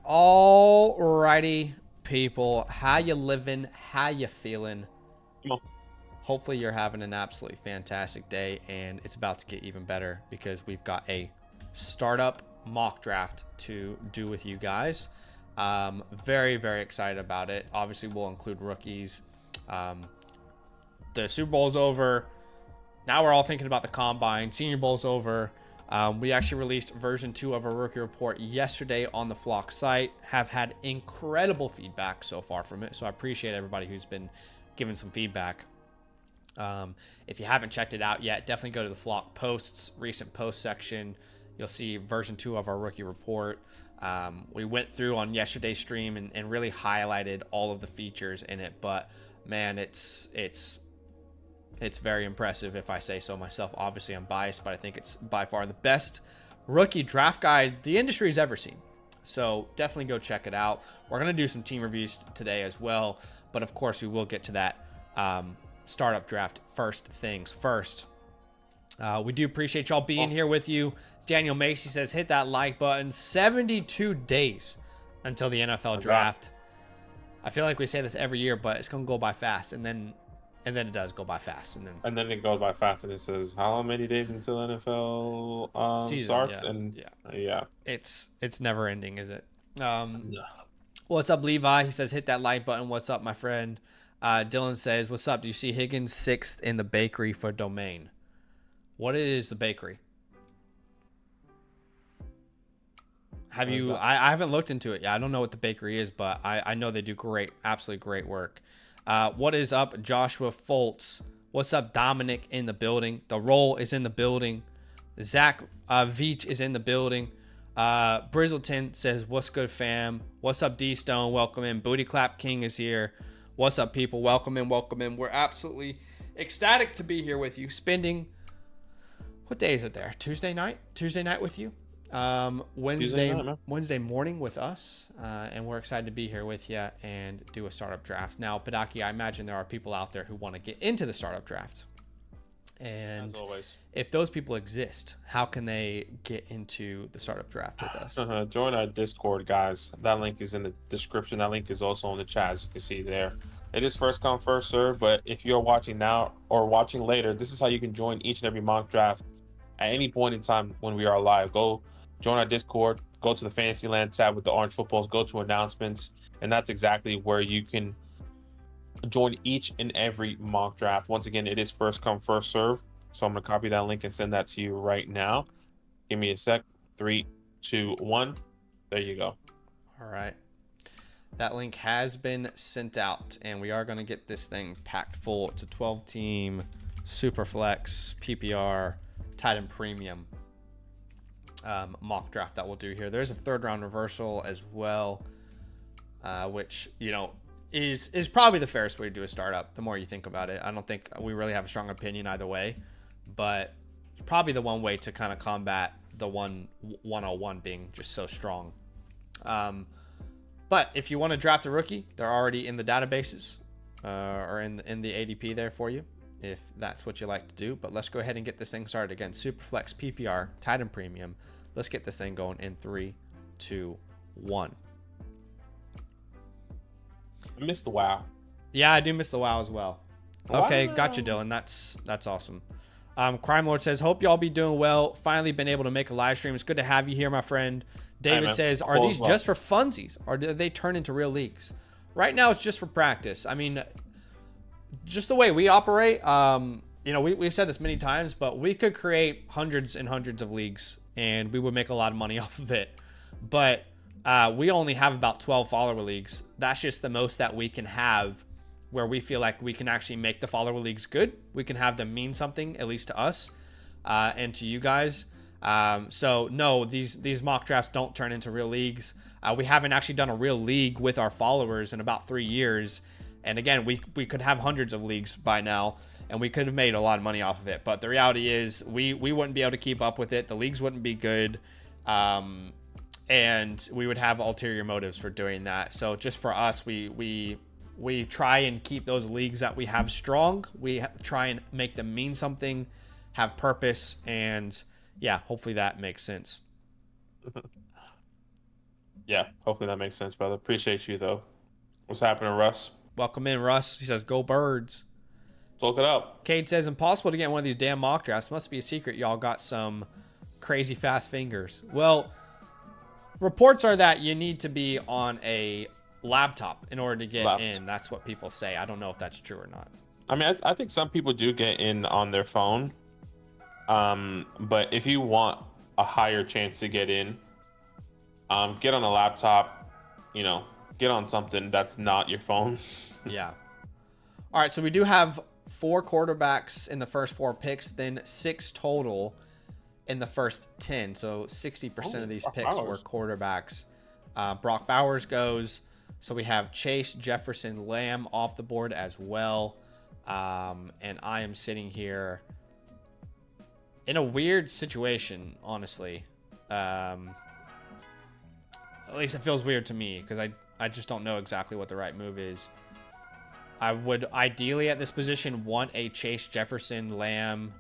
Alrighty, people. How you living? How you feeling? Come on. Hopefully you're having an absolutely fantastic day, and it's about to get even better because we've got a startup mock draft to do with you guys. Very, very excited about it. Obviously, we'll include rookies. The Super Bowl's over. Now we're all thinking about the Combine. Senior Bowl's over. We actually released version 2 of our rookie report yesterday on the Flock site. Have had incredible feedback so far from it, so I appreciate everybody who's been giving some feedback. If you haven't checked it out yet, definitely go to the Flock posts, recent post section. You'll see version 2 of our rookie report. We went through on yesterday's stream and really highlighted all of the features in it, but man, it's very impressive if I say so myself. Obviously, I'm biased, but I think it's by far the best rookie draft guide the industry's ever seen. So definitely go check it out. We're going to do some team reviews today as well, but of course we will get to that startup draft first things first. We do appreciate y'all being here with you. Daniel Macy says, hit that like button. 72 days until the NFL draft. I feel like we say this every year, but it's going to go by fast, and then it does go by fast, and then it goes by fast, and it says how many days until NFL season starts, yeah, and yeah, it's never ending, is it? No. What's up, Levi? He says, hit that like button. What's up, my friend? Dylan says, what's up? Do you see Higgins 6th in the bakery for domain? What is the bakery? Have you? I haven't looked into it yet. I don't know what the bakery is, but I know they do absolutely great work. What is up, Joshua Foltz? What's up, Dominic in the building? The Roll is in the building. Zach Veach is in the building. Brizzleton says, what's good, fam? What's up, D-Stone? Welcome in. Booty Clap King is here. What's up, people? Welcome in, welcome in. We're absolutely ecstatic to be here with you. Spending, what day is it there? Tuesday night with you. Wednesday morning with us, and we're excited to be here with you and do a startup draft. Now, Padaki, I imagine there are people out there who want to get into the startup draft, and as always, if those people exist, how can they get into the startup draft with us? Join our Discord, guys. That link is in the description. That link is also in the chat, as you can see there. It is first come, first serve, but if you're watching now or watching later, this is how you can join each and every mock draft at any point in time when we are live. Go join our Discord, go to the Fantasyland tab with the orange footballs, go to announcements, and that's exactly where you can join each and every mock draft. Once again, it is first come, first serve. So I'm going to copy that link and send that to you right now. Give me a sec. 3, 2, 1. There you go. All right. That link has been sent out, and we are going to get this thing packed full. It's a 12-team Superflex PPR tight end premium mock draft that we'll do here. There's a third round reversal as well, which, you know, is probably the fairest way to do a startup. The more you think about it, I don't think we really have a strong opinion either way, but probably the one way to kind of combat the 101 being just so strong. But if you want to draft a rookie, they're already in the databases or in the ADP there for you, if that's what you like to do. But let's go ahead and get this thing started. Again, Superflex PPR tight end premium. Let's get this thing going in 3, 2, 1. I missed the WoW. Yeah, I do miss the WoW as well. Okay, Wow. Gotcha, Dylan. That's awesome. Crime Lord says, hope y'all be doing well. Finally been able to make a live stream. It's good to have you here, my friend. David says, are these just for funsies, or do they turn into real leagues? Right now, it's just for practice. I mean, just the way we operate, you know, we've said this many times, but we could create hundreds and hundreds of leagues, and we would make a lot of money off of it. But we only have about 12 follower leagues. That's just the most that we can have, where we feel like we can actually make the follower leagues good. We can have them mean something, at least to us and to you guys. So no, these mock drafts don't turn into real leagues. We haven't actually done a real league with our followers in about 3 years. And again, we could have hundreds of leagues by now, and we could have made a lot of money off of it. But the reality is we wouldn't be able to keep up with it. The leagues wouldn't be good. And we would have ulterior motives for doing that. So just for us, we try and keep those leagues that we have strong. We try and make them mean something, have purpose, and yeah, hopefully that makes sense. Yeah, hopefully that makes sense, brother. Appreciate you though. What's happening, Russ? Welcome in, Russ. He says, "Go Birds." Talk it up. Cade says, "Impossible to get one of these damn mock drafts. Must be a secret. Y'all got some crazy fast fingers." Well, reports are that you need to be on a laptop in order to get in. That's what people say. I don't know if that's true or not. I mean, I think some people do get in on their phone. But if you want a higher chance to get in, get on a laptop, get on something that's not your phone. Yeah. All right, so we do have 4 quarterbacks in the first 4 picks, then 6 total in the first 10. So 60% of these picks were quarterbacks. Brock Bowers goes. So we have Chase, Jefferson, Lamb off the board as well. And I am sitting here in a weird situation, honestly. At least it feels weird to me because I just don't know exactly what the right move is. I would ideally at this position want a Chase, Jefferson, Lamb.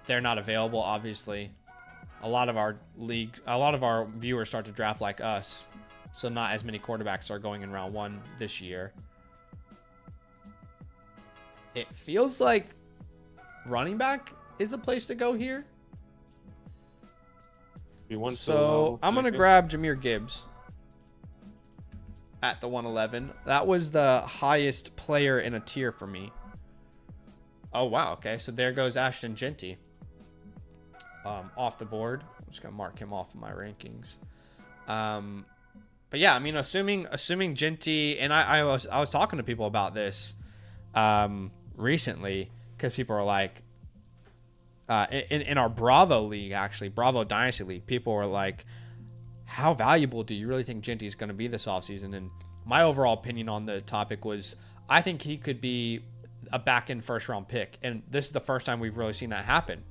They're not available, obviously. A lot of our viewers start to draft like us, so not as many quarterbacks are going in round 1 this year. It feels like running back is a place to go here. So I'm going to grab Jahmyr Gibbs at the 111. That was the highest player in a tier for me. Oh, wow. Okay, so there goes Ashton Genty off the board. I'm just going to mark him off of my rankings. But yeah, I mean, assuming Genty, and I was talking to people about this recently because people are like, in our Bravo League, actually, Bravo Dynasty League, people were like, how valuable do you really think Genty is going to be this offseason? And my overall opinion on the topic was, I think he could be a back-end first-round pick. And this is the first time we've really seen that happen.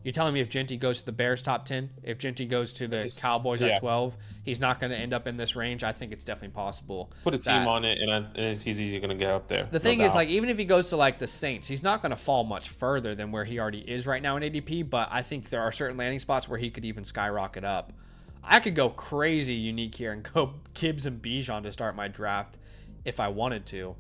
You're telling me if Genty goes to the Bears top 10, if Genty goes to the Cowboys at 12, he's not going to end up in this range? I think it's definitely possible. Put a team on it, and he's easy going to get up there. The thing is, like, even if he goes to, like, the Saints, he's not going to fall much further than where he already is right now in ADP, but I think there are certain landing spots where he could even skyrocket up. I could go crazy unique here and go Gibbs and Bijan to start my draft if I wanted to.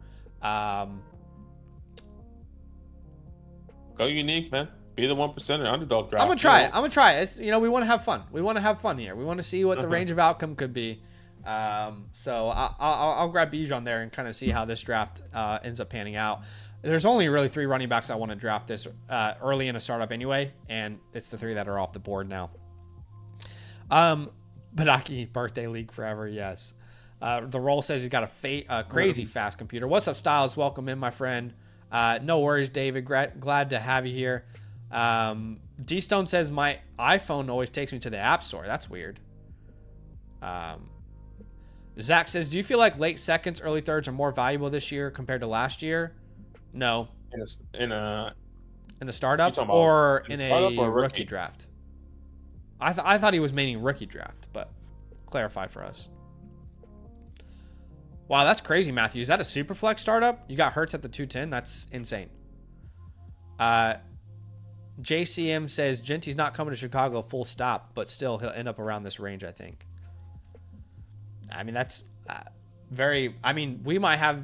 Go unique, man. Be the 1% underdog draft. I'm gonna try it. I'm gonna try it. It's, we want to have fun. We want to have fun here. We want to see what the range of outcome could be. So I'll grab Bijan there and kind of see how this draft ends up panning out. There's only really 3 running backs I want to draft this early in a startup anyway, and it's the 3 that are off the board now. Badaki, birthday league forever, yes. The role says he's got a crazy fast computer. What's up, Styles? Welcome in, my friend. No worries, David. Glad to have you here. D-Stone says my iPhone always takes me to the App Store. That's weird. Zach says, do you feel like late seconds, early thirds are more valuable this year compared to last year? No. In a startup or in a rookie draft? I thought he was meaning rookie draft, but clarify for us. Wow, that's crazy, Matthew. Is that a super flex startup? You got Hurts at the 210? That's insane. JCM says Genty's not coming to Chicago full stop, but still he'll end up around this range, I think. I mean, that's very... I mean, we might have...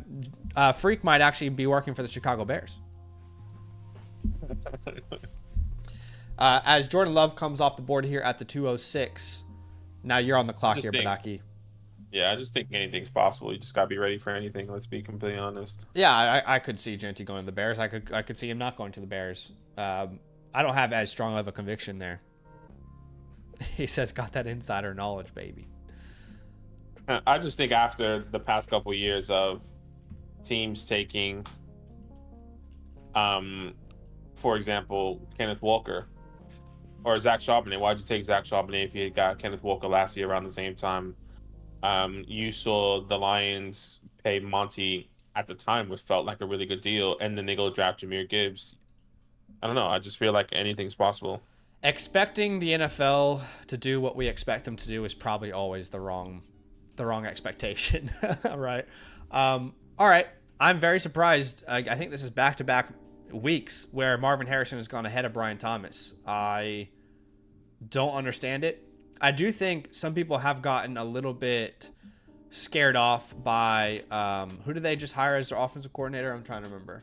Freak might actually be working for the Chicago Bears. As Jordan Love comes off the board here at the 206. Now you're on the clock here, Badaki. Yeah, I just think anything's possible. You just got to be ready for anything, let's be completely honest. Yeah, I could see Genty going to the Bears. I could see him not going to the Bears. I don't have as strong of a conviction there. He says, got that insider knowledge, baby. I just think after the past couple of years of teams taking, for example, Kenneth Walker or Zach Charbonnet. Why'd you take Zach Charbonnet if you had got Kenneth Walker last year around the same time? You saw the Lions pay Monty at the time, which felt like a really good deal, and then they go draft Jahmyr Gibbs. I don't know. I just feel like anything's possible. Expecting the NFL to do what we expect them to do is probably always the wrong expectation, right? All right. I'm very surprised. I think this is back-to-back weeks where Marvin Harrison has gone ahead of Brian Thomas. I don't understand it. I do think some people have gotten a little bit scared off by who did they just hire as their offensive coordinator? I'm trying to remember.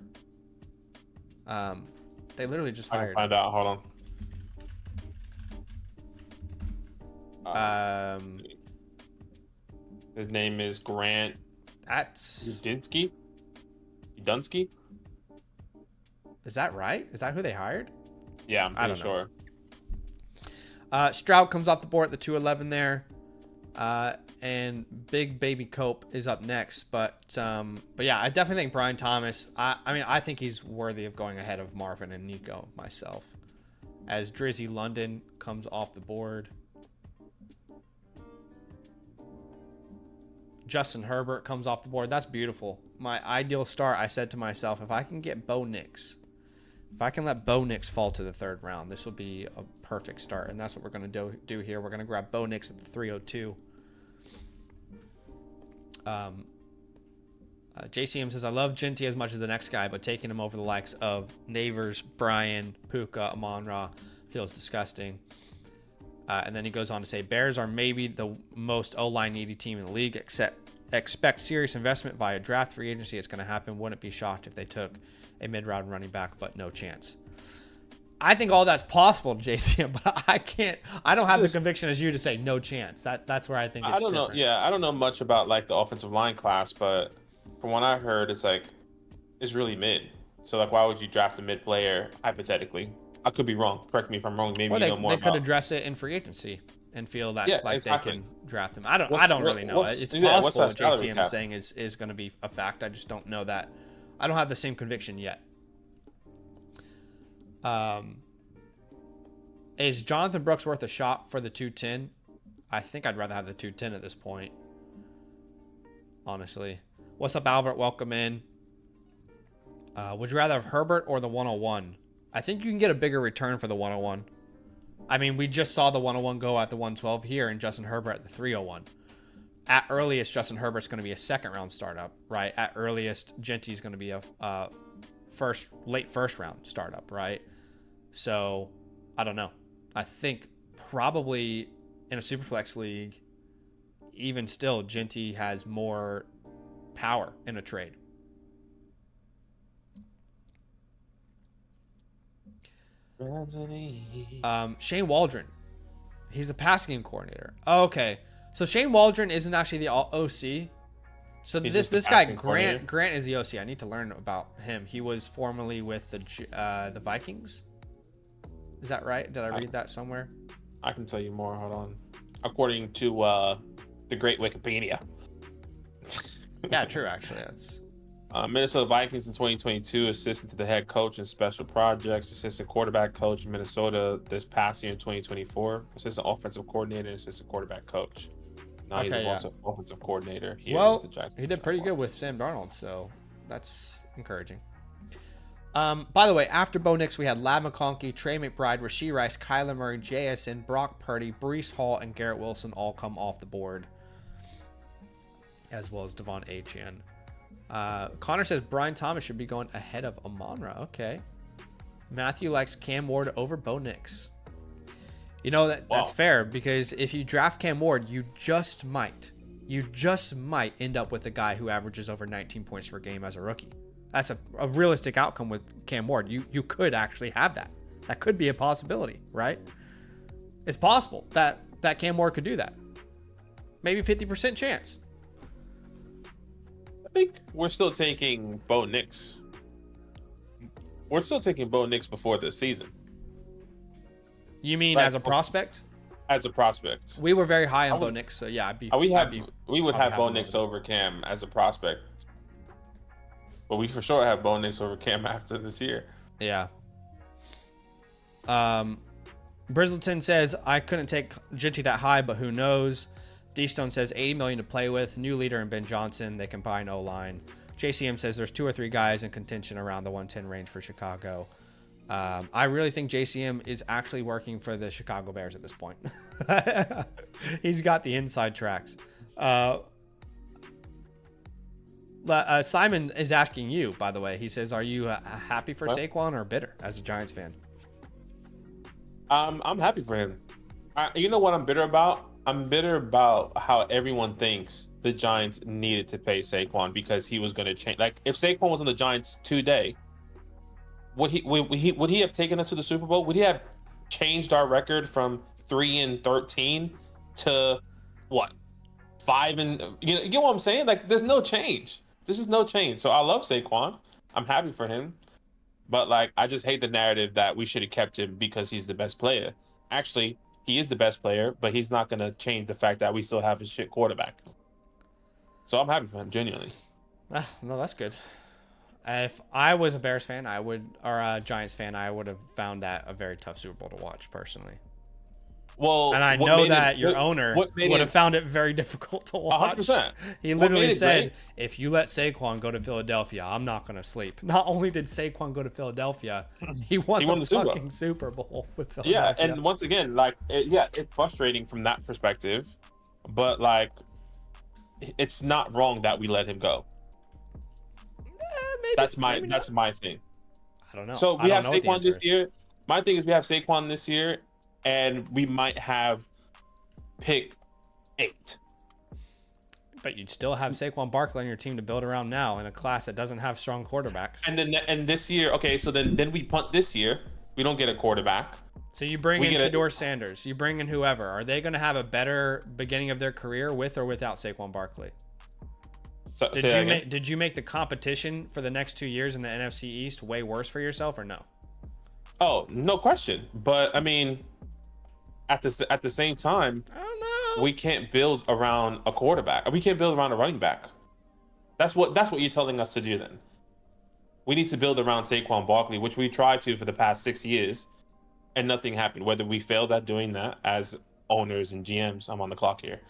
They literally just I can hired. find out. Hold on. His name is Grant. That's Dunsky. Is that right? Is that who they hired? Yeah, I'm pretty sure. Stroud comes off the board at the 211 there. And Big Baby Cope is up next. But yeah, I definitely think Brian Thomas, I think he's worthy of going ahead of Marvin and Nico myself. As Drizzy London comes off the board. Justin Herbert comes off the board. That's beautiful. My ideal start, I said to myself, if I can get Bo Nix, if I can let Bo Nix fall to the third round, this will be a perfect start. And that's what we're going to do here. We're going to grab Bo Nix at the 302. JCM says, I love Ginty as much as the next guy, but taking him over the likes of Neighbors, Brian, Puka, Amon-Ra feels disgusting. And then he goes on to say, Bears are maybe the most O-line needy team in the league, expect serious investment via draft free agency. It's going to happen. Wouldn't be shocked if they took a mid-round running back, but no chance. I think all that's possible, JCM, but I don't have the conviction as you to say no chance. That's where I think it's different. Know. Yeah, I don't know much about like the offensive line class, but from what I heard, it's really mid. So like, why would you draft a mid player hypothetically? I could be wrong. Correct me if I'm wrong. Maybe or you know more. They could address it in free agency and feel that exactly. They can draft him. I don't really know. It's possible what JCM is saying is going to be a fact. I just don't know that. I don't have the same conviction yet. Is Jonathan Brooks worth a shot for the 210? I think I'd rather have the 210 at this point. Honestly. What's up, Albert? Welcome in. Would you rather have Herbert or the 101? I think you can get a bigger return for the 101. I mean, we just saw the 101 go at the 112 here and Justin Herbert at the 301. At earliest, Justin Herbert's going to be a second-round startup, right? At earliest, Genty's going to be a late first-round startup, right? So, I don't know. I think probably in a Superflex league, even still, Genty has more power in a trade. Shane Waldron. He's a passing game coordinator. Oh, okay. So Shane Waldron isn't actually the OC. So this guy Grant is the OC. I need to learn about him. He was formerly with the Vikings. Is that right? Did I read that somewhere? I can tell you more. Hold on. According to the great Wikipedia. Yeah, true. Actually, that's Minnesota Vikings in 2022, assistant to the head coach in special projects, assistant quarterback coach in Minnesota this past year in 2024, assistant offensive coordinator, and assistant quarterback coach. Now he's also offensive coordinator here with the Jacksonville. He did pretty good with Sam Darnold, so that's encouraging. By the way, after Bo Nix, we had Lad McConkey, Trey McBride, Rashee Rice, Kyler Murray, JSN, Brock Purdy, Breece Hall, and Garrett Wilson all come off the board, as well as Devon Achane. Connor says Brian Thomas should be going ahead of Amon-Ra. Okay. Matthew likes Cam Ward over Bo Nix. You know, that's fair, because if you draft Cam Ward, you just might end up with a guy who averages over 19 points per game as a rookie. That's a realistic outcome with Cam Ward. You could actually have that. That could be a possibility, right? It's possible that Cam Ward could do that. Maybe 50% chance. I think we're still taking Bo Nix. We're still taking Bo Nix before this season. You mean as a prospect? As a prospect. We were very high on Bo Nix, so yeah, we would have Bo Nix over Cam as a prospect. But we for sure have Bo Nix over Cam after this year. Yeah. Brizzleton says, I couldn't take Ginty that high, but who knows? D-Stone says $80 million to play with. New leader in Ben Johnson. They combine O-line. JCM says there's 2 or 3 guys in contention around the 110 range for Chicago. I really think JCM is actually working for the Chicago Bears at this point. He's got the inside tracks. Simon is asking you, by the way. He says, are you happy for Saquon or bitter as a Giants fan? I'm happy for him. You know what I'm bitter about? I'm bitter about how everyone thinks the Giants needed to pay Saquon because he was going to change. Like, if Saquon was on the Giants today, would he have taken us to the Super Bowl? Would he have changed our record from 3-13 to what, 5 and you get what I'm saying? Like, there's no change. This is no change. So I love Saquon. I'm happy for him, but like, I just hate the narrative that we should have kept him because he's the best player. Actually, he is the best player, but he's not going to change the fact that we still have a shit quarterback. So I'm happy for him, genuinely. No, that's good. If I was a Bears fan, or a Giants fan, I would have found that a very tough Super Bowl to watch personally. Well, and I know that your owner would have found it very difficult to watch. 100%. He literally said, if you let Saquon go to Philadelphia, I'm not going to sleep. Not only did Saquon go to Philadelphia, he won the fucking Super Bowl with Philadelphia. Yeah, and once again, like, it's frustrating from that perspective, but like, it's not wrong that we let him go. Maybe, that's my thing. I don't know. So we have Saquon this year. My thing is we have Saquon this year, and we might have pick 8. But you'd still have Saquon Barkley on your team to build around now in a class that doesn't have strong quarterbacks. And this year, okay, so then we punt this year. We don't get a quarterback. So you bring in Shedeur Sanders. You bring in whoever. Are they going to have a better beginning of their career with or without Saquon Barkley? So, did you make the competition for the next 2 years in the NFC East way worse for yourself or no? Oh, no question. But I mean, at the same time, I don't know. We can't build around a quarterback. We can't build around a running back. That's what you're telling us to do then. We need to build around Saquon Barkley, which we tried to for the past 6 years, and nothing happened. Whether we failed at doing that as owners and GMs, I'm on the clock here.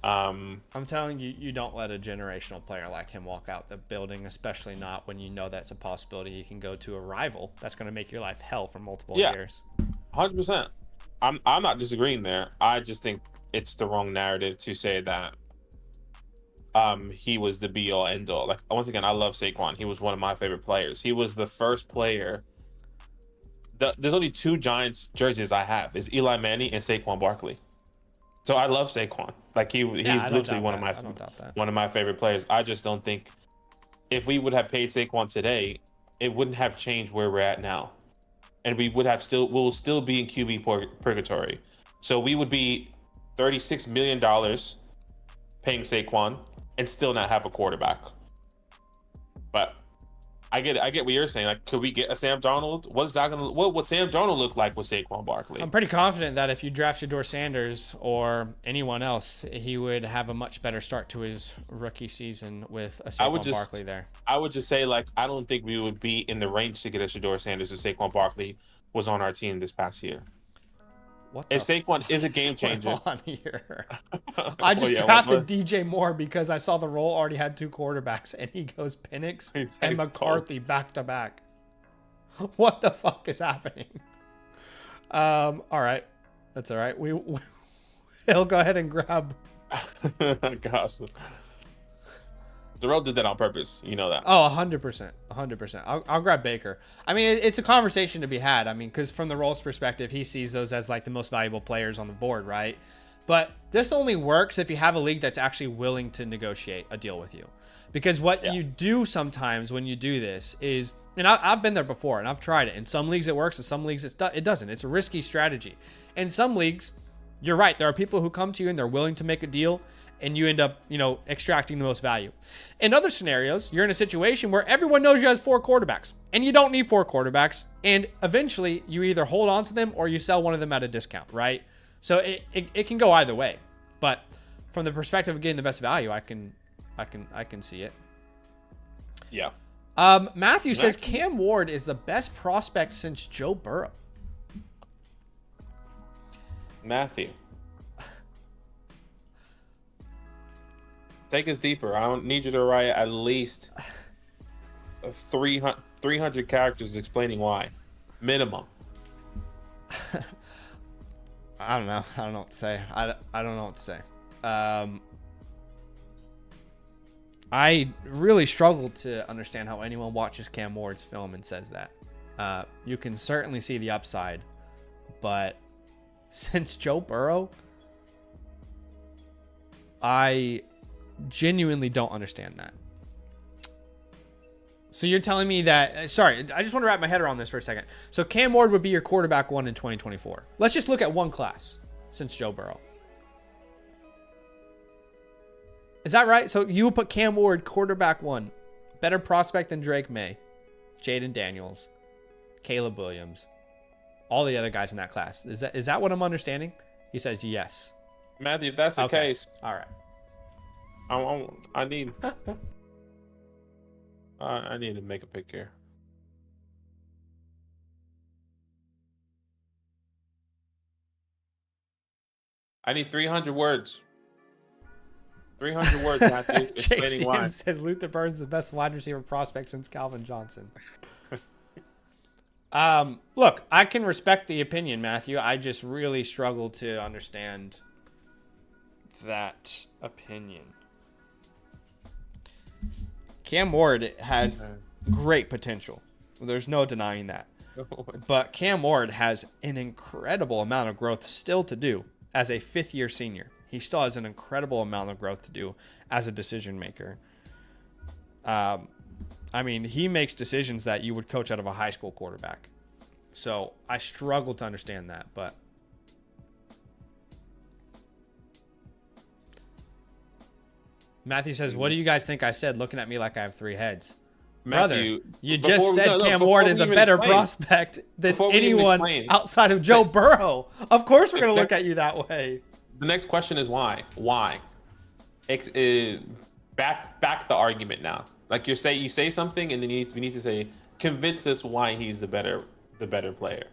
I'm telling you, you don't let a generational player like him walk out the building, especially not when you know that's a possibility he can go to a rival that's going to make your life hell for multiple years. 100%. I'm not disagreeing there. I just think it's the wrong narrative to say that he was the be all end all. Like, once again, I love Saquon. He was one of my favorite players. He was the first player. There's only 2 Giants jerseys I have. Is Eli Manning and Saquon Barkley. So I love Saquon. Like, he's literally one of my favorite players. I just don't think if we would have paid Saquon today, it wouldn't have changed where we're at now. And we'll still be in QB purgatory. So we would be $36 million paying Saquon and still not have a quarterback. But I get what you're saying. Like, could we get a Sam Darnold? What would Sam Darnold look like with Saquon Barkley? I'm pretty confident that if you draft Shedeur Sanders or anyone else, he would have a much better start to his rookie season with a Saquon Barkley there. I would just say, like, I don't think we would be in the range to get a Shedeur Sanders if Saquon Barkley was on our team this past year. If Saquon is a game changer. On here? I just drafted DJ Moore because I saw the role already had 2 quarterbacks, and he goes Penix and McCarthy back to back. What the fuck is happening? All right, that's all right. He'll go ahead and grab. Gosh, Darrell did that on purpose. You know that. Oh, 100%. 100%. I'll grab Baker. I mean, it's a conversation to be had. I mean, because from the roles perspective, he sees those as like the most valuable players on the board, right? But this only works if you have a league that's actually willing to negotiate a deal with you. Because what you do sometimes when you do this is, and I've been there before, and I've tried it. In some leagues it works, in some leagues it doesn't. It's a risky strategy. In some leagues, you're right. There are people who come to you and they're willing to make a deal, and you end up, extracting the most value. In other scenarios, you're in a situation where everyone knows you has 4 quarterbacks, and you don't need 4 quarterbacks, and eventually you either hold on to them or you sell one of them at a discount, right? So it can go either way. But from the perspective of getting the best value, I can see it. Yeah. Matthew says Cam Ward is the best prospect since Joe Burrow. Matthew. Take us deeper. I don't need you to write at least 300 characters explaining why. Minimum. I don't know. I don't know what to say. I don't know what to say. I really struggle to understand how anyone watches Cam Ward's film and says that. You can certainly see the upside, but since Joe Burrow, I genuinely don't understand that. So you're telling me that, sorry, I just want to wrap my head around this for a second. So Cam Ward would be your quarterback 1 in 2024. Let's just look at one class since Joe Burrow. Is that right? So you would put Cam Ward quarterback 1, better prospect than Drake May, Jaden Daniels, Caleb Williams, all the other guys in that class. Is that what I'm understanding? He says yes. Matthew, if that's the case, all right. I need I need to make a pick here. I need 300 words. 300 words, Matthew, explaining why. JCM says Luther Burns the best wide receiver prospect since Calvin Johnson. Look, I can respect the opinion, Matthew. I just really struggle to understand that opinion. Cam Ward has great potential. There's no denying that. But Cam Ward has an incredible amount of growth still to do as a fifth-year senior. He still has an incredible amount of growth to do as a decision maker. I mean, he makes decisions that you would coach out of a high school quarterback. So I struggle to understand that, but Matthew says, what do you guys think I said looking at me like I have 3 heads? Matthew, brother, you just said Cam Ward is a better prospect than anyone outside of Joe Burrow. Of course we're going to look at you that way. The next question is why? Why? Back the argument now. Like you say something, and then we need to say, convince us why he's the better player.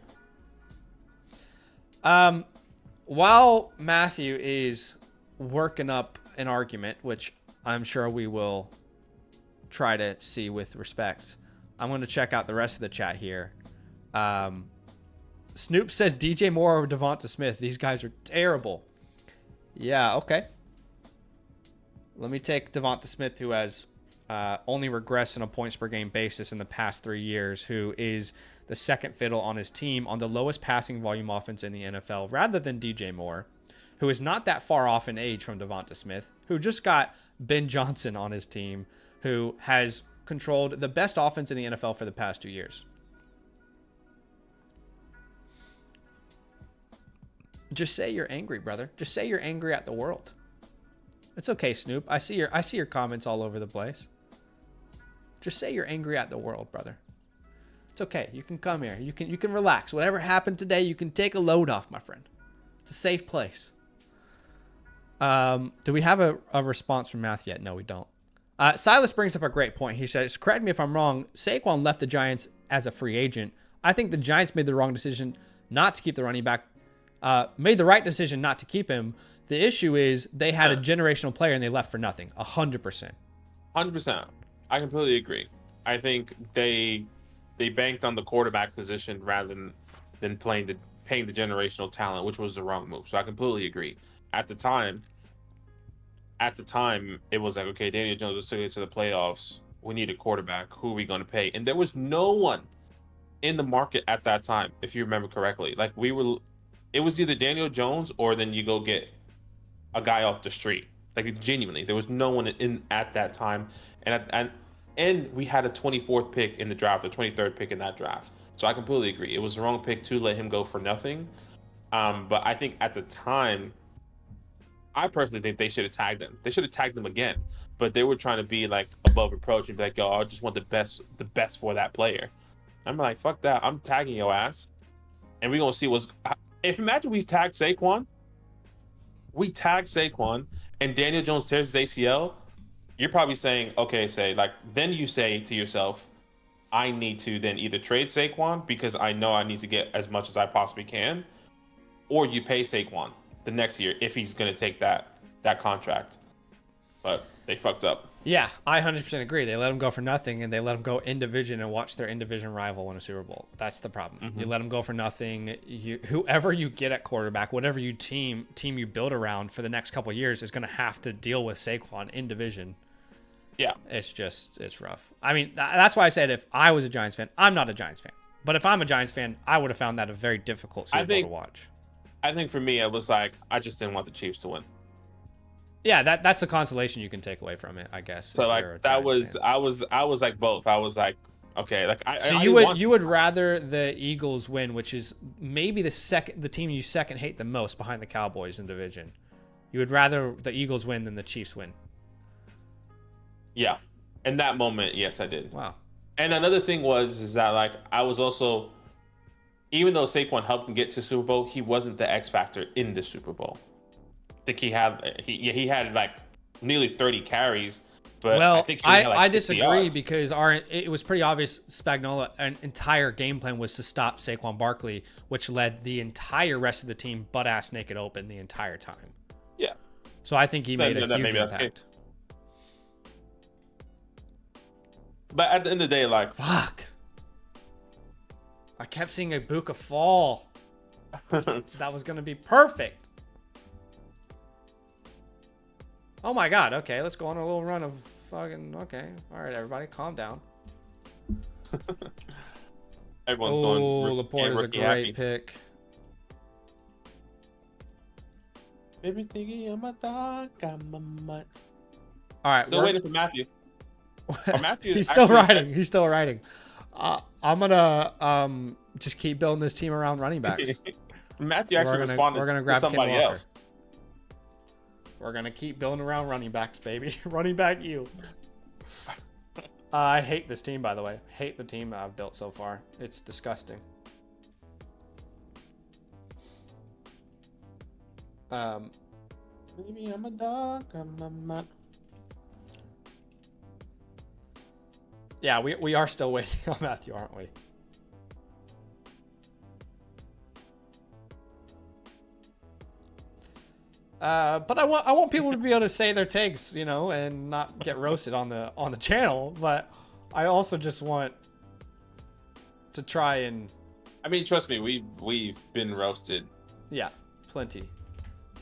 While Matthew is working up an argument, which I'm sure we will try to see with respect, I'm going to check out the rest of the chat here. Snoop says DJ Moore or Devonta Smith. These guys are terrible. Yeah, okay. Let me take Devonta Smith, who has only regressed on a points per game basis in the past 3 years, who is the second fiddle on his team on the lowest passing volume offense in the NFL, rather than DJ Moore, who is not that far off in age from Devonta Smith, who just got Ben Johnson on his team, who has controlled the best offense in the NFL for the past 2 years. Just say you're angry, brother. Just say you're angry at the world. It's okay, Snoop. I see your comments all over the place. Just say you're angry at the world, brother. It's okay. You can come here. You can relax. Whatever happened today, you can take a load off, my friend. It's a safe place. Do we have a response from Matthew yet? No, we don't. Silas brings up a great point. He says, correct me if I'm wrong, Saquon left the Giants as a free agent. I think the Giants made the wrong decision not to keep the running back. Made the right decision not to keep him. The issue is they had a generational player and they left for nothing. 100%. 100%. I completely agree. I think they banked on the quarterback position rather than paying the generational talent, which was the wrong move. So I completely agree. At the time, it was like, okay, Daniel Jones is taking it to the playoffs. We need a quarterback. Who are we going to pay? And there was no one in the market at that time, if you remember correctly. Like it was either Daniel Jones or then you go get a guy off the street. Like genuinely, there was no one in at that time, and we had a 24th pick in the draft, a 23rd pick in that draft. So I completely agree. It was the wrong pick to let him go for nothing. But I think at the time, I personally think they should have tagged him. They should have tagged him again. But they were trying to be like above reproach and be like, yo, I just want the best for that player. I'm like, fuck that. I'm tagging your ass, and we're gonna see what's. If imagine we tagged Saquon, and Daniel Jones tears his ACL, you're probably saying, okay, then you say to yourself, I need to then either trade Saquon because I know I need to get as much as I possibly can, or you pay Saquon the next year if he's going to take that contract. But they fucked up. Yeah, I 100% agree. They let him go for nothing, and they let him go in division and watch their in division rival win a Super Bowl. That's the problem. Mm-hmm. You let him go for nothing. Whoever you get at quarterback, whatever you team you build around for the next couple of years is going to have to deal with Saquon in division. Yeah, it's rough. I mean, that's why I said if I was a Giants fan, I'm not a Giants fan, but if I'm a Giants fan, I would have found that a very difficult Super Bowl to watch. I think for me, it was like I just didn't want the Chiefs to win. Yeah, that's the consolation you can take away from it, I guess. So if like you're a that Giants was fan. I was like both. I was like, okay, like So I you didn't would want you would rather the Eagles win, which is maybe the team you second hate the most behind the Cowboys in division. You would rather the Eagles win than the Chiefs win. yeah. In that moment, yes, I did. Wow. And another thing is that like I was also, even though Saquon helped him get to Super Bowl, he wasn't the X factor in the Super Bowl. I think he had like nearly 30 carries, but I Well, think he only had like I 60 disagree yards. because it was pretty obvious Spagnuolo an entire game plan was to stop Saquon Barkley, which led the entire rest of the team butt ass naked open the entire time. Yeah. So I think he made a huge maybe that's impact. But at the end of the day, like Fuck. I kept seeing Ibuka fall. That was going to be perfect. Oh my God. Okay, let's go on a little run of fucking. Okay. All right, everybody, calm down. everyone's going. Laporte is a rookie great happy. pick. Baby, thinking I'm a dog, I'm a mutt. All right, Still waiting for Matthew. Or Matthew He's still actually writing. He's still writing. I'm gonna just keep building this team around running backs. Matthew actually responded we're gonna to grab somebody Ken Walker. else. We're gonna keep building around running backs, baby. Running back you. I hate this team, by the way. Hate the team that I've built so far. It's disgusting. Baby, I'm a dog, I'm a mutt. Yeah, we are still waiting on Matthew, aren't we? But I want people to be able to say their takes, you know, and not get roasted on the channel. But I also just want to try and I mean, trust me, we've been roasted. yeah, plenty.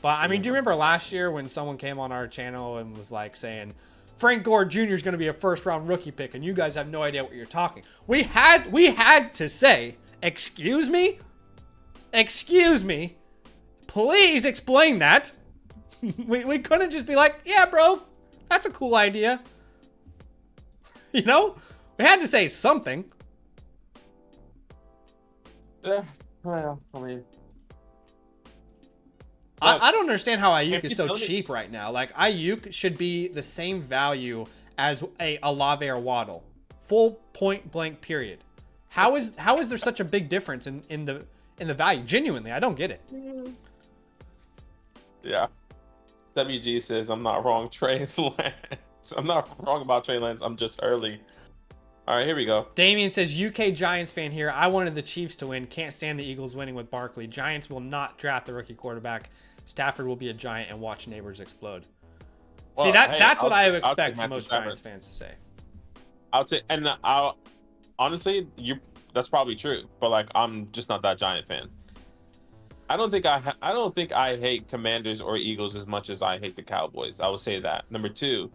But I mean, do you remember last year when someone came on our channel and was like saying Frank Gore Jr. is going to be a first-round rookie pick, and you guys have no idea what you're talking? We had to say, excuse me, please explain that. we couldn't just be like, yeah, bro, that's a cool idea. You know, we had to say something. Well, I mean, I don't understand how Ayuk if is you so don't- cheap right now. Like, Ayuk should be the same value as a Olave or Waddle. Full point blank period. How is there such a big difference in the value? Genuinely, I don't get it. yeah. WG says I'm not wrong, Trey Lance. I'm not wrong about Trey Lance. I'm just early. All right, here we go. Damien says, UK Giants fan here. I wanted the Chiefs to win. Can't stand the Eagles winning with Barkley. Giants will not draft the rookie quarterback. Stafford will be a Giant and watch neighbors explode. Well, See, hey, that's what I I'll take expect Matthew most Stafford. Giants fans to say. I'll honestly, that's probably true, but like I'm just not that Giant fan. I don't think I hate Commanders or Eagles as much as I hate the Cowboys. I would say that. Number two,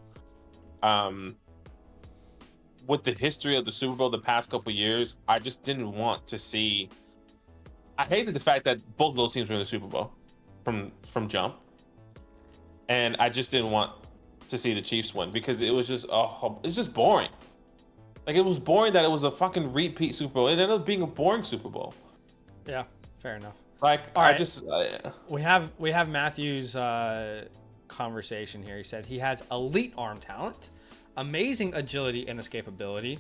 with the history of the Super Bowl the past couple years, I just didn't want to see. I hated the fact that both of those teams were in the Super Bowl from jump, and I just didn't want to see the Chiefs win because it was just it's just boring. Like it was boring that it was a fucking repeat Super Bowl. It ended up being a boring Super Bowl. Yeah, fair enough. Like All I right. just We have Matthew's conversation here. He said he has elite arm talent, amazing agility and escapability.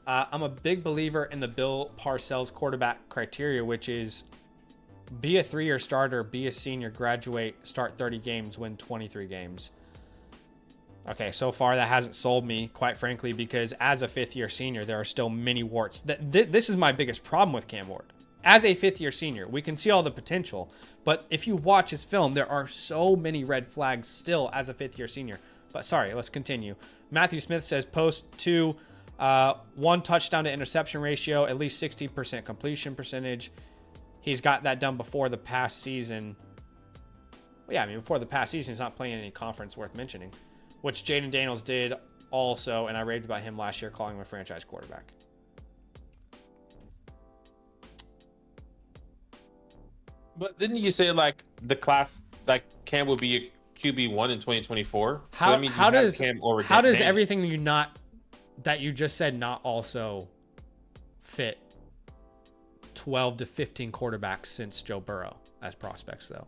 I'm a big believer in the Bill Parcells quarterback criteria, which is be a 3-year starter, be a senior, graduate, start 30 games, win 23 games. Okay, so far that hasn't sold me, quite frankly, because as a 5th-year senior, there are still many warts. This is my biggest problem with Cam Ward. As a 5th-year senior, we can see all the potential, but if you watch his film, there are so many red flags still as a 5th-year senior. But sorry, let's continue. Matthew Smith says post 2, 1 touchdown to interception ratio, at least 60% completion percentage. He's got that done before the past season. Well, yeah, I mean, before the past season, he's not playing any conference worth mentioning, which Jaden Daniels did also, and I raved about him last year, calling him a franchise quarterback. But didn't you say like the class like Cam would be a QB1 in 2024? So that means How does Cam over how does Daniel. everything that you just said not also fit 12 to 15 quarterbacks since Joe Burrow as prospects though?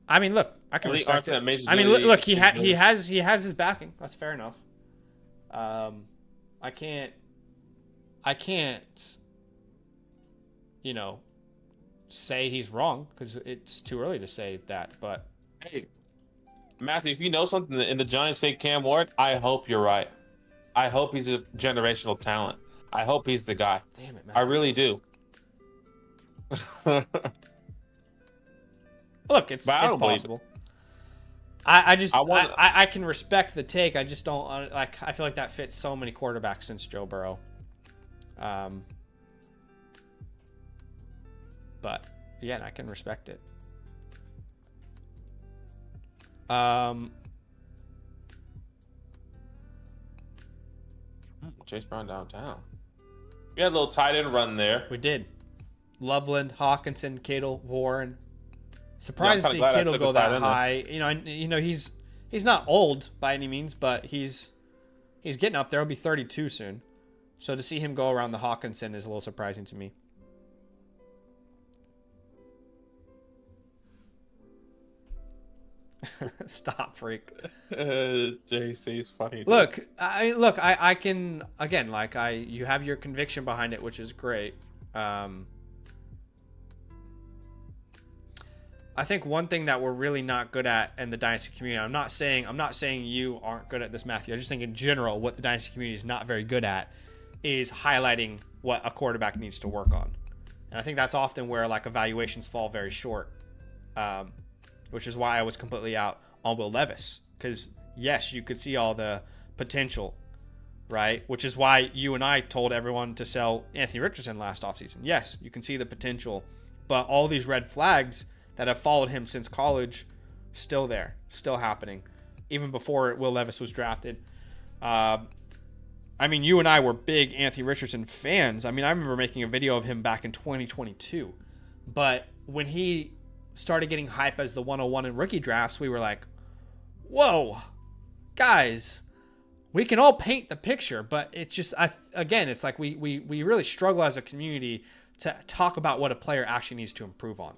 I mean, look, I can respect it. I mean, look, he has his backing. That's fair enough. I can't, you know, say he's wrong because it's too early to say that. But hey, Matthew, if you know something in the Giants say Cam Ward, I hope you're right. I hope he's a generational talent. I hope he's the guy. Damn it, man. I really do. Look, it's possible. I can respect the take. I just don't like. I feel like that fits so many quarterbacks since Joe Burrow. But yeah, I can respect it. Chase Brown downtown. We had a little tight end run there. We did. Loveland, Hawkinson, Kittle, Warren. Surprised to see Kittle go that high. You know, he's not old by any means, but he's getting up there. He'll be 32 soon. So to see him go around the Hawkinson is a little surprising to me. Stop, freak. JC's funny. Dude. Look, I can again, like you have your conviction behind it, which is great. I think one thing that we're really not good at in the Dynasty community, I'm not saying you aren't good at this, Matthew. I just think in general, what the Dynasty community is not very good at is highlighting what a quarterback needs to work on. And I think that's often where like evaluations fall very short, which is why I was completely out on Will Levis. Because yes, you could see all the potential, right? Which is why you and I told everyone to sell Anthony Richardson last offseason. Yes, you can see the potential, but all these red flags that have followed him since college, still there, still happening, even before Will Levis was drafted. I mean, you and I were big Anthony Richardson fans. I mean, I remember making a video of him back in 2022. But when he started getting hype as the 101 in rookie drafts, we were like, whoa, guys, we can all paint the picture. But it's just, it's like we really struggle as a community to talk about what a player actually needs to improve on.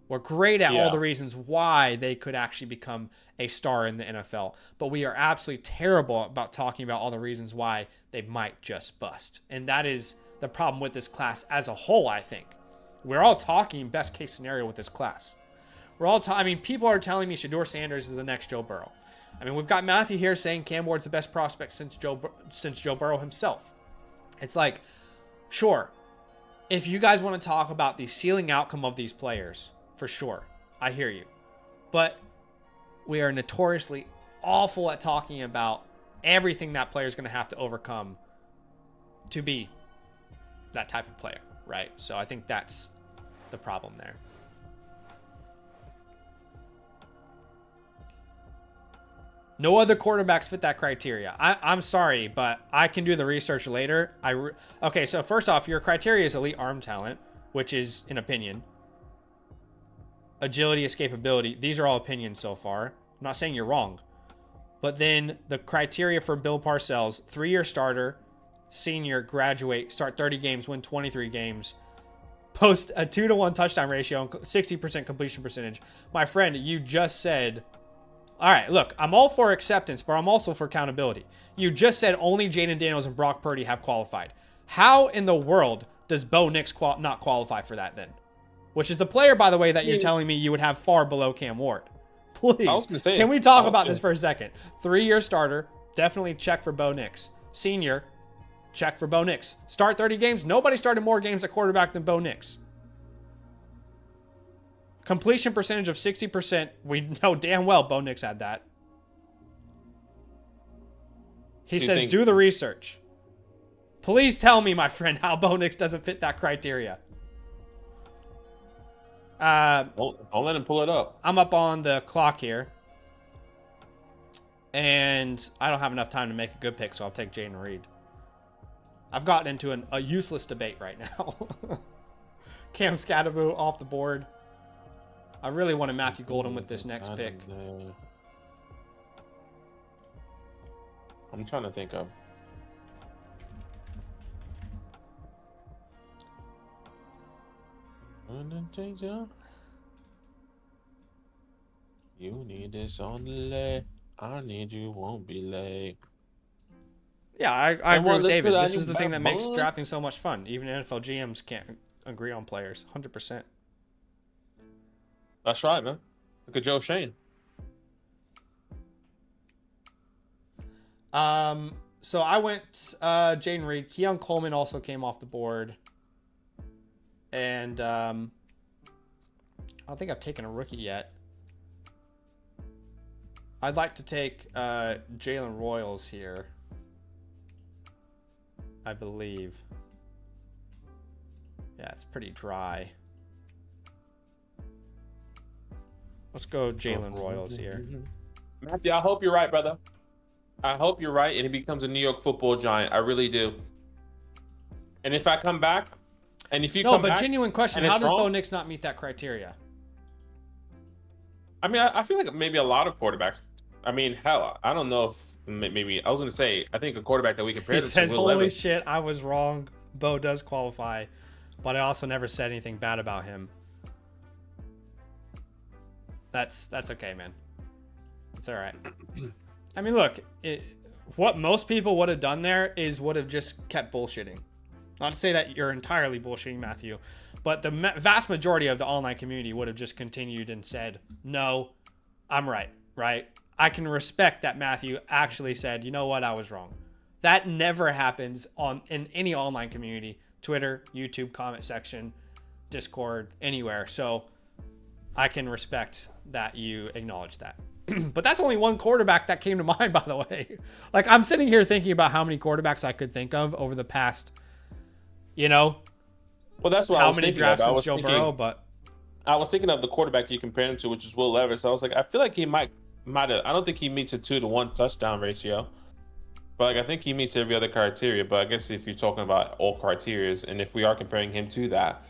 We're great at all the reasons why they could actually become a star in the NFL, but we are absolutely terrible about talking about all the reasons why they might just bust. And that is the problem with this class as a whole, I think. We're all talking best case scenario with this class. We're all I mean, people are telling me Shedeur Sanders is the next Joe Burrow. I mean, we've got Matthew here saying Cam Ward's the best prospect since Joe Burrow himself. It's like, sure, if you guys want to talk about the ceiling outcome of these players, for sure, I hear you. But we are notoriously awful at talking about everything that player is going to have to overcome to be that type of player, right? So I think that's the problem there. No other quarterbacks fit that criteria. I'm sorry, but I can do the research later. Okay, so first off, your criteria is elite arm talent, which is an opinion. Agility, escapability. These are all opinions so far. I'm not saying you're wrong. But then the criteria for Bill Parcells, 3-year starter, senior, graduate, start 30 games, win 23 games, post a 2-to-1 touchdown ratio, 60% completion percentage. My friend, you just said, all right, look, I'm all for acceptance, but I'm also for accountability. You just said only Jaden Daniels and Brock Purdy have qualified. How in the world does Bo Nix not qualify for that then? Which is the player, by the way, that you're telling me you would have far below Cam Ward. Please, I was gonna say, can we talk about this for a second? 3-year starter, definitely check for Bo Nix. Senior, check for Bo Nix. Start 30 games. Nobody started more games at quarterback than Bo Nix. Completion percentage of 60%. We know damn well Bo Nix had that. He says, do the research. Please tell me, my friend, how Bo Nix doesn't fit that criteria. Don't let him pull it up. I'm up on the clock here. And I don't have enough time to make a good pick, so I'll take Jaden Reed. I've gotten into a useless debate right now. Cam Scatterbo off the board. I really wanted Matthew Golden with this next pick. I'm trying to think of. You need this on the leg. I need you, won't be late. Yeah, I agree with David. This is the thing that makes ball. drafting so much fun. Even NFL GMs can't agree on players. 100%. That's right, man. Look at Joe Shane. So I went Jaden Reed. Keon Coleman also came off the board. And I don't think I've taken a rookie yet. I'd like to take Jalen Royals here, I believe. Yeah, it's pretty dry. Let's go Jalen Royals here. Matthew, I hope you're right, brother. I hope you're right, and he becomes a New York football giant. I really do. And if I come back, and if you come back... No, but genuine question. How does Bo Nix not meet that criteria? I mean, I feel like maybe a lot of quarterbacks... I mean, hell, I don't know if maybe... I was going to say, I think a quarterback that we compare to... He says, holy shit, I was wrong. Bo does qualify, but I also never said anything bad about him. That's okay, man. It's all right. I mean, look, what most people would have done there is would have just kept bullshitting. Not to say that you're entirely bullshitting, Matthew, but the vast majority of the online community would have just continued and said, no, I'm right? I can respect that Matthew actually said, you know what, I was wrong. That never happens in any online community, Twitter, YouTube, comment section, Discord, anywhere. So I can respect that you acknowledge that. But that's only one quarterback that came to mind, by the way. Like, I'm sitting here thinking about how many quarterbacks I could think of over the past, well, that's what how many drafts since Joe Burrow, but I was thinking of the quarterback you compared him to, which is Will Levis. I was like, I feel like he might have. I don't think he meets a 2-to-1 touchdown ratio, but like I think he meets every other criteria. But I guess if you're talking about all criterias, and if we are comparing him to that,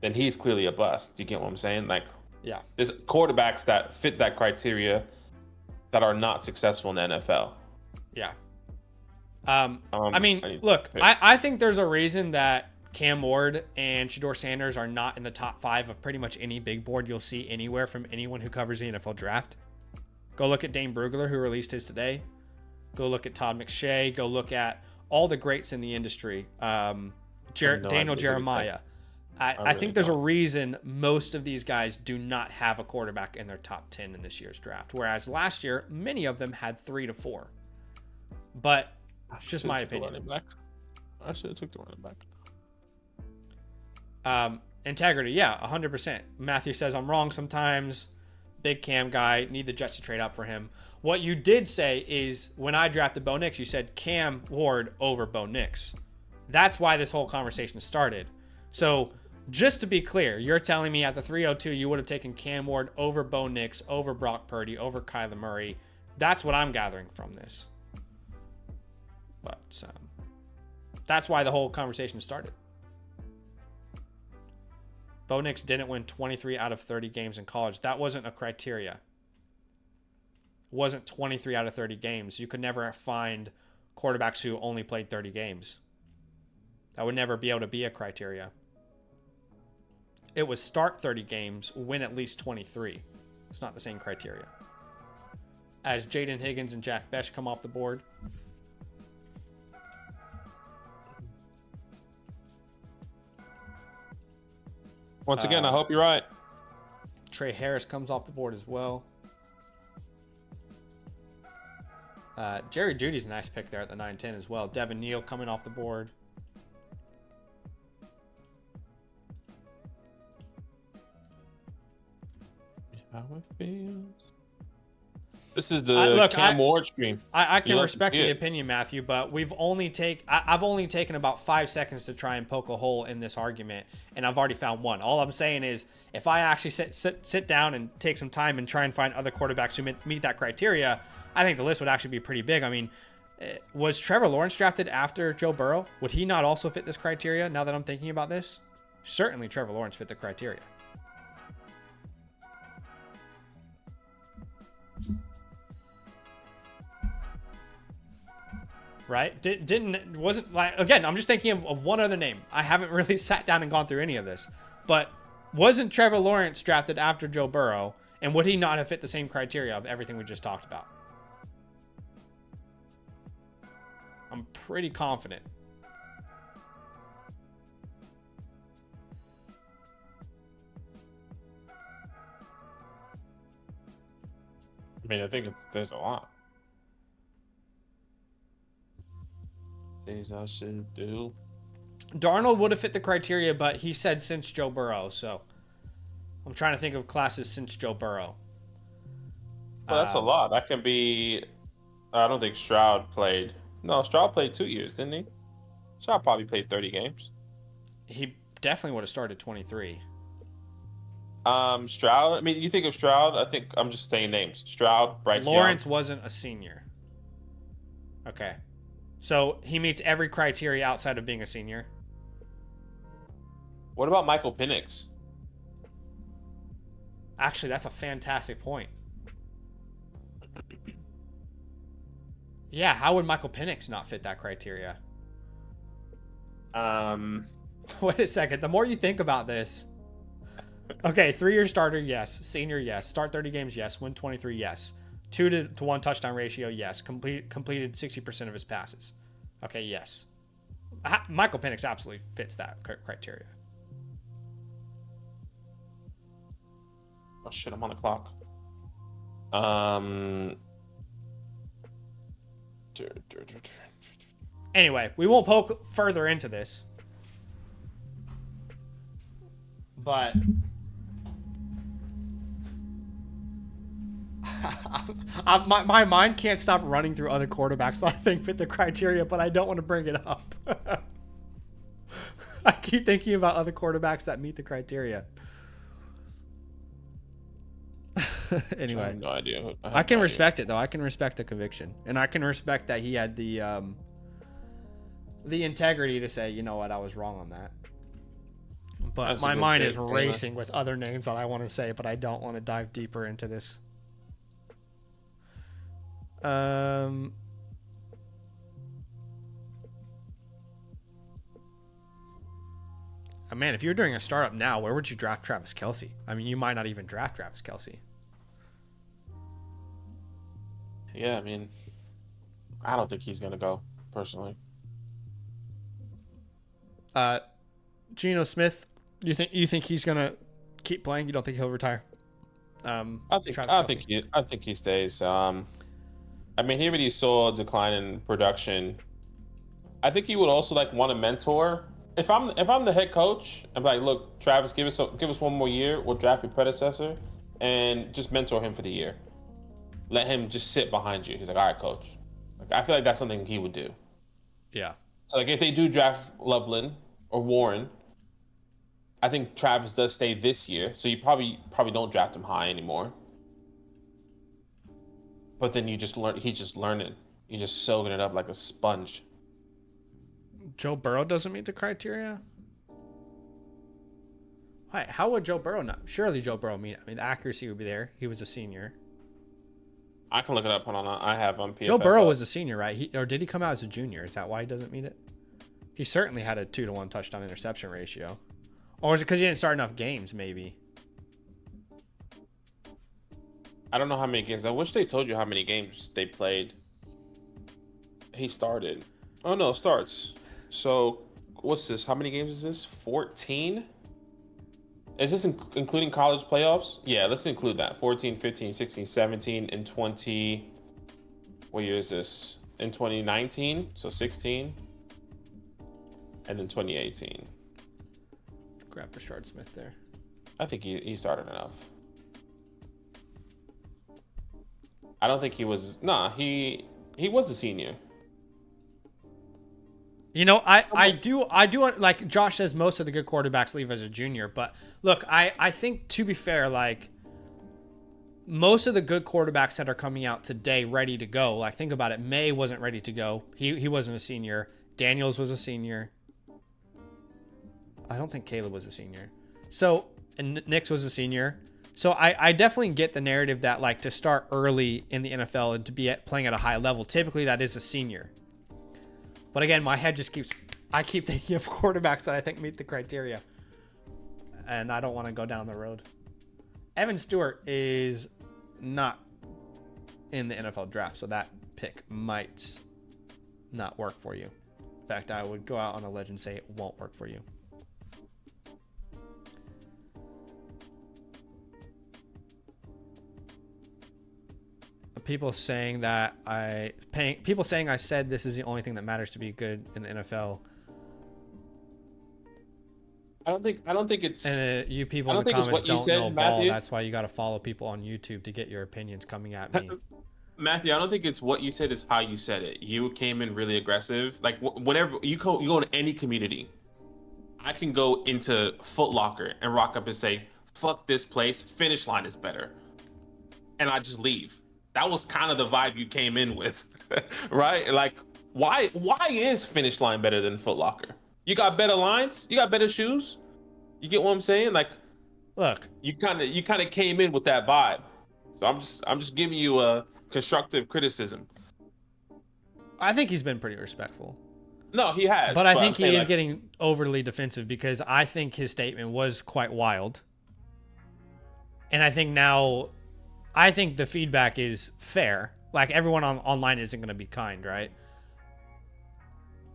then he's clearly a bust. Do you get what I'm saying? Like, yeah, there's quarterbacks that fit that criteria that are not successful in the NFL. Yeah. I mean, look, I think there's a reason that Cam Ward and Shedeur Sanders are not in the top 5 of pretty much any big board you'll see anywhere from anyone who covers the NFL draft. Go look at Dane Brugler, who released his today. Go look at Todd McShay. Go look at all the greats in the industry. Daniel Jeremiah. I think there's a reason most of these guys do not have a quarterback in their top 10 in this year's draft. Whereas last year, many of them had 3 to 4. But it's just my opinion. I should have took the running back. Integrity, yeah, 100%. Matthew says I'm wrong sometimes. Big Cam guy, need the Jets to trade up for him. What you did say is when I drafted Bo Nix, you said Cam Ward over Bo Nix. That's why this whole conversation started. So just to be clear, you're telling me at the 302 you would have taken Cam Ward over Bo Nix, over Brock Purdy, over Kyler Murray. That's what I'm gathering from this. But that's why the whole conversation started. Bo Nix didn't win 23 out of 30 games in college. That wasn't a criteria. It wasn't 23 out of 30 games. You could never find quarterbacks who only played 30 games. That would never be able to be a criteria. It was start 30 games, win at least 23. It's not the same criteria. As Jaden Higgins and Jack Besh come off the board. Once again, I hope you're right. Trey Harris comes off the board as well. Jerry Jeudy's a nice pick there at the 9-10 as well. Devin Neal coming off the board. How it feels. This is the Cam I, Ward stream. I can You love to respect see the it. opinion, Matthew, but I've only taken about 5 seconds to try and poke a hole in this argument, and I've already found one. All I'm saying is, if I actually sit down and take some time and try and find other quarterbacks who meet that criteria, I think the list would actually be pretty big. I mean, was Trevor Lawrence drafted after Joe Burrow? Would he not also fit this criteria? Now that I'm thinking about this, certainly Trevor Lawrence fit the criteria. Right? Wasn't like, again, I'm just thinking of one other name. I haven't really sat down and gone through any of this, but wasn't Trevor Lawrence drafted after Joe Burrow, and would he not have fit the same criteria of everything we just talked about? I'm pretty confident. I mean, I think there's a lot. Things I should do. Darnold would have fit the criteria, but he said since Joe Burrow, so I'm trying to think of classes since Joe Burrow. Well, that's a lot. That can be. I don't think Stroud played. No, Stroud played 2 years, didn't he? Stroud probably played 30 games. He definitely would have started 23. Stroud. I mean, you think of Stroud. I think I'm just saying names. Stroud, Bryce Lawrence Young. wasn't a senior. Okay. So he meets every criteria outside of being a senior. What about Michael Penix? Actually, that's a fantastic point. Yeah, how would Michael Penix not fit that criteria? Wait a second. The more you think about this. Okay, 3-year starter, yes. Senior, yes. Start 30 games, yes. Win 23, yes. 2 to 1 touchdown ratio, yes. Completed 60% of his passes. Okay, yes. Michael Penix absolutely fits that criteria. Oh shit, I'm on the clock. Anyway, we won't poke further into this. But my mind can't stop running through other quarterbacks that I think fit the criteria, but I don't want to bring it up. I keep thinking about other quarterbacks that meet the criteria. Anyway, I have no idea. I can respect it though. I can respect the conviction, and I can respect that he had the integrity to say, you know what, I was wrong on that. But That's my mind is racing with other names that I want to say, but I don't want to dive deeper into this. Man, if you're doing a startup now, where would you draft Travis Kelce? I mean, you might not even draft Travis Kelce. Yeah, I mean, I don't think he's gonna go personally. Geno Smith, you think he's gonna keep playing? You don't think he'll retire? I think he stays. I mean, he already saw a decline in production. I think he would also want a mentor. If I'm the head coach, I'm like, look, Travis, give us 1 more year. We'll draft your predecessor, and just mentor him for the year. Let him just sit behind you. He's like, all right, coach. I feel like that's something he would do. Yeah. So if they do draft Loveland or Warren, I think Travis does stay this year. So you probably don't draft him high anymore. But then you just learn. He's just learning. He's just soaking it up like a sponge. Joe Burrow doesn't meet the criteria? Why? How would Joe Burrow not? Surely Joe Burrow meet. I mean, the accuracy would be there. He was a senior. I can look it up. Hold on. I have on PFF. Joe Burrow was a senior, right? Or did he come out as a junior? Is that why he doesn't meet it? He certainly had a 2 to 1 touchdown interception ratio. Or is it because he didn't start enough games, maybe? I don't know how many games. I wish they told you how many games they played. He started. Oh, no, starts. So, what's this? How many games is this? 14? Is this including college playoffs? Yeah, let's include that. 14, 15, 16, 17, and 20. What year is this? In 2019, so 16. And then 2018. Grab Rashard Smith there. I think he started enough. I don't think he was. Nah, he was a senior. You know, I do like Josh says most of the good quarterbacks leave as a junior, but look, I think to be fair, like most of the good quarterbacks that are coming out today ready to go, like think about it, May wasn't ready to go. He wasn't a senior. Daniels was a senior. I don't think Caleb was a senior. So, and Nix was a senior. So I definitely get the narrative that like to start early in the NFL and to be playing at a high level, typically that is a senior. But again, my head just I keep thinking of quarterbacks that I think meet the criteria. And I don't want to go down the road. Evan Stewart is not in the NFL draft, so that pick might not work for you. In fact, I would go out on a ledge and say it won't work for you. People saying I said this is the only thing that matters to be good in the NFL. I don't think it's. And you people in the comments don't know Matthew. ball. That's why you got to follow people on YouTube to get your opinions coming at me. Matthew, I don't think it's what you said, it's how you said it. You came in really aggressive. Like whenever you go to any community, I can go into Foot Locker and rock up and say, "Fuck this place. Finish Line is better," and I just leave. That was kind of the vibe you came in with, right? Like, why is Finish Line better than Foot Locker? You got better lines, you got better shoes. You get what I'm saying? Like, look, you kind of came in with that vibe. So I'm just giving you a constructive criticism. I think he's been pretty respectful. No, he has. But I think he is getting overly defensive because I think his statement was quite wild. And I think the feedback is fair. Like everyone online isn't going to be kind, right?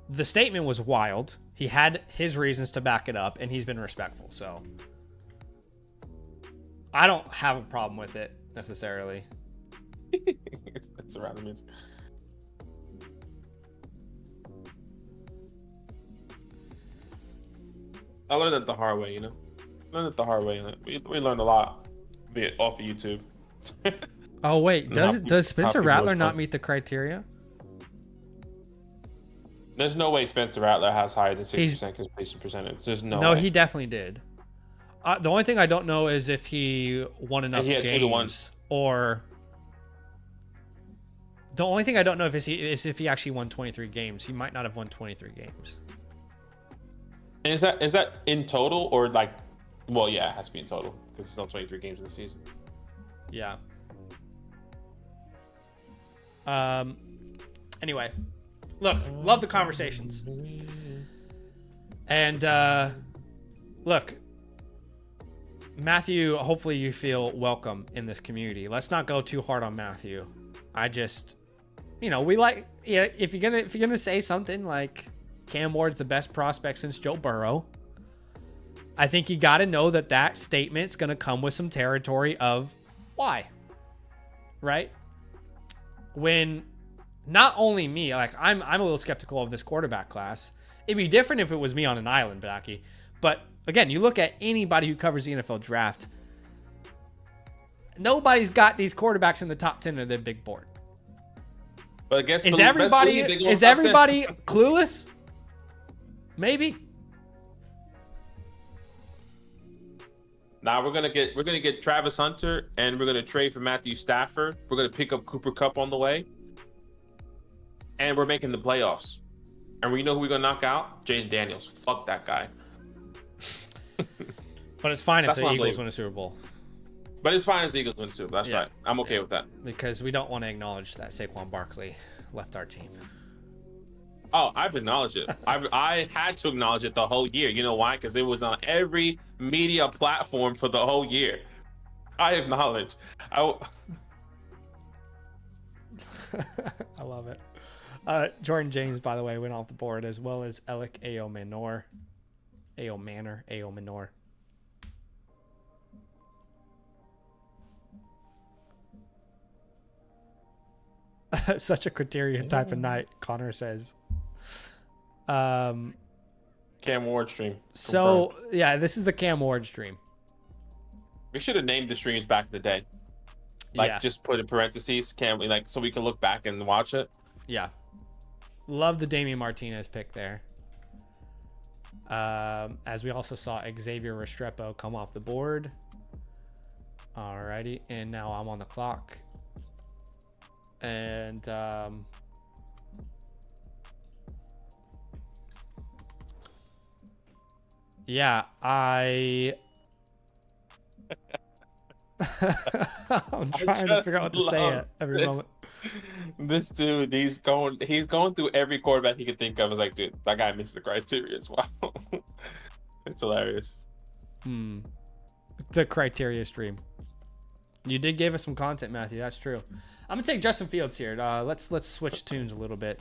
The statement was wild. He had his reasons to back it up, and he's been respectful. So I don't have a problem with it necessarily. That's around the minutes. I learned it the hard way, you know. Learned it the hard way. We learned a lot off of YouTube. Oh wait, does Spencer Rattler not meet the criteria? There's no way Spencer Rattler has higher than 60% completion percentage. There's no way. He definitely did. The only thing I don't know is if he won enough games, or the only thing I don't know is if he actually won 23 games. He might not have won 23 games. And is that in total or like? Well, yeah, it has to be in total because it's still 23 games in the season. Yeah. Anyway, look, love the conversations. And look, Matthew, hopefully you feel welcome in this community. Let's not go too hard on Matthew. I just, we like, if you're gonna say something like Cam Ward's the best prospect since Joe Burrow, I think you got to know that statement's gonna come with some territory of why, right? When not only me, like I'm a little skeptical of this quarterback class. It'd be different if it was me on an island, Backy. But again, you look at anybody who covers the NFL draft, nobody's got these quarterbacks in the top 10 of their big board. But I guess is everybody clueless? Maybe. Now we're gonna get Travis Hunter and we're gonna trade for Matthew Stafford. We're gonna pick up Cooper Kupp on the way, and we're making the playoffs. And we know who we're gonna knock out? Jaden Daniels. Fuck that guy. But it's fine if the Eagles win a Super Bowl. But it's fine if the Eagles win a Super Bowl. That's right. I'm okay with that. Because we don't want to acknowledge that Saquon Barkley left our team. Oh, I've acknowledged it. I had to acknowledge it the whole year. You know why? Because it was on every media platform for the whole year. I acknowledge. I love it. Jordan James, by the way, went off the board, as well as Alec Manor. Such a criteria type of night, Connor says. Cam Ward stream. So, yeah, this is the Cam Ward stream. We should have named the streams back in the day. Like, Yeah. just put in parentheses, can we, like, so we can look back and watch it. Yeah. Love the Damian Martinez pick there. As we also saw Xavier Restrepo come off the board. Alrighty, and now I'm on the clock. And yeah, I'm trying to figure out what to say at every moment. This dude, he's going through every quarterback he could think of. It's like, dude, that guy meets the criteria as well. It's hilarious. The criteria stream. You did give us some content, Matthew. That's true. I'm gonna take Justin Fields here. Let's switch tunes a little bit.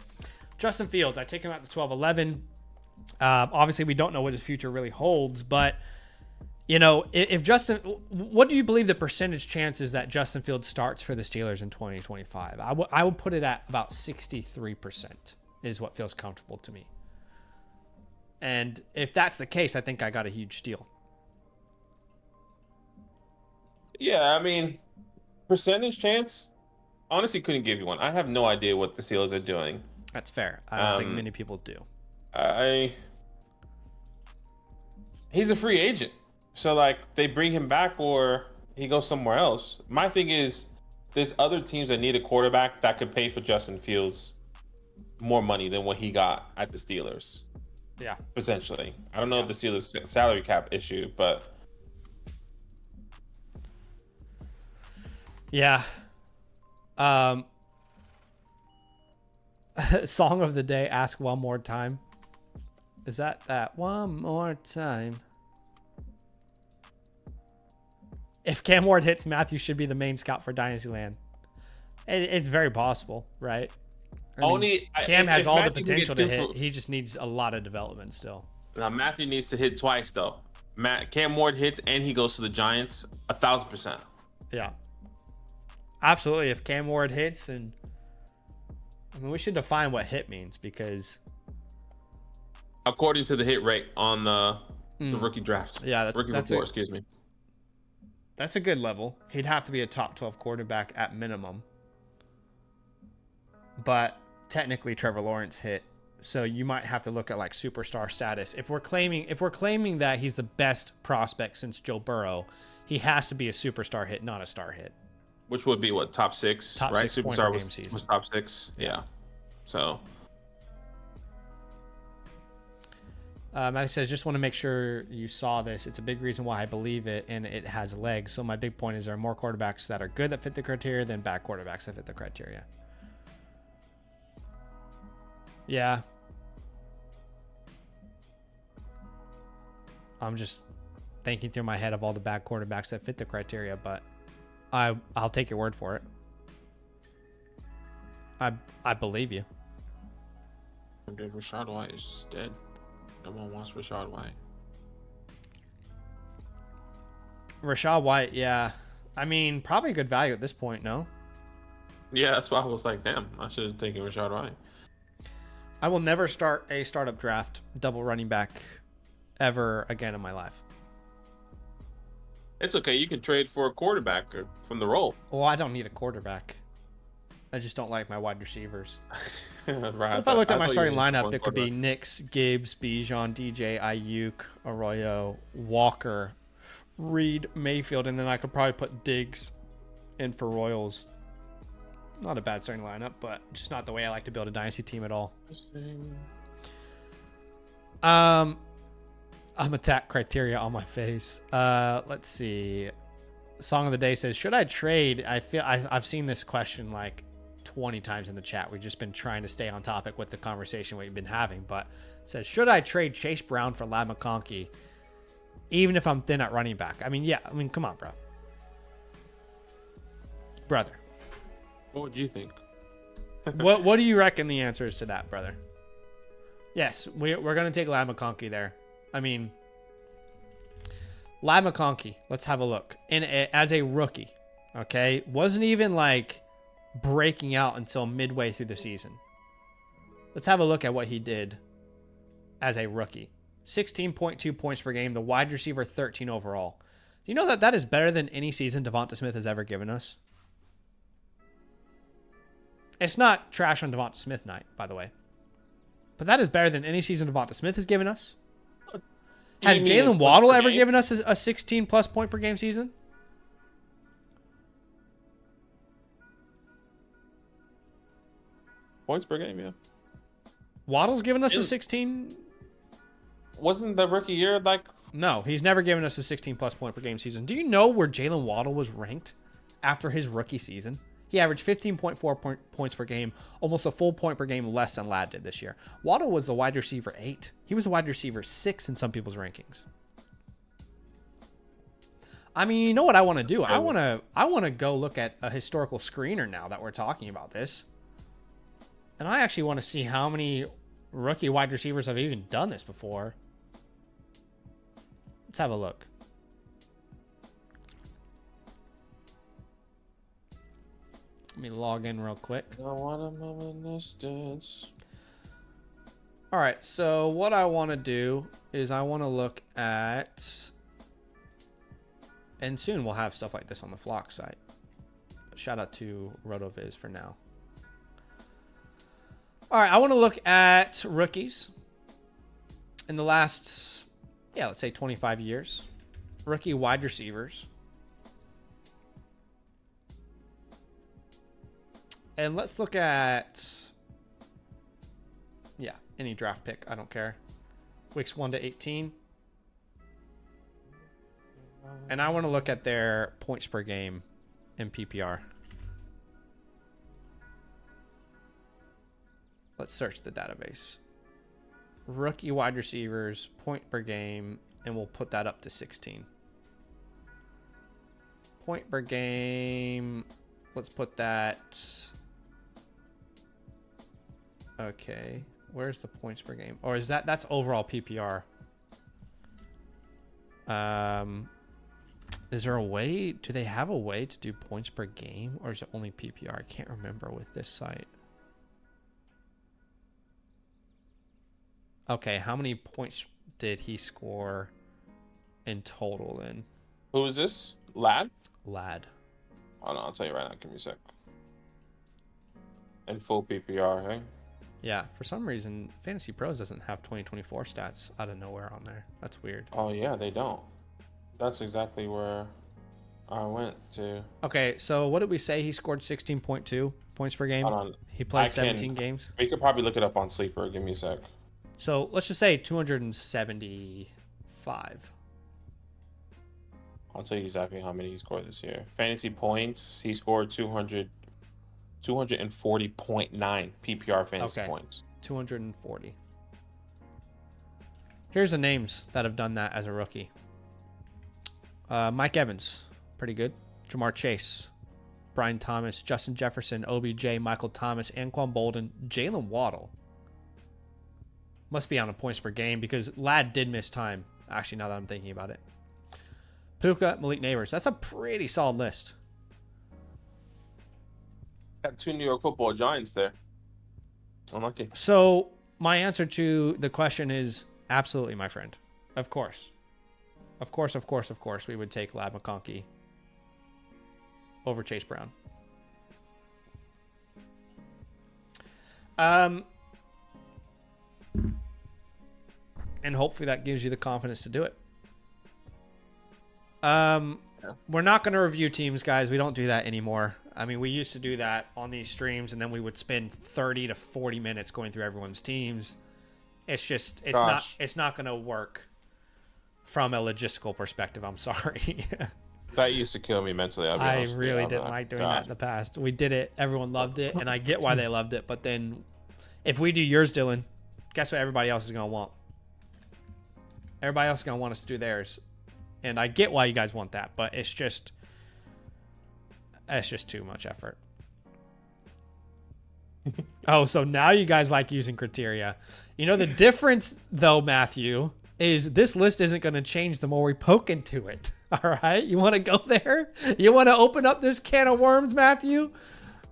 Justin Fields, I take him at the 12-11. Obviously, we don't know what his future really holds, but you know, if Justin, what do you believe the percentage chances that Justin Fields starts for the Steelers in 2025? I would put it at about 63% is what feels comfortable to me. And if that's the case, I think I got a huge steal. Yeah, I mean, percentage chance, honestly, couldn't give you one. I have no idea what the Steelers are doing. That's fair. I don't think many people do. He's a free agent. So, like, they bring him back or he goes somewhere else. My thing is, there's other teams that need a quarterback that could pay for Justin Fields more money than what he got at the Steelers. Yeah. Potentially. I don't know if the Steelers' salary cap issue, but... Yeah. Song of the day, Ask One More Time. Is that one more time? If Cam Ward hits, Matthew should be the main scout for Dynasty Land. It's very possible, right? Cam has all the potential to hit. He just needs a lot of development still. Now, Matthew needs to hit twice, though. Cam Ward hits and he goes to the Giants 1,000%. Yeah. Absolutely. If Cam Ward hits, and I mean, we should define what hit means, because according to the hit rate on the rookie draft. Yeah, excuse me. That's a good level. He'd have to be a top 12 quarterback at minimum. But technically Trevor Lawrence hit, so you might have to look at like superstar status. If we're claiming that he's the best prospect since Joe Burrow, he has to be a superstar hit, not a star hit. Which would be what, top 6, top right? 6 Superstar was top 6. Yeah. So Matthew says, just want to make sure you saw this. It's a big reason why I believe it, and it has legs. So my big point is there are more quarterbacks that are good that fit the criteria than bad quarterbacks that fit the criteria. Yeah. I'm just thinking through my head of all the bad quarterbacks that fit the criteria, but I'll take your word for it. I believe you. Dude, Rashad White is just dead. No one wants Rashad White. Rashad White, yeah. I mean, probably good value at this point, no? Yeah, that's why I was like, damn, I should have taken Rashad White. I will never start a startup draft double running back ever again in my life. It's okay. You can trade for a quarterback from the role. Well, I don't need a quarterback. I just don't like my wide receivers. Right. If I looked at my starting lineup, it could be Nix, Gibbs, Bijan, DJ, Ayuk, Arroyo, Walker, Reed, Mayfield, and then I could probably put Diggs in for Royals. Not a bad starting lineup, but just not the way I like to build a dynasty team at all. I'm attack criteria on my face. Let's see. Song of the day says, should I trade? I've seen this question like 20 times in the chat. We've just been trying to stay on topic with the conversation we've been having, but it says, should I trade Chase Brown for Ladd McConkey even if I'm thin at running back? I mean, yeah. I mean, come on, bro. Brother. What would you think? What do you reckon the answer is to that, brother? Yes, we're going to take Ladd McConkey there. I mean, Ladd McConkey, let's have a look. As a rookie, okay? Wasn't even like breaking out until midway through the season. Let's have a look at what he did as a rookie. 16.2 points per game, the wide receiver 13 overall. Do you know that is better than any season Devonta Smith has ever given us? It's not trash on Devonta Smith night, by the way. But that is better than any season Devonta Smith has given us. Has Jalen Waddle ever given us a 16-plus point per game season? Points per game, yeah. Waddle's given us a 16. Wasn't the rookie year like? No, he's never given us a 16-plus point per game season. Do you know where Jalen Waddle was ranked after his rookie season? He averaged 15.4 points per game, almost a full point per game less than Ladd did this year. Waddle was a wide receiver 8. He was a wide receiver 6 in some people's rankings. I mean, you know what I want to do? I want to go look at a historical screener now that we're talking about this. And I actually want to see how many rookie wide receivers have even done this before. Let's have a look. Let me log in real quick. All right, so what I want to do is I want to look at, and soon we'll have stuff like this on the Flock site. Shout out to RotoViz for now. All right, I want to look at rookies in the last, let's say 25 years. Rookie wide receivers. And let's look at, any draft pick. I don't care. Weeks 1 to 18. And I want to look at their points per game in PPR. Let's search the database. Rookie wide receivers, point per game, and we'll put that up to 16. Point per game, let's put that... Okay, where's the points per game? Or is that's overall PPR? Is there a way, do they have a way to do points per game? Or is it only PPR? I can't remember with this site. Okay, how many points did he score in total then? Who is this? Ladd? Ladd. Oh no, I'll tell you right now. Give me a sec. In full PPR, hey? Yeah, for some reason, Fantasy Pros doesn't have 2024 stats out of nowhere on there. That's weird. Oh yeah, they don't. That's exactly where I went to. Okay, so what did we say? He scored 16.2 points per game. Hold on. He played 17 games. We could probably look it up on Sleeper. Give me a sec. So let's just say 275. I'll tell you exactly how many he scored this year. Fantasy points, he scored 240.9 PPR fantasy points. 240. Here's the names that have done that as a rookie. Mike Evans, pretty good. Jamar Chase, Brian Thomas, Justin Jefferson, OBJ, Michael Thomas, Anquan Bolden, Jalen Waddle. Must be on a points per game because Ladd did miss time, actually, now that I'm thinking about it. Puka, Malik Neighbors. That's a pretty solid list. Got 2 New York Football Giants there. Unlucky. So my answer to the question is absolutely, my friend. Of course. Of course, we would take Ladd McConkey over Chase Brown. And hopefully that gives you the confidence to do it. We're not going to review teams, guys. We don't do that anymore. I mean, we used to do that on these streams, and then we would spend 30 to 40 minutes going through everyone's teams. It's not going to work from a logistical perspective. I'm sorry. That used to kill me mentally. I really didn't like doing that in the past. We did it. Everyone loved it, and I get why they loved it. But then if we do yours, Dylan, guess what everybody else is going to want? Everybody else is going to want us to do theirs. And I get why you guys want that, but it's just too much effort. Oh, so now you guys like using criteria. You know, the difference, though, Matthew, is this list isn't going to change the more we poke into it. All right? You want to go there? You want to open up this can of worms, Matthew?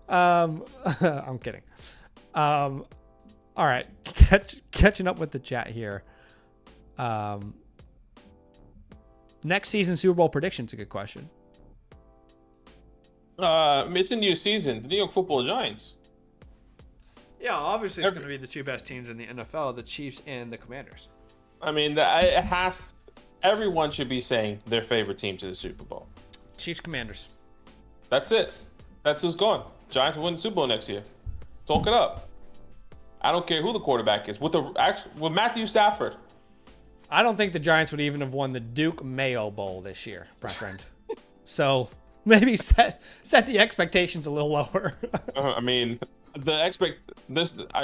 I'm kidding. All right. Catching up with the chat here. Next season Super Bowl prediction's a good question. It's a new season. The New York Football Giants. Yeah, obviously it's going to be the two best teams in the NFL, the Chiefs and the Commanders. I mean, it has. Everyone should be saying their favorite team to the Super Bowl. Chiefs, Commanders. That's it. That's who's going. Giants will win the Super Bowl next year. Talk it up. I don't care who the quarterback is. With Matthew Stafford. I don't think the Giants would even have won the Duke Mayo Bowl this year, my friend. So maybe set the expectations a little lower. I mean,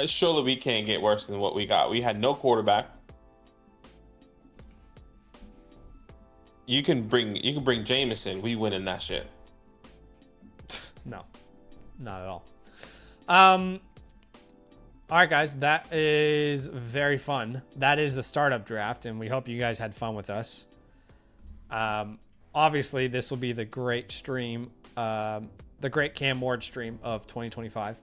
surely we can't get worse than what we got. We had no quarterback. You can bring Jameson. We win in that shit. No, not at all. All right, guys, that is very fun. That is the startup draft, and we hope you guys had fun with us. Obviously, this will be the great stream, the great Cam Ward stream of 2025.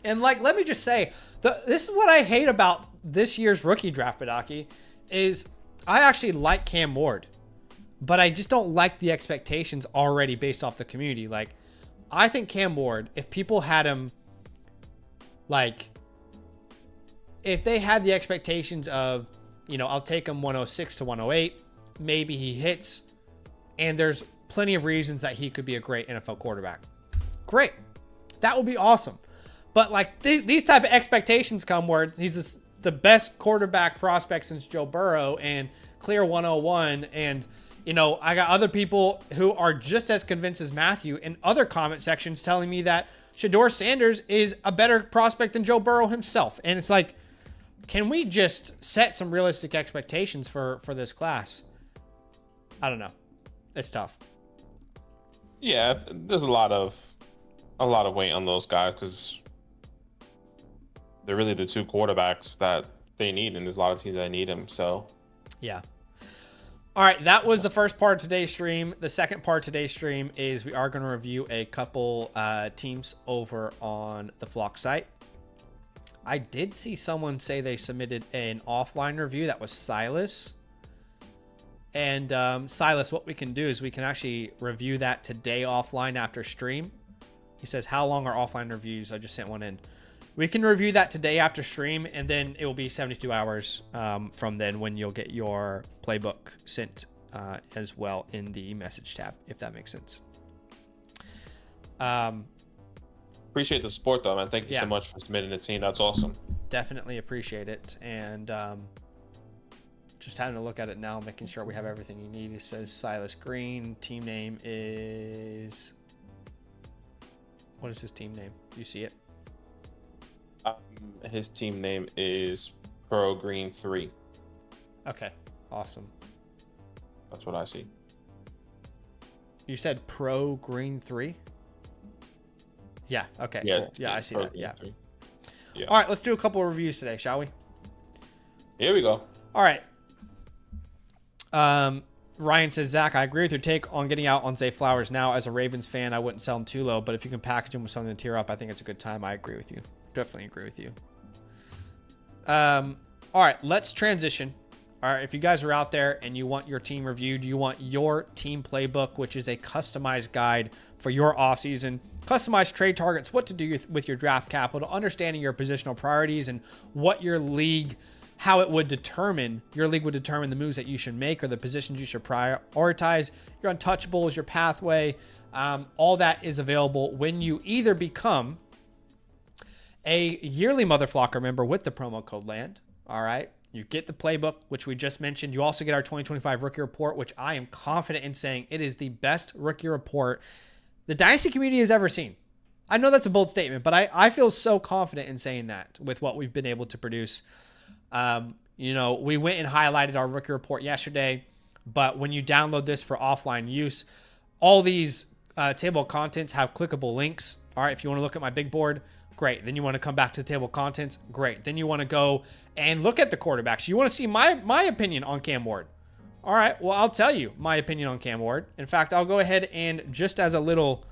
And let me just say, this is what I hate about this year's rookie draft, Badaki, is I actually like Cam Ward, but I just don't like the expectations already based off the community. I think Cam Ward, if people had him, if they had the expectations of, I'll take him 106 to 108, maybe he hits, and there's plenty of reasons that he could be a great NFL quarterback. Great. That would be awesome. But these type of expectations come where he's the best quarterback prospect since Joe Burrow and clear 101. And, I got other people who are just as convinced as Matthew in other comment sections telling me that Shedeur Sanders is a better prospect than Joe Burrow himself. And it's can we just set some realistic expectations for this class? I don't know. It's tough. Yeah, there's a lot of weight on those guys because they're really the two quarterbacks that they need, and there's a lot of teams that need them. So, yeah. All right, that was the first part of today's stream. The second part of today's stream is we are going to review a couple teams over on the Flock site. I did see someone say they submitted an offline review. That was Silas. And Silas, what we can do is we can actually review that today offline after stream. He says, how long are offline reviews? I just sent one in. We can review that today after stream, and then it will be 72 hours from then when you'll get your playbook sent as well in the message tab, if that makes sense. Appreciate the support, though, man. Thank you so much for submitting the team. That's awesome. Definitely appreciate it. And just having a look at it now, making sure we have everything you need. It says Silas Green. Team name is... What is his team name? Do you see it? His team name is Pro Green 3. Okay, awesome. That's what I see. You said Pro Green 3? Yeah, okay, yeah, cool. Yeah, I see that. Yeah. 3. Yeah. All right, let's do a couple of reviews today, shall we? Here we go. All right. Ryan says, Zach, I agree with your take on getting out on Zay Flowers now. As a Ravens fan, I wouldn't sell him too low, but if you can package him with something to tear up, I think it's a good time. I agree with you. Definitely agree with you. All right, let's transition. All right, if you guys are out there and you want your team reviewed, you want your team playbook, which is a customized guide for your offseason, customized trade targets, what to do with your draft capital, understanding your positional priorities and what your league, how it would determine, your league would determine the moves that you should make or the positions you should prioritize, your untouchables, your pathway, all that is available when you either become a yearly Motherflocker member with the promo code LAND. All right. You get the playbook, which we just mentioned. You also get our 2025 rookie report, which I am confident in saying it is the best rookie report the Dynasty community has ever seen. I know that's a bold statement, but I feel so confident in saying that with what we've been able to produce. We went and highlighted our rookie report yesterday, but when you download this for offline use, all these table of contents have clickable links. All right. If you want to look at my big board, great. Then you want to come back to the table of contents. Great. Then you want to go and look at the quarterbacks. You want to see my opinion on Cam Ward. All right. Well, I'll tell you my opinion on Cam Ward. In fact, I'll go ahead and just as a little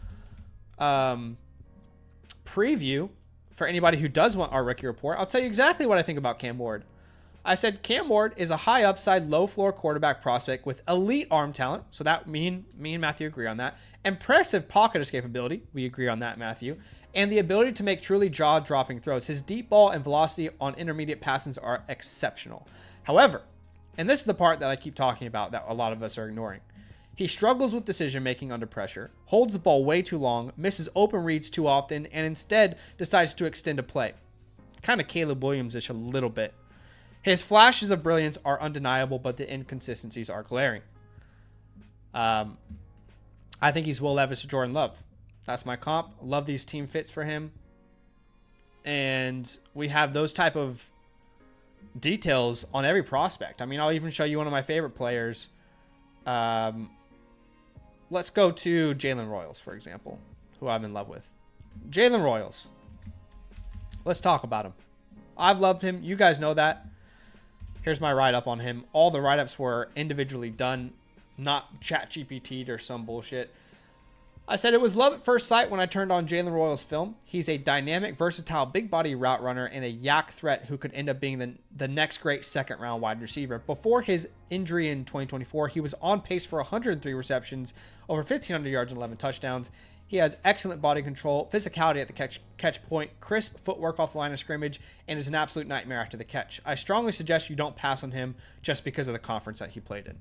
preview for anybody who does want our rookie report, I'll tell you exactly what I think about Cam Ward. I said Cam Ward is a high upside, low floor quarterback prospect with elite arm talent. So that me and Matthew agree on that. Impressive pocket escapability. We agree on that, Matthew. And the ability to make truly jaw-dropping throws. His deep ball and velocity on intermediate passes are exceptional. However, and this is the part that I keep talking about that a lot of us are ignoring, he struggles with decision-making under pressure, holds the ball way too long, misses open reads too often, and instead decides to extend a play. Kind of Caleb Williams-ish a little bit. His flashes of brilliance are undeniable, but the inconsistencies are glaring. I think he's Will Levis to Jordan Love. That's my comp. Love these team fits for him. And we have those type of details on every prospect. I mean, I'll even show you one of my favorite players. Let's go to Jalen Royals, for example, who I'm in love with. Jalen Royals. Let's talk about him. I've loved him. You guys know that. Here's my write-up on him. All the write-ups were individually done, not ChatGPT'd or some bullshit. I said it was love at first sight when I turned on Jalen Royals' film. He's a dynamic, versatile, big body route runner and a yak threat who could end up being the next great second-round wide receiver. Before his injury in 2024, he was on pace for 103 receptions, over 1,500 yards and 11 touchdowns. He has excellent body control, physicality at the catch point, crisp footwork off the line of scrimmage, and is an absolute nightmare after the catch. I strongly suggest you don't pass on him just because of the conference that he played in.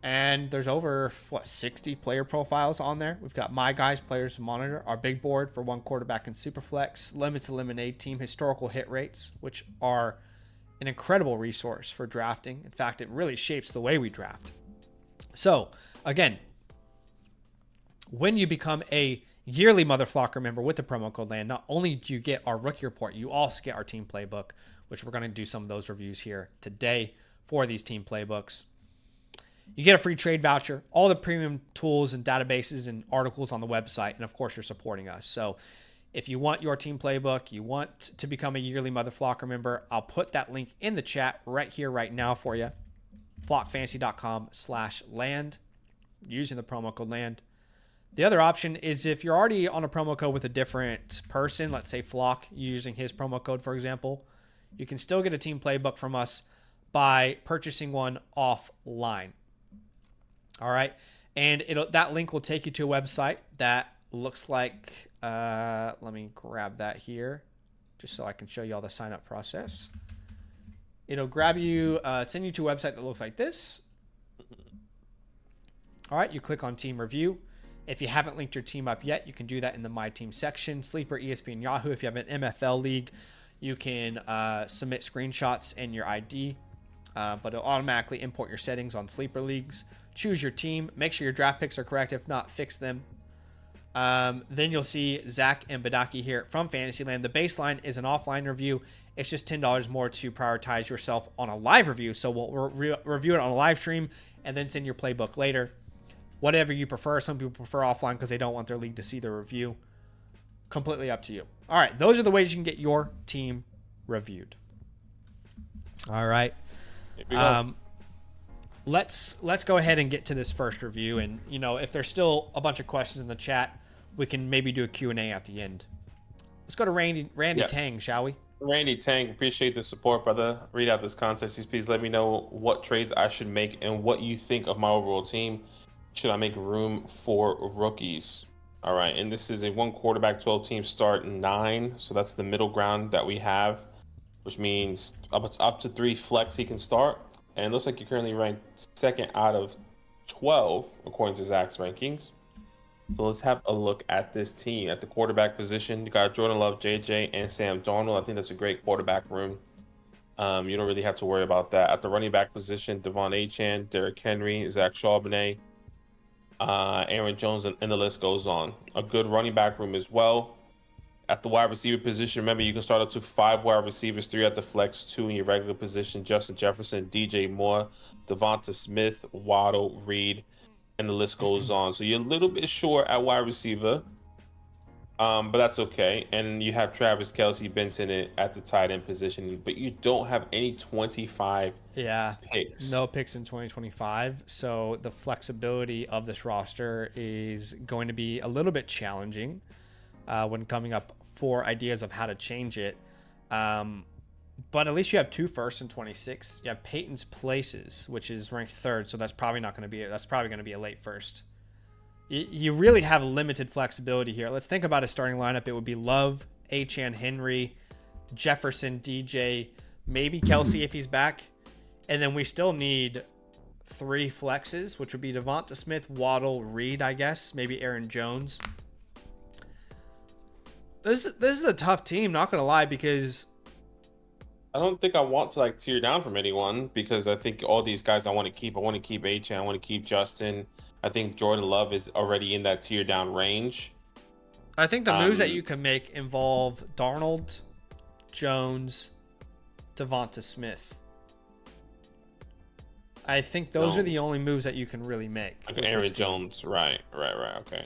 And there's over, 60 player profiles on there. We've got my guys, players to monitor, our big board for one quarterback in Superflex, limits to lemonade team, historical hit rates, which are an incredible resource for drafting. In fact, it really shapes the way we draft. So, again, when you become a yearly Motherflocker member with the promo code LAND, not only do you get our rookie report, you also get our team playbook, which we're going to do some of those reviews here today for these team playbooks. You get a free trade voucher, all the premium tools and databases and articles on the website, and of course, you're supporting us. So if you want your team playbook, you want to become a yearly Motherflocker member, I'll put that link in the chat right here, right now for you. flockfantasy.com/land using the promo code LAND. The other option is if you're already on a promo code with a different person, let's say Flock, using his promo code, for example, you can still get a team playbook from us by purchasing one offline. All right. And that link will take you to a website that looks like, let me grab that here just so I can show you all the sign up process. It'll grab you, send you to a website that looks like this. All right. You click on team review. If you haven't linked your team up yet, you can do that in the My Team section. Sleeper, ESPN, Yahoo. If you have an MFL league, you can submit screenshots and your ID, but it'll automatically import your settings on Sleeper leagues. Choose your team. Make sure your draft picks are correct. If not, fix them. Then you'll see Zach and Badaki here from Fantasyland. The baseline is an offline review. It's just $10 more to prioritize yourself on a live review. So we'll review it on a live stream and then send your playbook later. Whatever you prefer. Some people prefer offline because they don't want their league to see the review. Completely up to you. All right. Those are the ways you can get your team reviewed. All right. Let's go ahead and get to this first review. And, you know, if there's still a bunch of questions in the chat, we can maybe do a Q&A at the end. Let's go to Randy Tang, shall we? Randy Tang, appreciate the support, brother. Read out this contest. Please let me know what trades I should make and what you think of my overall team. Should I make room for rookies? All right, and this is a 1 quarterback, 12 team start 9. So that's the middle ground that we have, which means up to 3 flex he can start. And it looks like you're currently ranked 2nd out of 12, according to Zach's rankings. So let's have a look at this team. At the quarterback position, you got Jordan Love, JJ, and Sam Darnold. I think that's a great quarterback room. You don't really have to worry about that. At the running back position, Devon Achane, Derrick Henry, Zach Charbonnet, Aaron Jones, and the list goes on. A good running back room as well. At the wide receiver position, remember, you can start up to 5 wide receivers, 3 at the flex, 2 in your regular position. Justin Jefferson, DJ Moore, Devonta Smith, Waddle, Reed, and the list goes on. So you're a little bit short at wide receiver, but that's okay. And you have Travis Kelce, Benson at the tight end position, but you don't have any 25 picks. No picks in 2025. So the flexibility of this roster is going to be a little bit challenging when coming up for ideas of how to change it. But at least you have 2 firsts and 26. You have Peyton's Places, which is ranked 3rd, so that's probably not going to be. That's probably going to be a late first. You really have limited flexibility here. Let's think about a starting lineup. It would be Love, Achane, Henry, Jefferson, DJ, maybe Kelsey if he's back, and then we still need 3 flexes, which would be Devonta Smith, Waddle, Reed, I guess, maybe Aaron Jones. This is a tough team, not going to lie, because I don't think I want to like tear down from anyone because I think all these guys I want to keep. I want to keep H. I want to keep Justin. I think Jordan Love is already in that tear down range. I think the moves that you can make involve Darnold, Jones, Devonta Smith. I think those are the only moves that you can really make. Like Aaron Jones, right, okay.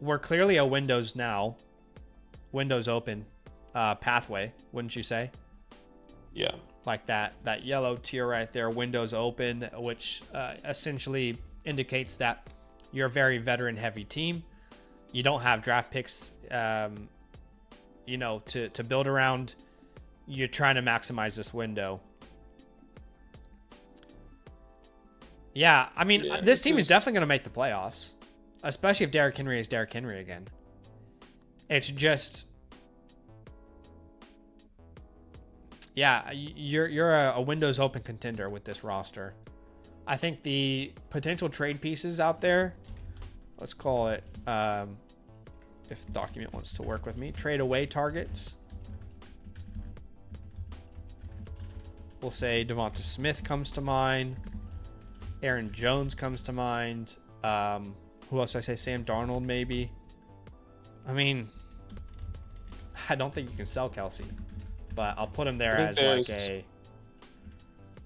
We're clearly a Windows now. Windows open pathway, wouldn't you say? Yeah. Like that yellow tier right there, Windows open, which essentially indicates that you're a very veteran heavy team. You don't have draft picks, to build around. You're trying to maximize this window. Yeah, I mean, this team is definitely going to make the playoffs, especially if Derrick Henry is Derrick Henry again. It's just, yeah, you're a Windows open contender with this roster. I think the potential trade pieces out there, let's call it, if the document wants to work with me, trade away targets. We'll say Devonta Smith comes to mind. Aaron Jones comes to mind. Who else did I say? Sam Darnold, maybe. I mean, I don't think you can sell Kelsey, but I'll put him there as like a.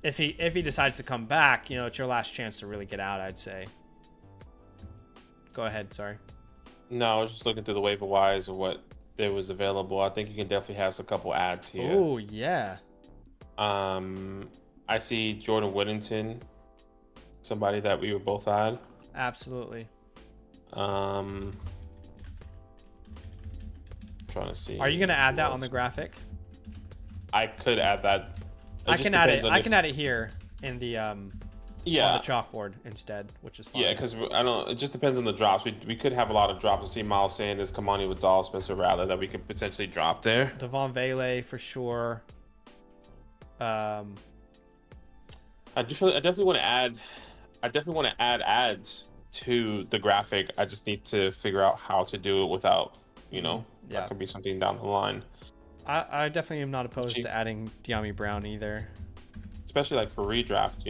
If he decides to come back, it's your last chance to really get out, I'd say. Go ahead. Sorry. No, I was just looking through the waiver wires of what there was available. I think you can definitely have a couple ads here. Oh yeah. I see Jordan Whittington, somebody that we were both on. Absolutely. Trying to see. Are you going to add that on the graphic? I could add that. I can add it. I can add it here in the on the chalkboard instead, which is fine. Yeah, because I don't. It just depends on the drops. We could have a lot of drops. See Miles Sanders, Kamani Vidal, Spencer Rattler that we could potentially drop there. Devon Vele for sure. I definitely want to add. I definitely want to add ads to the graphic. I just need to figure out how to do it without, that could be something down the line. I definitely am not opposed to adding De'Ami Brown either. Especially like for redraft,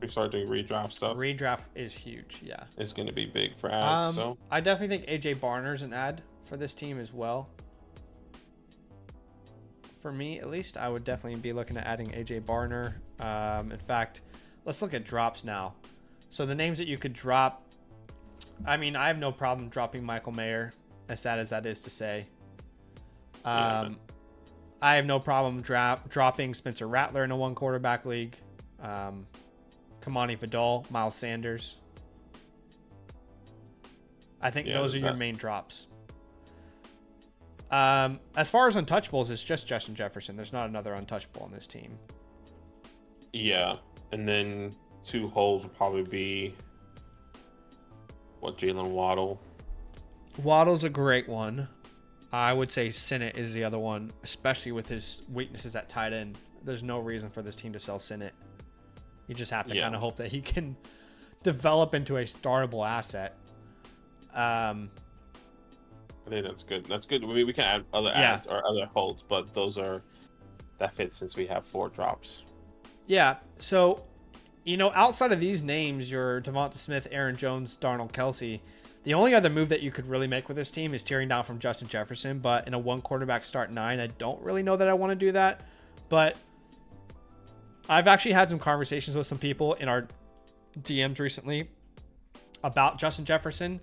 we start doing redraft stuff. Redraft is huge, yeah. It's going to be big for ads, so. I definitely think AJ Barner's an ad for this team as well. For me, at least, I would definitely be looking at adding AJ Barner. In fact, let's look at drops now. So the names that you could drop, I mean, I have no problem dropping Michael Mayer, as sad as that is to say. I have no problem dropping Spencer Rattler in a 1 quarterback league. Kamani Vidal, Miles Sanders. I think those are your main drops. As far as untouchables, it's just Justin Jefferson. There's not another untouchable on this team. Yeah, and then 2 holes would probably be Jalen Waddle. Waddle's a great one. I would say Sinnott is the other one, especially with his weaknesses at tight end. There's no reason for this team to sell Sinnott. You just have to kind of hope that he can develop into a startable asset. I think that's good. That's good. We can add other ads or other holds, but that fits since we have 4 drops. Yeah. So, outside of these names, your Devonta Smith, Aaron Jones, Darnold, Kelsey, the only other move that you could really make with this team is tearing down from Justin Jefferson. But in a 1 quarterback start 9, I don't really know that I want to do that. But I've actually had some conversations with some people in our DMs recently about Justin Jefferson.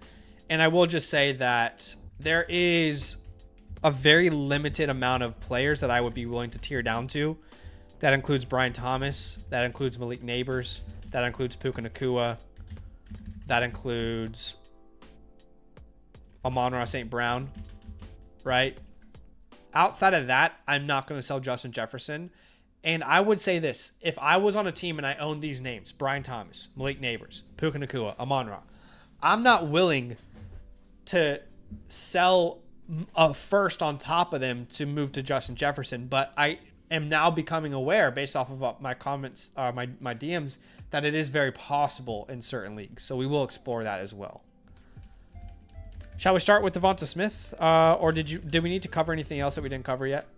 And I will just say that there is a very limited amount of players that I would be willing to tear down to. That includes Brian Thomas. That includes Malik Neighbors. That includes Puka Nacua. That includes Amon-Ra St. Brown. Right? outside of that, I'm not going to sell Justin Jefferson. And I would say this: if I was on a team and I owned these names, Brian Thomas, Malik Neighbors, Puka Nacua, Amon-Ra, I'm not willing to sell a first on top of them to move to Justin Jefferson. But I am now becoming aware, based off of my comments, my DMs, that it is very possible in certain leagues. So we will explore that as well. Shall we start with Devonta Smith, or did we need to cover anything else that we didn't cover yet?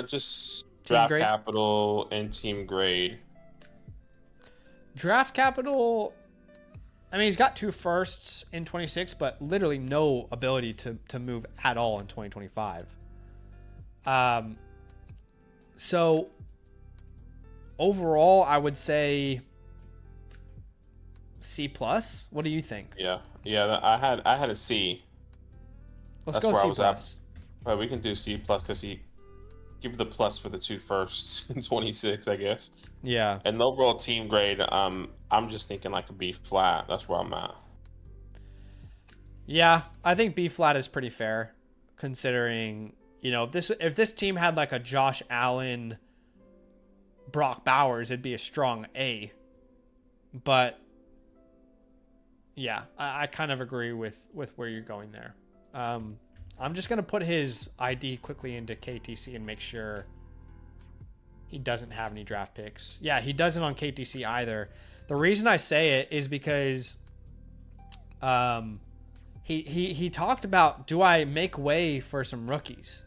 Just draft capital and team grade. Draft capital. I mean, he's got 2 firsts in 26, but literally no ability to move at all in 2025. So overall, I would say C plus. What do you think? Yeah. I had a C. Let's go C plus. But we can do C plus because he give the plus for the 2 firsts in 26, I guess. Yeah. And the overall team grade, I'm just thinking like a B flat. That's where I'm at. Yeah, I think B flat is pretty fair, considering, you know, if this team had like a Josh Allen, Brock Bowers, it'd be a strong A. But yeah, I kind of agree with where you're going there. I'm just gonna put his ID quickly into KTC and make sure he doesn't have any draft picks. Yeah, he doesn't on KTC either. The reason I say it is because he talked about, do I make way for some rookies?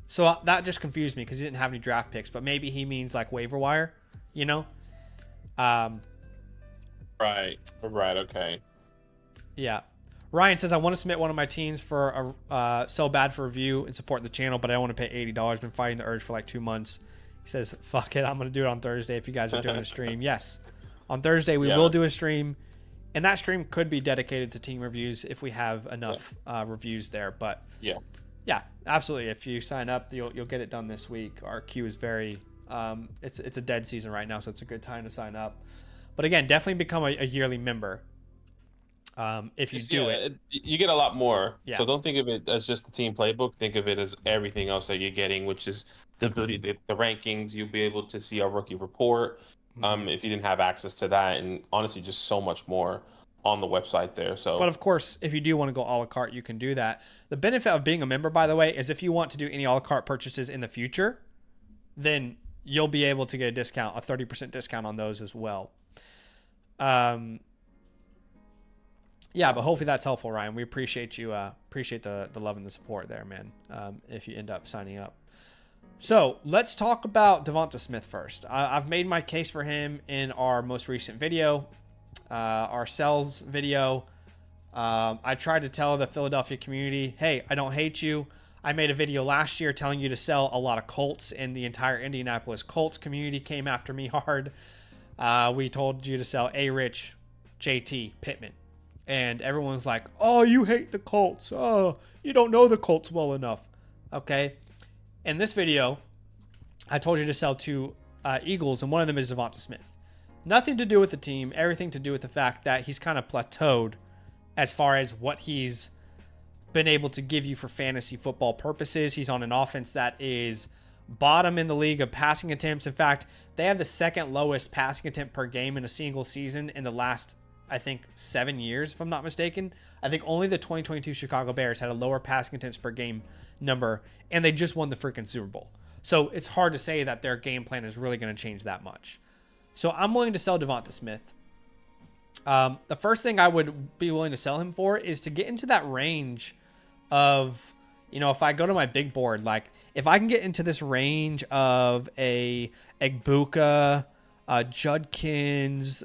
So that just confused me because he didn't have any draft picks, but maybe he means like waiver wire, you know? Right, okay. Yeah. Ryan says, I want to submit one of my teams for a so bad for review and support the channel, but I don't want to pay $80. Been fighting the urge for like 2 months. He says, fuck it, I'm going to do it on Thursday if you guys are doing a stream. Yes. On Thursday, we will do a stream, and that stream could be dedicated to team reviews if we have enough reviews there. But yeah, absolutely. If you sign up, you'll get it done this week. Our queue is very, it's a dead season right now, so it's a good time to sign up. But again, definitely become a yearly member. If you do it, you get a lot more. Yeah. So don't think of it as just the team playbook. Think of it as everything else that you're getting, which is the rankings. You'll be able to see our rookie report. If you didn't have access to that, and honestly, just so much more on the website there. So, but of course, if you do want to go a la carte, you can do that. The benefit of being a member, by the way, is if you want to do any a la carte purchases in the future, then you'll be able to get a discount, a 30% discount on those as well. Yeah, but hopefully that's helpful, Ryan. We appreciate you. Appreciate the love and the support there, man. If you end up signing up. So let's talk about Devonta Smith first. I've made my case for him in our most recent video, our sells video. I tried to tell the Philadelphia community, hey, I don't hate you. I made a video last year telling you to sell a lot of Colts, and the entire Indianapolis Colts community came after me hard. We told you to sell A-Rich, JT, Pittman. And everyone's like, oh, you hate the Colts. Oh, you don't know the Colts well enough. Okay. In this video, I told you to sell 2 Eagles, and one of them is Devonta Smith. Nothing to do with the team. Everything to do with the fact that he's kind of plateaued as far as what he's been able to give you for fantasy football purposes. He's on an offense that is bottom in the league of passing attempts. In fact, they have the 2nd lowest passing attempt per game in a single season in the last, I think, 7 years, if I'm not mistaken. I think only the 2022 Chicago Bears had a lower passing attempts per game number, and they just won the freaking Super Bowl. So it's hard to say that their game plan is really going to change that much. So I'm willing to sell Devonta Smith. The first thing I would be willing to sell him for is to get into that range of, you know, if I go to my big board, like if I can get into this range of a Egbuka, Judkins,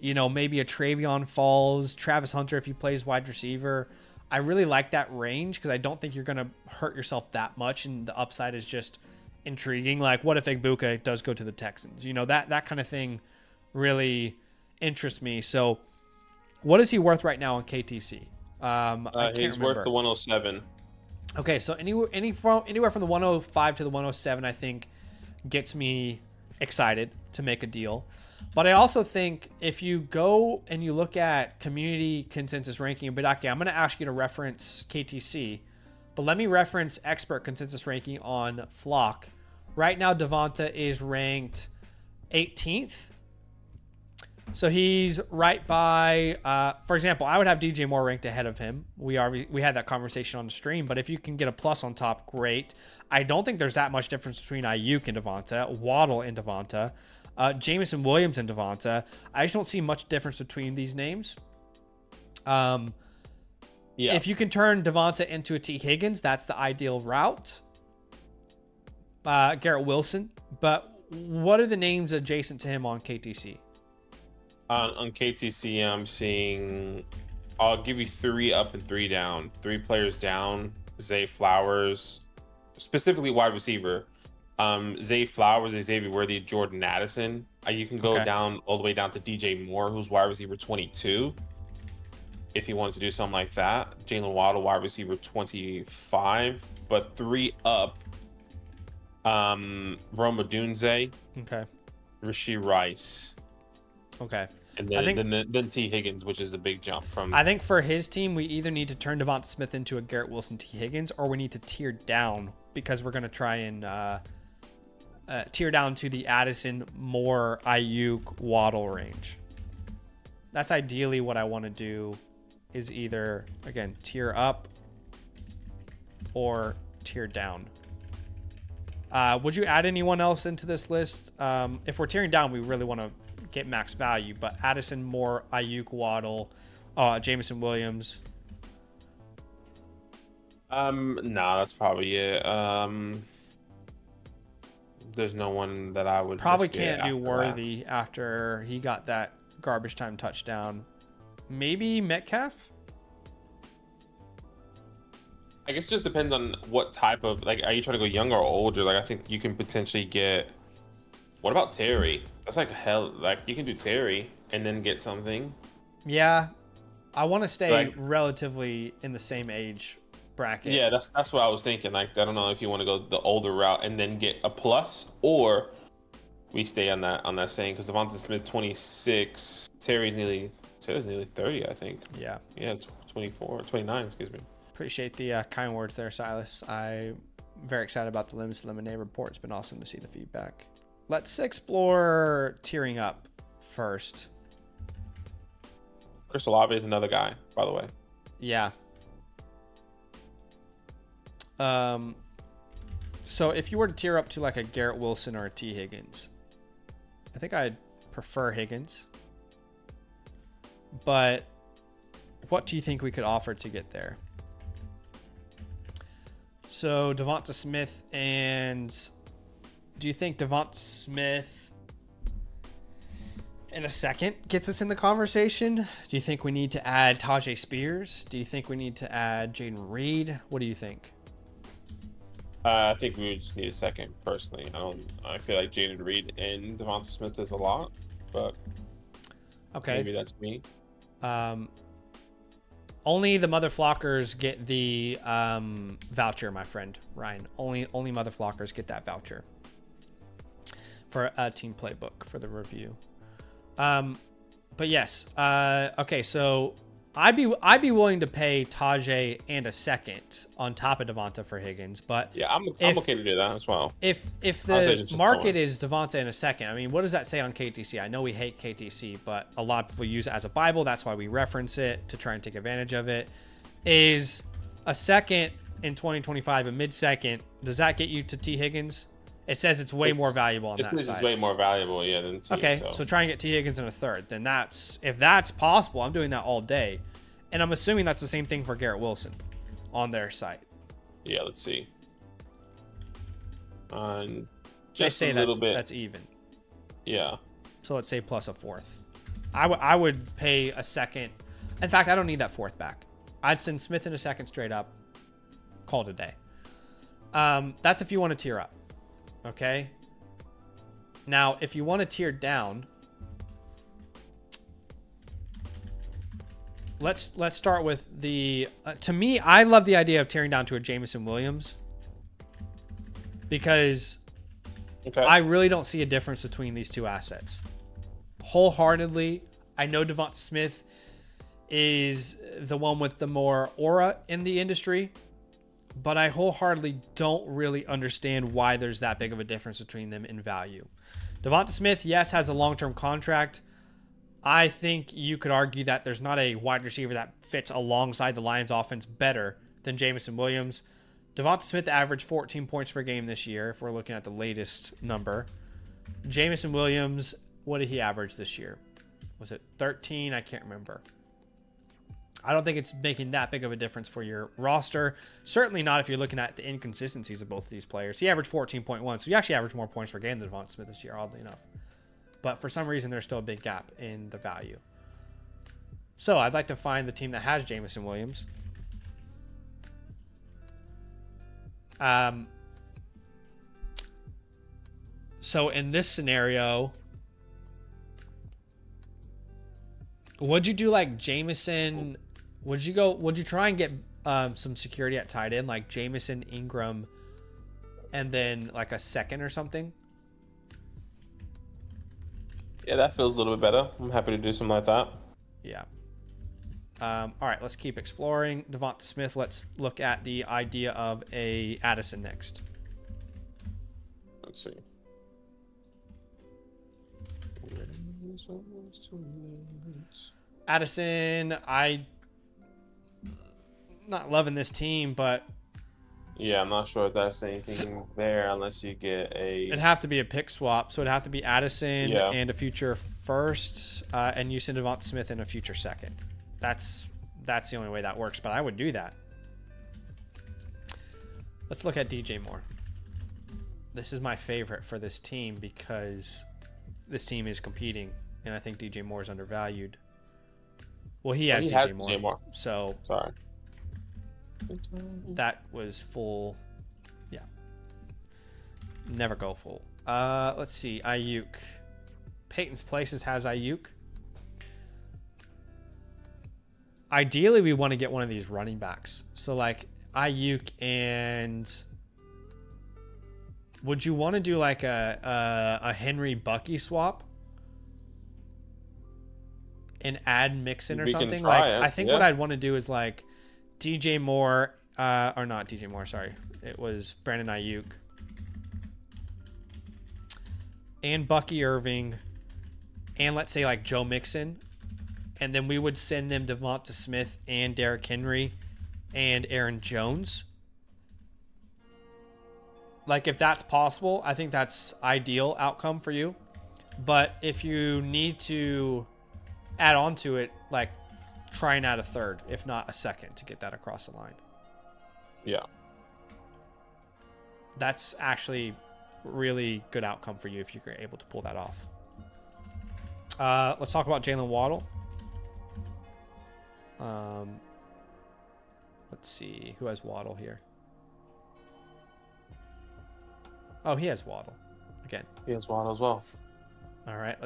you know, maybe a Travion Falls, Travis Hunter if he plays wide receiver. I really like that range because I don't think you're going to hurt yourself that much, and the upside is just intriguing. Like, what if Egbuka does go to the Texans? You know, that kind of thing really interests me. So, what is he worth right now on KTC? He's worth the 107. Okay, so anywhere from the 105 to the 107, I think, gets me excited to make a deal. But I also think if you go and you look at community consensus ranking, but okay, I'm going to ask you to reference KTC. But let me reference expert consensus ranking on Flock. Right now, Devonta is ranked 18th. So he's right by, for example, I would have DJ Moore ranked ahead of him. We had that conversation on the stream, but if you can get a plus on top, great. I don't think there's that much difference between Ayuk and Devonta, Waddle and Devonta, Jameson Williams and Devonta. I just don't see much difference between these names. If you can turn Devonta into a T. Higgins, that's the ideal route. Garrett Wilson. But what are the names adjacent to him on KTC? On KTC, I'm seeing, I'll give you 3 up and 3 down. 3 players down. Zay Flowers, specifically wide receiver. Zay Flowers, Xavier Worthy, Jordan Addison. You can go down all the way down to DJ Moore, who's wide receiver 22. If you wanted to do something like that. Jalen Waddle, wide receiver 25. But 3 up. Roma Dunze. Okay. Rashee Rice. Okay. And then T. Higgins, which is a big jump from. I think for his team, we either need to turn Devonta Smith into a Garrett Wilson, T. Higgins, or we need to tier down because we're going to try and tier down to the Addison, Moore, Ayuk, Waddle range. That's ideally what I want to do, is either, again, tier up or tier down. Would you add anyone else into this list? If we're tearing down, we really want to get max value, but Addison, Moore, Ayuk, Waddle, Jameson Williams. No, that's probably it. There's no one that I would probably can't do Worthy after he got that garbage time touchdown. Maybe Metcalf. I guess it just depends on what type of, like, are you trying to go younger or older? Like, I think you can potentially get. What about Terry? That's like hell. Like, you can do Terry and then get something. Yeah, I want to stay relatively in the same age bracket. Yeah, that's what I was thinking. Like, I don't know if you want to go the older route and then get a plus, or we stay on that same, because Devonta Smith 26, Terry's nearly 30, I think. Yeah. Yeah, 29. Excuse me. Appreciate the kind words there, Silas. I'm very excited about the Lemons Lemonade report. It's been awesome to see the feedback. Let's explore tiering up first. Chris Olave is another guy, by the way. Yeah. So if you were to tier up to like a Garrett Wilson or a T. Higgins, I think I'd prefer Higgins. But what do you think we could offer to get there? So Devonta Smith, and do you think Devonta Smith in a second gets us in the conversation? Do you think we need to add Tajay Spears? Do you think we need to add Jaden Reed? What do you think? I think we would just need a second, personally. I feel like Jaden Reed and Devonta Smith is a lot, but okay, maybe that's me. Only the mother flockers get the voucher, my friend Ryan. Only mother flockers get that voucher for a team playbook for the review. But yes, okay. So I'd be willing to pay Tajay and a second on top of Devonta for Higgins, but yeah, I'm okay to do that as well. If the market is Devonta in a second, I mean, what does that say on KTC? I know we hate KTC, but a lot of people use it as a Bible. That's why we reference it, to try and take advantage of it. Is a second in 2025 a mid-second? Does that get you to T. Higgins? It says it's way more valuable on that side. It's way more valuable, yeah, than T. Okay, so try and get T. Higgins in a third. Then if that's possible, I'm doing that all day. And I'm assuming that's the same thing for Garrett Wilson on their site. Yeah, let's see. They Just say a little bit. That's even. Yeah. So let's say plus a fourth. I would pay a second. In fact, I don't need that fourth back. I'd send Smith in a second straight up. Call it a day. That's if you want to tier up. Okay. Now, if you want to tier down, let's start with the. To me, I love the idea of tearing down to a Jameson Williams because I really don't see a difference between these two assets. Wholeheartedly, I know Devonta Smith is the one with the more aura in the industry. but I wholeheartedly don't really understand why there's that big of a difference between them in value. Devonta Smith, yes, has a long-term contract. I think you could argue that there's not a wide receiver that fits alongside the Lions offense better than Jameson Williams. Devonta Smith averaged 14 points per game this year, if we're looking at the latest number. Jameson Williams, what did he average this year? Was it 13? I can't remember. I don't think it's making that big of a difference for your roster. Certainly not if you're looking at the inconsistencies of both of these players. He averaged 14.1, so he actually averaged more points per game than Devonta Smith this year, oddly enough. But for some reason, there's still a big gap in the value. So I'd like to find the team that has Jameson Williams. So in this scenario, would you do like Jameson? Would you try and get some security at tight end, like Jameson, Ingram, and then like a second or something? Yeah, that feels a little bit better. I'm happy to do something like that. Yeah. All right, let's keep exploring. Devonta Smith, let's look at the idea of a Addison next. Let's see. Addison, I not loving this team, but yeah, I'm not sure if that's anything there unless you get a. It'd have to be a pick swap, so it'd have to be Addison and a future first, and you send Devonta Smith in a future second. That's the only way that works, but I would do that. Let's look at DJ Moore. This is my favorite for this team because this team is competing, and I think DJ Moore is undervalued. Well, he has DJ Moore. So sorry. That was full. Yeah. Never go full. Let's see. Ayuk. Peyton's Places has Ayuk. Ideally, we want to get one of these running backs. So like Ayuk and would you want to do like a Henry Bucky swap and add Mixon or something? Like I think what I'd want to do is like DJ Moore, or not DJ Moore, sorry. It was Brandon Ayuk. And Bucky Irving. And let's say like Joe Mixon. And then we would send them Devonta Smith and Derrick Henry and Aaron Jones. Like if that's possible, I think that's ideal outcome for you. But if you need to add on to it, like try and add a third, if not a second, to get that across the line. Yeah. That's actually really good outcome for you if you're able to pull that off. Let's talk about Jalen Waddle. Let's see. Who has Waddle here? Oh, he has Waddle. Again. He has Waddle as well. All right.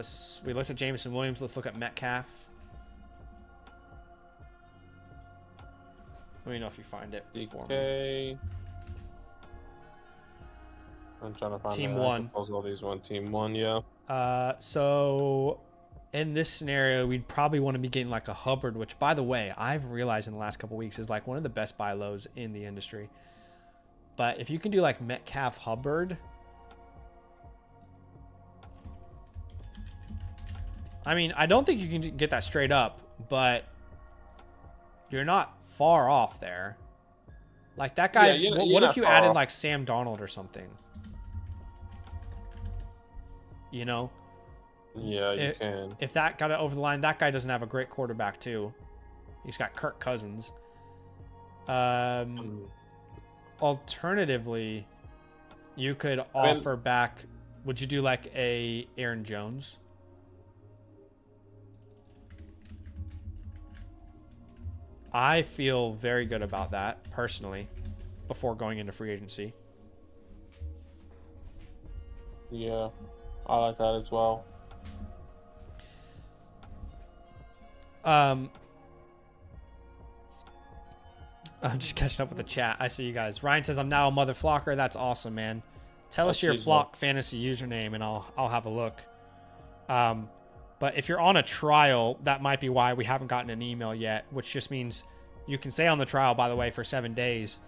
We looked at Jameson Williams. Let's look at Metcalf. Let me know if you find it. DK. I'm trying to find Team 1. All these one. Team 1, yeah. So in this scenario, we'd probably want to be getting like a Hubbard, which, by the way, I've realized in the last couple of weeks is like one of the best buy lows in the industry. But if you can do like Metcalf Hubbard, I mean, I don't think you can get that straight up, but you're not far off there. Like that guy, Yeah, what if you added like Sam Darnold or something? You know? Yeah, you can. If that got it over the line, that guy doesn't have a great quarterback too. He's got Kirk Cousins. Alternatively, you could offer back. Would you do like a Aaron Jones? I feel very good about that personally before going into free agency. Yeah, I like that as well. I'm just catching up with the chat. I see you guys. Ryan says, I'm now a mother flocker. That's awesome, man. Tell us your flock fantasy username and I'll have a look. But if you're on a trial, that might be why we haven't gotten an email yet, which just means you can stay on the trial, by the way, for 7 days.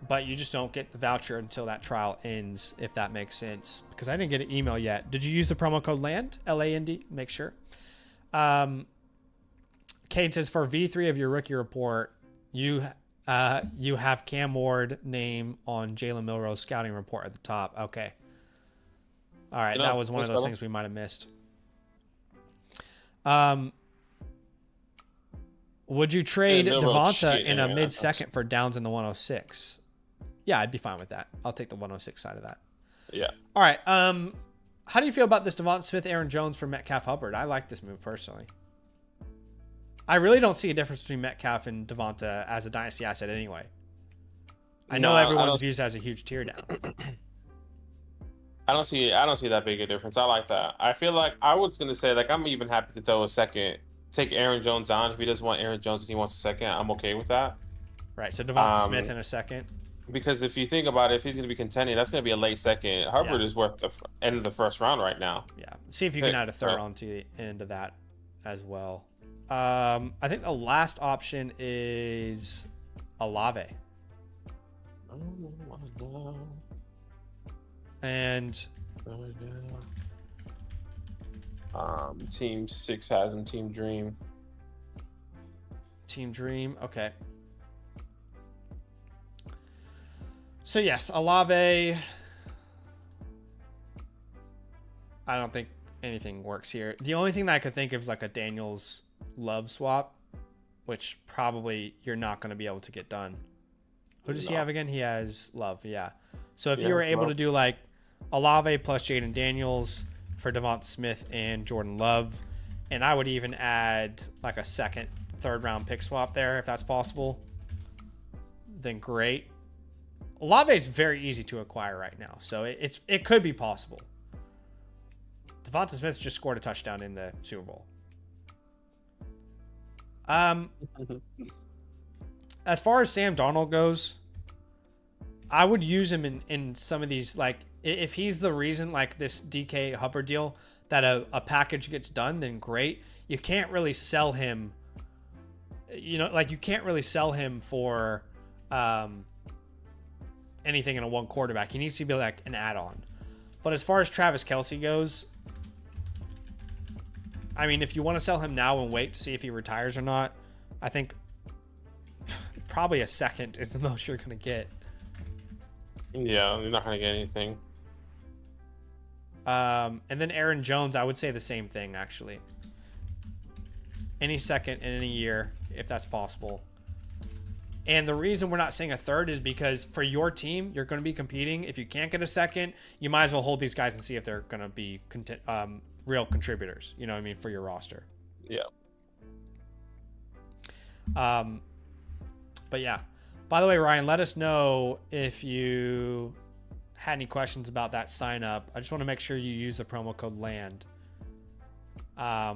but you just don't get the voucher until that trial ends, if that makes sense. Because I didn't get an email yet. Did you use the promo code LAND? LAND? Make sure. Kate says, for V3 of your rookie report, you have Cam Ward name on Jalen Milroe's scouting report at the top. Okay. All right, that was one of those things we might have missed. Would you trade Devonta in a mid-second for Downs in the 106? Yeah, I'd be fine with that. I'll take the 106 side of that. Yeah. All right. How do you feel about this Devonta Smith, Aaron Jones for Metcalf Hubbard? I like this move personally. I really don't see a difference between Metcalf and Devonta as a dynasty asset anyway. I know everyone views it as a huge tear down. I don't see that big a difference. I like that. I feel like I was gonna say, like, I'm even happy to throw a second, take Aaron Jones on. If he doesn't want Aaron Jones and he wants a second, I'm okay with that. Right. So Devonta Smith in a second. Because if you think about it, if he's gonna be contending, that's gonna be a late second. Hubbard is worth the end of the first round right now. Yeah. See if you can add a third onto the end of that as well. I think the last option is Olave. And Team 6 has him. Team Dream. Team Dream. Okay. So yes, Olave. I don't think anything works here. The only thing that I could think of is like a Daniels Love swap, which probably you're not going to be able to get done. Who does he have again? He has Love. Yeah. So if you were able to do like Olave plus Jaden Daniels for Devonta Smith and Jordan Love, and I would even add like a second, third round pick swap there if that's possible, then great. Olave is very easy to acquire right now, so it could be possible. Devonta Smith just scored a touchdown in the Super Bowl. As far as Sam Darnold goes, I would use him in some of these, like, if he's the reason, like this DK Hubbard deal, that a package gets done, then great. You can't really sell him, you can't really sell him for anything in a one quarterback. He needs to be like an add-on. But as far as Travis Kelce goes, I mean, if you want to sell him now and wait to see if he retires or not, I think probably a second is the most you're going to get. Yeah, you're not going to get anything. And then Aaron Jones, I would say the same thing, actually. Any second in any year, if that's possible. And the reason we're not saying a third is because for your team, you're going to be competing. If you can't get a second, you might as well hold these guys and see if they're going to be real contributors, you know what I mean, for your roster. Yeah. But yeah. By the way, Ryan, let us know if you had any questions about that sign up. I just want to make sure you use the promo code LAND. As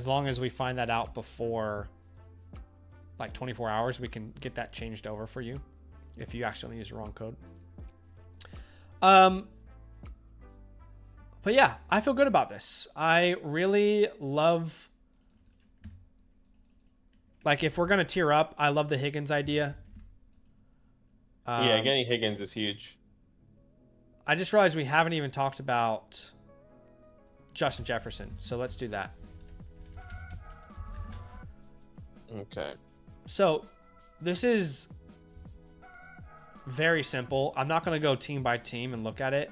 long as we find that out before like 24 hours, we can get that changed over for you if you accidentally use the wrong code. But yeah, I feel good about this. I really love, like, if we're going to tier up, I love the Higgins idea. Yeah, getting Higgins is huge. I just realized we haven't even talked about Justin Jefferson, so let's do that. Okay. So this is very simple. I'm not going to go team by team and look at it.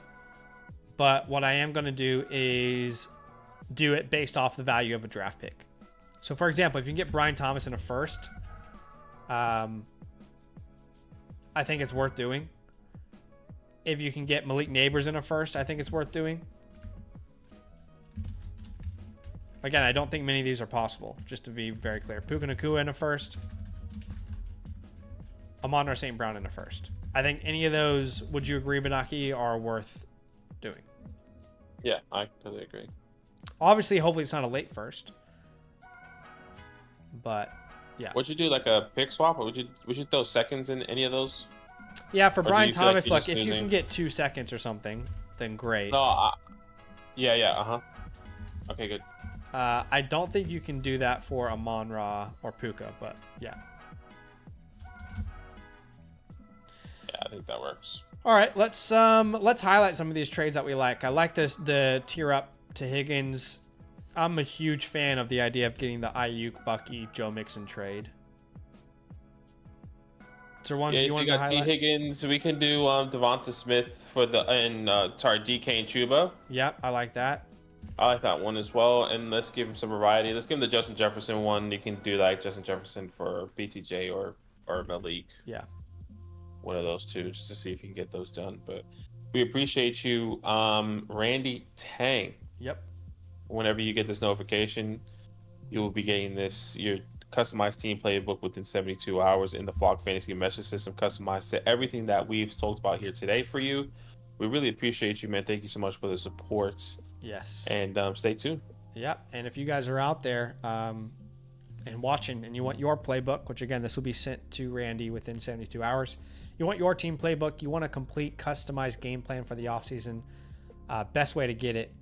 But what I am going to do is do it based off the value of a draft pick. So, for example, if you can get Brian Thomas in a first, I think it's worth doing. If you can get Malik Neighbors in a first, I think it's worth doing. Again, I don't think many of these are possible, just to be very clear. Puka Nacua in a first. Amon-Ra St. Brown in a first. I think any of those, would you agree, Benaki, are worth doing? Yeah, I totally agree. Obviously, hopefully it's not a late first. But, yeah. Would you do like a pick swap, or would you throw seconds in any of those? Yeah, for Brian Thomas, like if you can get 2 seconds or something, then great. No, yeah. Okay, good. I don't think you can do that for Amon-Ra or Puka, but yeah. think that works. All right, let's highlight some of these trades that we like. I like the tier up to Higgins. I'm a huge fan of the idea of getting the Ayuk, Bucky, Joe Mixon trade. Is there ones you want to got highlight? T. Higgins. We can do Devonta Smith for the DK and Chuba. Yep, I like that. I like that one as well. And let's give him some variety. Let's give him the Justin Jefferson one. You can do like Justin Jefferson for BTJ or Malik. Yeah. One of those two, just to see if you can get those done. But we appreciate you, Randy Tang. Yep. Whenever you get this notification, you will be getting your customized team playbook within 72 hours in the Flock Fantasy message system, customized to everything that we've talked about here today for you. We really appreciate you, man. Thank you so much for the support. Yes. And stay tuned. Yep. And if you guys are out there and watching and you want your playbook, which again, this will be sent to Randy within 72 hours. You want your team playbook, you want a complete customized game plan for the offseason. Best way to get it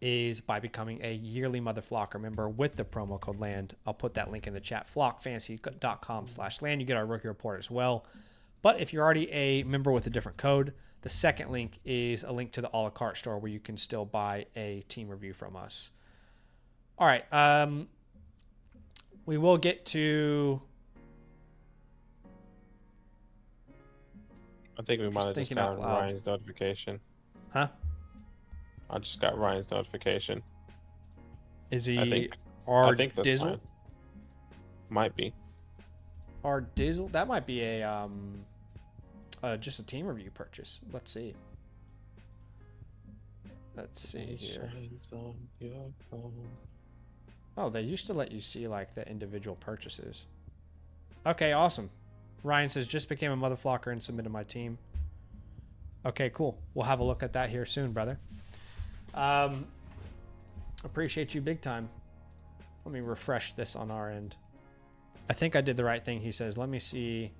is by becoming a yearly Mother Flocker member with the promo code LAND. I'll put that link in the chat, flockfantasy.com/LAND. You get our rookie report as well. But if you're already a member with a different code, the second link is a link to the a la carte store where you can still buy a team review from us. All right. We will get to... I think we might have just got Ryan's notification. Huh? I just got Ryan's notification. Is he I think that's Dizzle? fine. Might be. Our Dizzle? That might be a just a team review purchase. Let's see. Let's see here. Oh, they used to let you see like the individual purchases. Okay, awesome. Ryan says, just became a Mother Flocker and submitted my team. Okay, cool. We'll have a look at that here soon, brother. Appreciate you big time. Let me refresh this on our end. I think I did the right thing. He says, let me see.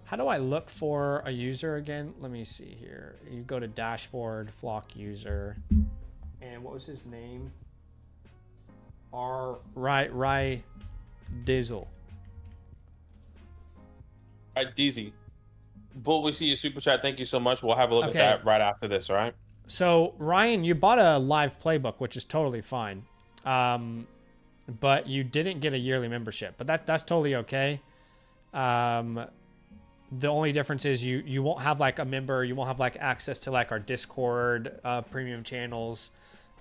How do I look for a user again? Let me see here. You go to dashboard, flock user. And what was his name? Ry Dizzle. All right, DZ. Bull, we see your super chat. Thank you so much. We'll have a look at that right after this, all right? So, Ryan, you bought a live playbook, which is totally fine. But you didn't get a yearly membership. But that's totally okay. The only difference is you won't have like a member. You won't have like access to like our Discord premium channels,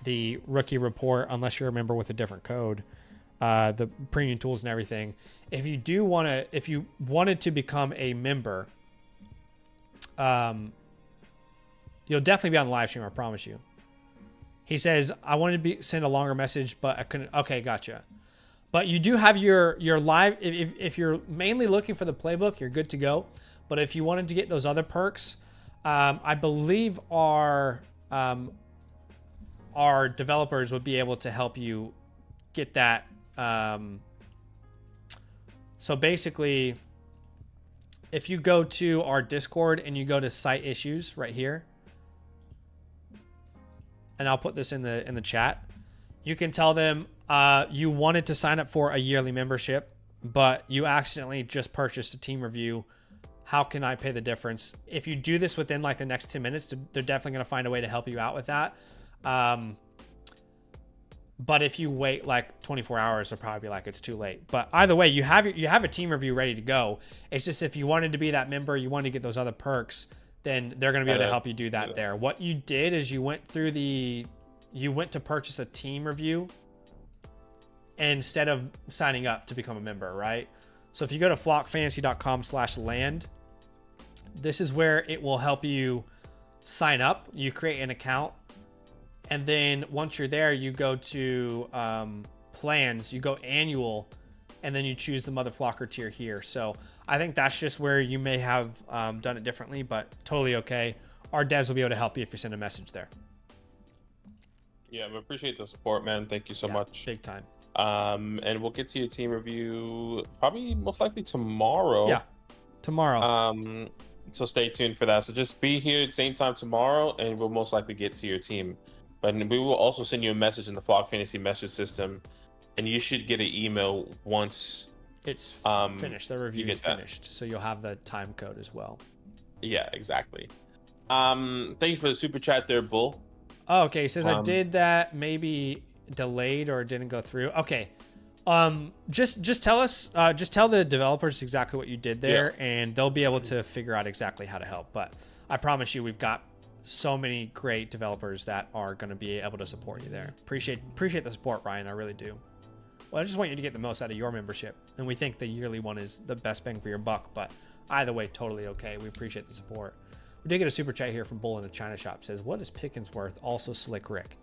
the rookie report, unless you're a member with a different code, the premium tools and everything. If you wanted to become a member, you'll definitely be on the live stream. I promise you. He says, I wanted to send a longer message, but I couldn't. Okay, gotcha. But you do have your live. If you're mainly looking for the playbook, you're good to go. But if you wanted to get those other perks, I believe our developers would be able to help you get that. So basically, if you go to our Discord and you go to site issues right here, and I'll put this in the chat, you can tell them you wanted to sign up for a yearly membership, but you accidentally just purchased a team review. How can I pay the difference? If you do this within like the next 10 minutes, they're definitely going to find a way to help you out with that. But if you wait like 24 hours, they'll probably be like, it's too late. But either way, you have a team review ready to go. It's just if you wanted to be that member, you wanted to get those other perks, then they're going to be able to help you do that there. What you did is you went to purchase a team review instead of signing up to become a member, right? So if you go to flockfantasy.com/land, this is where it will help you sign up. You create an account. And then once you're there, you go to plans, you go annual, and then you choose the Mother Flocker tier here. So I think that's just where you may have done it differently, but totally okay. Our devs will be able to help you if you send a message there. Yeah, we appreciate the support, man. Thank you so much. Big time. And we'll get to your team review probably most likely tomorrow. Yeah, tomorrow. So stay tuned for that. So just be here at the same time tomorrow, and we'll most likely get to your team. But we will also send you a message in the Flock Fantasy message system, and you should get an email once it's finished. The review is finished, so you'll have the time code as well. Yeah, exactly. Thank you for the super chat there, Bull. Oh, okay. He says I did that, maybe delayed or didn't go through. Okay. Just tell us, just tell the developers exactly what you did there, and they'll be able to figure out exactly how to help. But I promise you, we've got so many great developers that are going to be able to support you there. Appreciate the support, Ryan. I really do. Well, I just want you to get the most out of your membership, and we think the yearly one is the best bang for your buck. But either way, totally okay. We appreciate the support. We did get a super chat here from Bull in the China Shop. Says, what is Pickens worth? Also, Slick Rick.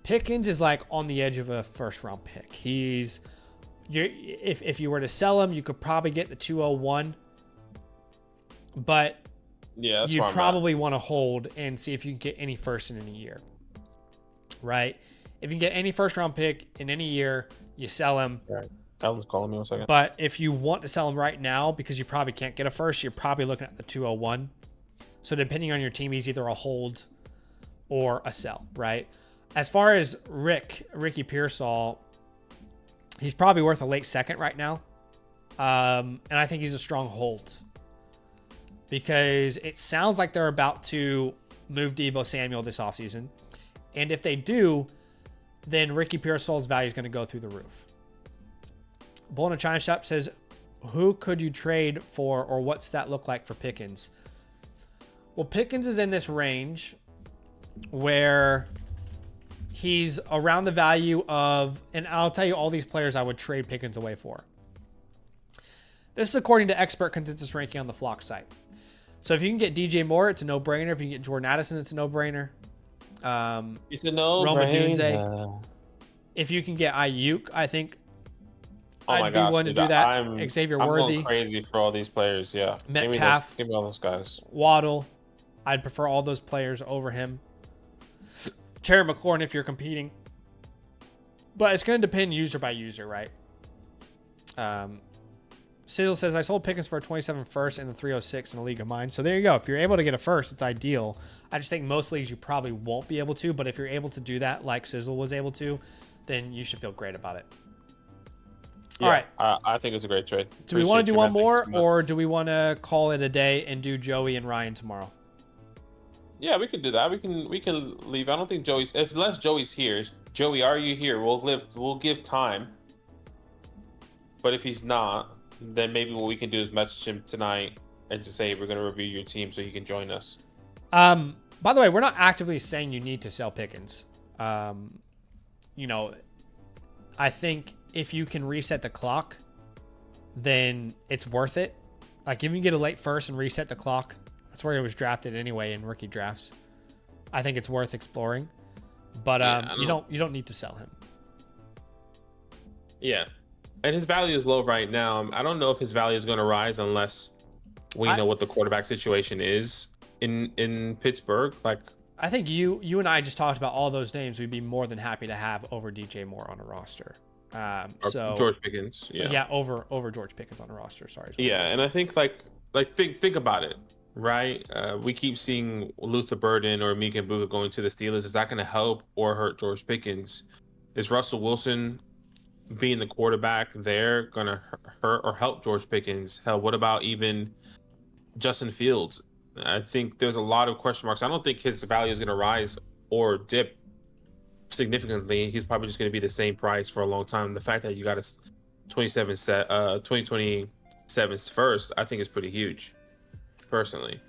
Pickens is like on the edge of a first round pick. If you were to sell him, you could probably get the 201, but yeah, you'd probably want to hold and see if you can get any first in any year, right? If you can get any first round pick in any year, you sell him. Right. Alan's calling me 1 second. But if you want to sell him right now because you probably can't get a first, you're probably looking at the 201. So depending on your team, he's either a hold or a sell, right? As far as Ricky Pearsall, he's probably worth a late second right now. And I think he's a strong hold because it sounds like they're about to move Deebo Samuel this offseason. And if they do, then Ricky Pearsall's value is going to go through the roof. Bull in a China Shop says, who could you trade for, or what's that look like for Pickens? Well, Pickens is in this range where he's around the value of, and I'll tell you all these players I would trade Pickens away for. This is according to expert consensus ranking on the Flock site. So if you can get DJ Moore, it's a no-brainer. If you can get Jordan Addison, it's a no-brainer. It's a no-brainer. If you can get Ayuk, I think I'd be willing to do that. Xavier Worthy. I'm going crazy for all these players, yeah. Metcalf. Give me all those guys. Waddle. I'd prefer all those players over him. Terry McLaurin if you're competing. But it's going to depend user by user, right? Silas says, I sold Pickens for a 27 first and the 306 in a league of mine. So there you go. If you're able to get a first, it's ideal. I just think most leagues you probably won't be able to. But if you're able to do that like Sizzle was able to, then you should feel great about it. Yeah, all right. I think it's a great trade. Do we want to do one more, or do we want to call it a day and do Joey and Ryan tomorrow? Yeah, we can do that. We can leave. I don't think Joey's, unless Joey's here. Joey, are you here? We'll give time. But if he's not, then maybe what we can do is message him tonight and just say we're going to review your team so he can join us. By the way, we're not actively saying you need to sell Pickens. You know, I think if you can reset the clock, then it's worth it. Like if you can get a late first and reset the clock, that's where he was drafted anyway in rookie drafts. I think it's worth exploring, but you don't need to sell him. Yeah, and his value is low right now. I don't know if his value is going to rise unless we know what the quarterback situation is in Pittsburgh. Like I think you and I just talked about all those names. We'd be more than happy to have over DJ Moore on a roster. So George Pickens, over George Pickens on a roster. Sorry. Yeah, and I think think about it. Right, we keep seeing Luther Burden or Mika Buka going to the Steelers. Is that going to help or hurt George Pickens? Is Russell Wilson being the quarterback there going to hurt or help George Pickens? Hell, what about even Justin Fields? I think there's a lot of question marks. I don't think his value is going to rise or dip significantly. He's probably just going to be the same price for a long time. The fact that you got a 2027 first, I think is pretty huge. Personally,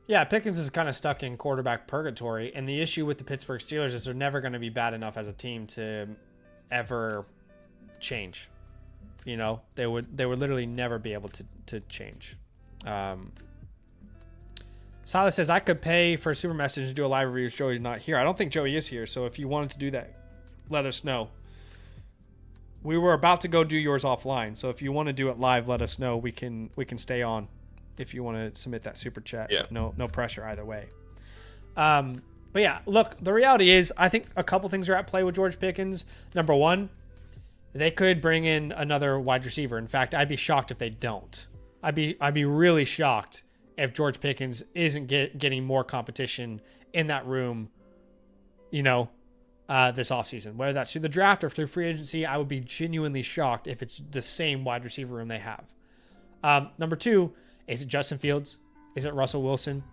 yeah, Pickens is kind of stuck in quarterback purgatory, and the issue with the Pittsburgh Steelers is they're never going to be bad enough as a team to ever change. You know, they would literally never be able to change. Silas says I could pay for a super message to do a live review if Joey's not here. I don't think Joey is here, so if you wanted to do that, let us know. We were about to go do yours offline, so if you want to do it live, let us know. We can stay on. If you want to submit that super chat, no pressure either way. But yeah, look, the reality is I think a couple things are at play with George Pickens. Number one, they could bring in another wide receiver. In fact, I'd be shocked if they don't. I'd be really shocked if George Pickens isn't getting more competition in that room, you know, this offseason. Whether that's through the draft or through free agency, I would be genuinely shocked if it's the same wide receiver room they have. Number two, is it Justin Fields? Is it Russell Wilson?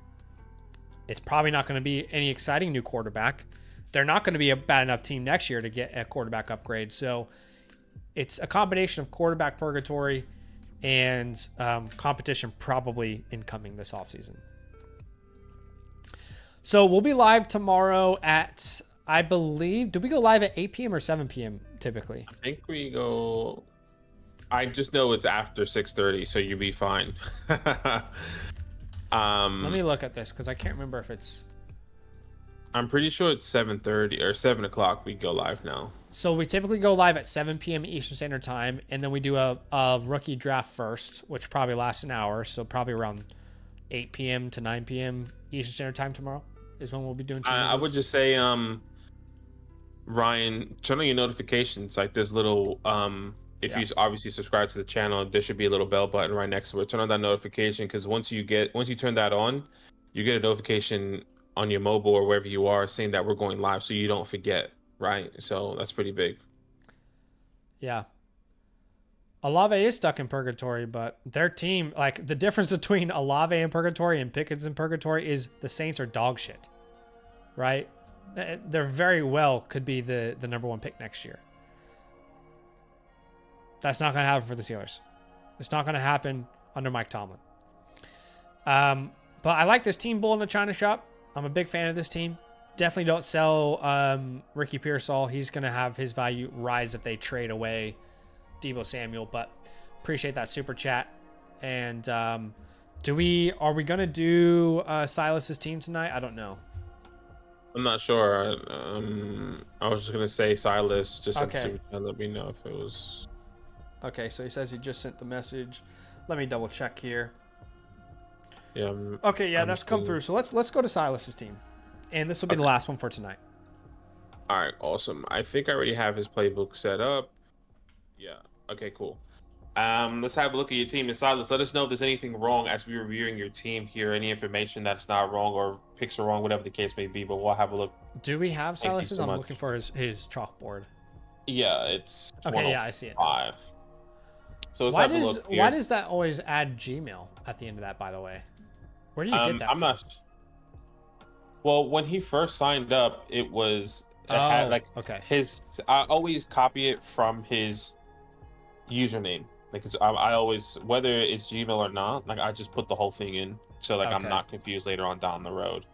It's probably not going to be any exciting new quarterback. They're not going to be a bad enough team next year to get a quarterback upgrade. So it's a combination of quarterback purgatory and competition probably incoming this offseason. So we'll be live tomorrow at, I believe, do we go live at 8 p.m. or 7 p.m. typically? I think we go, I just know it's after 6:30, so you'll be fine. Let me look at this because I can't remember if it's... I'm pretty sure it's 7:30 or 7 o'clock. We go live now. So we typically go live at 7 p.m. Eastern Standard Time, and then we do a rookie draft first, which probably lasts an hour. So probably around 8 p.m. to 9 p.m. Eastern Standard Time tomorrow is when we'll be doing. I would just say, Ryan, turn on your notifications. Like this little, if you obviously subscribe to the channel, there should be a little bell button right next to it. Turn on that notification, because once you turn that on, you get a notification on your mobile or wherever you are saying that we're going live, so you don't forget. Right, so that's pretty big. Yeah. Olave is stuck in purgatory, but their team, like the difference between Olave in purgatory and Pickett's in purgatory is the Saints are dog shit, right? They're very well could be the number one pick next year. That's not going to happen for the Steelers. It's not going to happen under Mike Tomlin. But I like this team bull in the China shop. I'm a big fan of this team. Definitely don't sell Ricky Pearsall. He's going to have his value rise if they trade away Deebo Samuel, but appreciate that super chat. And are we going to do Silas's team tonight? I don't know. I'm not sure. I was just going to say Silas, just okay. Super chat, let me know if it was. Okay, so he says he just sent the message. Let me double check here. Yeah. Okay, yeah, that's come through. So let's go to Silas's team. And this will be the last one for tonight. All right, awesome. I think I already have his playbook set up. Yeah. Okay, cool. Let's have a look at your team. And Silas, let us know if there's anything wrong as we're reviewing your team here, any information that's not wrong or picks are wrong, whatever the case may be, but we'll have a look. Do we have Silas's? I'm looking for his chalkboard. Yeah, it's okay, yeah, I see it. 5. So let's have a look here. Why does that always add Gmail at the end of that, by the way? Where do you get that I'm from? not... Well, when he first signed up, it was had like his. I always copy it from his username. Like I always, whether it's Gmail or not, like I just put the whole thing in, so like I'm not confused later on down the road.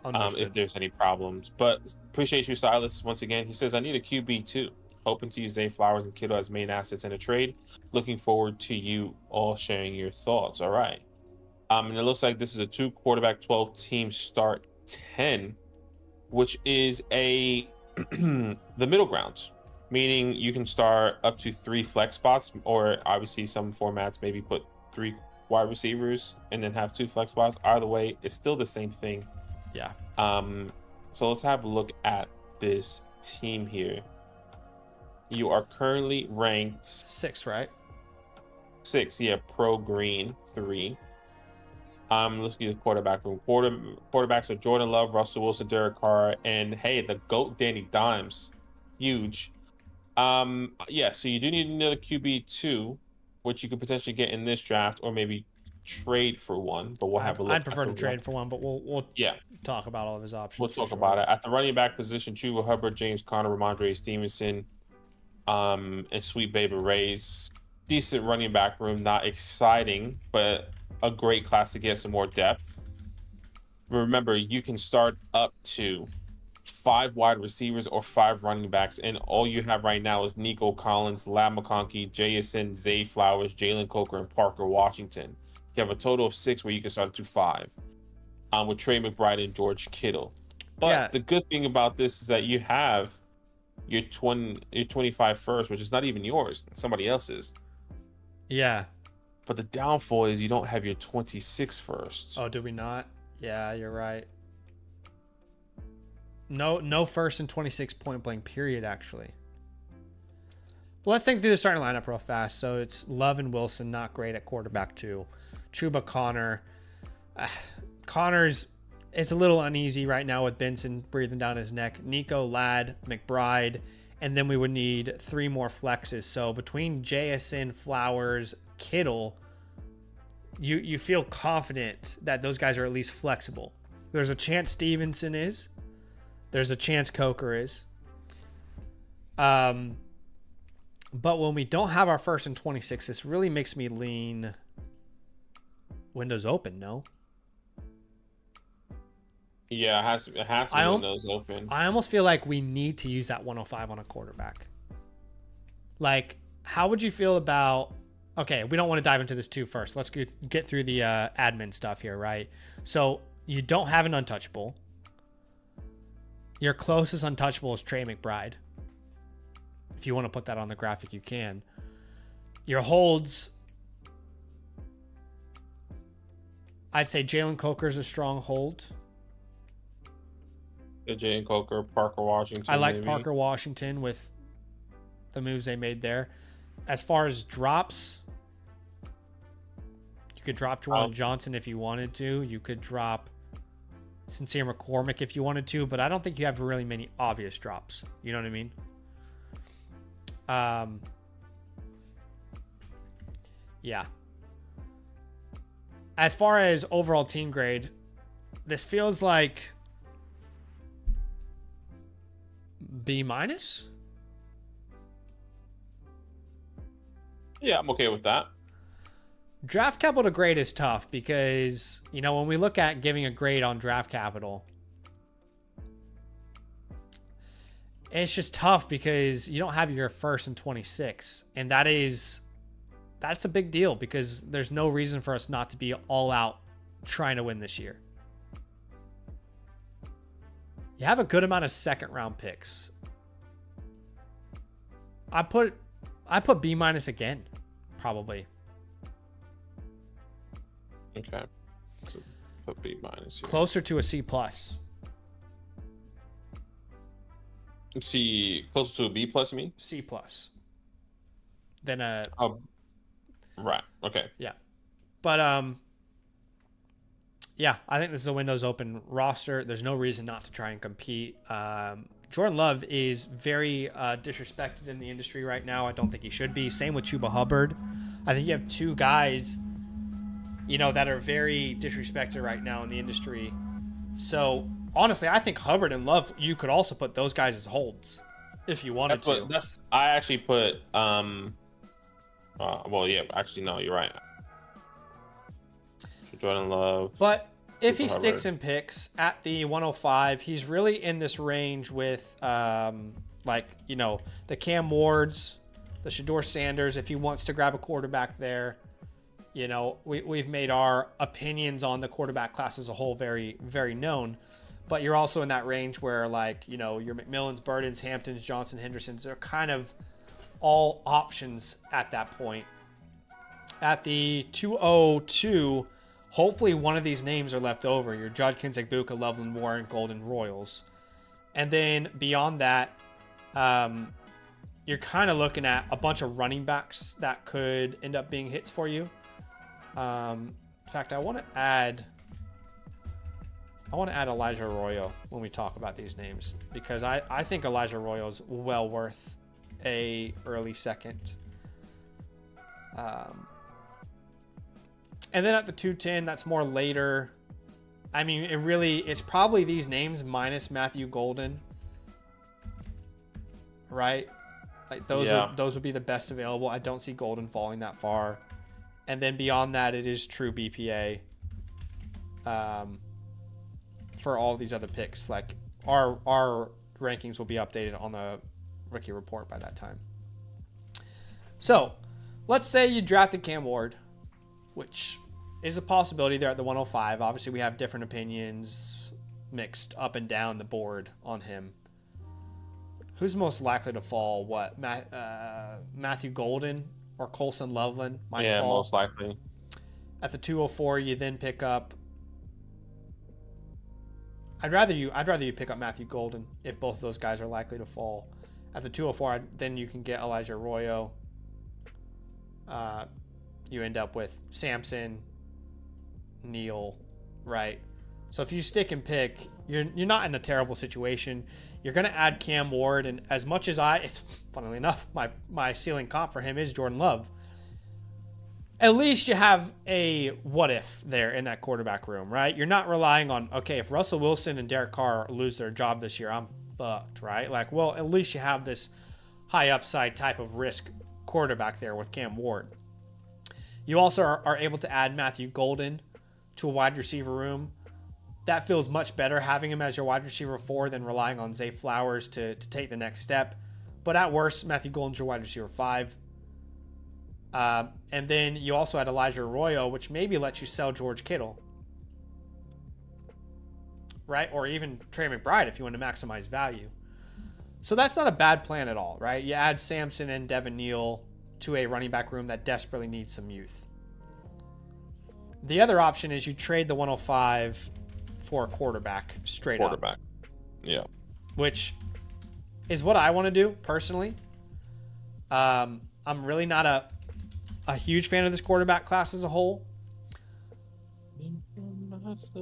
If there's any problems. But appreciate you, Silas. Once again, he says I need a QB too. Hoping to use Zay Flowers and Kittle as main assets in a trade. Looking forward to you all sharing your thoughts. All right. And it looks like this is a 2 quarterback 12 team start 10, which is the middle ground, meaning you can start up to 3 flex spots, or obviously some formats maybe put 3 wide receivers and then have 2 flex spots. Either way, it's still the same thing. Yeah. So let's have a look at this team here. You are currently ranked 6, right? 6, yeah. Pro green 3. Let's get the quarterback room. Quarterbacks are Jordan Love, Russell Wilson, Derek Carr, and hey, the GOAT Danny Dimes. Huge. Yeah, so you do need another QB 2, which you could potentially get in this draft, or maybe trade for one. But we'll have a look. I'd prefer to trade for one, but we'll talk about all of his options. We'll talk about it. At the running back position, Chuba Hubbard, James Conner, Ramondre Stevenson, and Sweet Baby Ray's. Decent running back room, not exciting, but a great class to get some more depth. Remember, you can start up to 5 wide receivers or 5 running backs, and all you have right now is Nico Collins, Lab McConkey, JSN, Zay Flowers, Jalen Coker, and Parker Washington. You have a total of 6 where you can start up to 5, with Trey McBride and George Kittle. But the good thing about this is that you have your 25 first, which is not even yours, somebody else's. Yeah. But the downfall is you don't have your 26 first. Oh, do we not? Yeah, you're right. No first and 26 point blank period, actually. Well, let's think through the starting lineup real fast. So it's Love and Wilson, not great at quarterback 2. Chuba Connor. Connor's, it's a little uneasy right now with Benson breathing down his neck. Nico, Ladd, McBride, and then we would need 3 more flexes. So between JSN, Flowers, Kittle, you feel confident that those guys are at least flexible. There's a chance Stevenson is. There's a chance Coker is. But when we don't have our first and 26, this really makes me lean windows open, no? Yeah, it has to be windows open. I almost feel like we need to use that 105 on a quarterback. Like, how would you feel about... Okay, we don't want to dive into this too first. Let's get through the admin stuff here, right? So, you don't have an untouchable. Your closest untouchable is Trey McBride. If you want to put that on the graphic, you can. Your holds... I'd say Jalen Coker is a strong hold. Jalen Coker, Parker Washington. I like Parker Washington with the moves they made there. As far as drops, you could drop Juwan Johnson if you wanted to. You could drop Sincere McCormick if you wanted to, but I don't think you have really many obvious drops. You know what I mean? Yeah. As far as overall team grade, this feels like B-. Yeah, I'm okay with that. Draft capital grade is tough because, you know, when we look at giving a grade on draft capital, it's just tough because you don't have your first and 26. And that's a big deal because there's no reason for us not to be all out trying to win this year. You have a good amount of second round picks. I put B- again, probably. Okay. So put B-. Here. Closer to a C+. C, closer to a B+, you mean? C+. Then a... Oh, right. Okay. Yeah. But, yeah, I think this is a Windows open roster. There's no reason not to try and compete. Jordan Love is very disrespected in the industry right now. I don't think he should be. Same with Chuba Hubbard. I think you have two guys, you know, that are very disrespected right now in the industry. So, honestly, I think Hubbard and Love, you could also put those guys as holds if you wanted to. I actually put, well, yeah, actually, no, you're right. Jordan Love. But if he sticks and picks at the 105, he's really in this range with, like, you know, the Cam Wards, the Shedeur Sanders, if he wants to grab a quarterback there. You know, we've made our opinions on the quarterback class as a whole very, very known. But you're also in that range where, like, you know, your McMillans, Burdens, Hamptons, Johnson, Hendersons are kind of all options at that point. At the 202, hopefully one of these names are left over. Your Judkins, Egbuka, Loveland, Warren, Golden, Royals. And then beyond that, you're kind of looking at a bunch of running backs that could end up being hits for you. In fact, I want to add Elijah Arroyo when we talk about these names, because I think Elijah Arroyo is well worth a early second. And then at the 210, that's more later. I mean, it's probably these names minus Matthew Golden, right? Like those would be the best available. I don't see Golden falling that far. And then beyond that, it is true BPA for all of these other picks. Like our rankings will be updated on the rookie report by that time. So let's say you drafted Cam Ward, which is a possibility there at the 105. Obviously, we have different opinions mixed up and down the board on him. Who's most likely to fall? What? Matthew Golden or Colson Loveland might fall. Yeah, most likely. At the 204, you then pick up... I'd rather you pick up Matthew Golden if both of those guys are likely to fall. At the 204, then you can get Elijah Arroyo. You end up with Sampson, Neal, right? So if you stick and pick, you're not in a terrible situation. You're going to add Cam Ward, and as much as funnily enough, my ceiling comp for him is Jordan Love. at least you have a what if there in that quarterback room, right? You're not relying on, okay, if Russell Wilson and Derek Carr lose their job this year, I'm fucked, right? Like, well, at least you have this high upside type of risk quarterback there with Cam Ward. You also are able to add Matthew Golden to a wide receiver room. That feels much better having him as your wide receiver 4 than relying on Zay Flowers to take the next step. But at worst, Matthew Golden's your wide receiver 5. And then you also had Elijah Arroyo, which maybe lets you sell George Kittle. Right? Or even Trey McBride if you want to maximize value. So that's not a bad plan at all, right? You add Samson and Devin Neal to a running back room that desperately needs some youth. The other option is you trade the 105 for a quarterback straight up. Quarterback. Yeah. Which is what I want to do personally. I'm really not a huge fan of this quarterback class as a whole.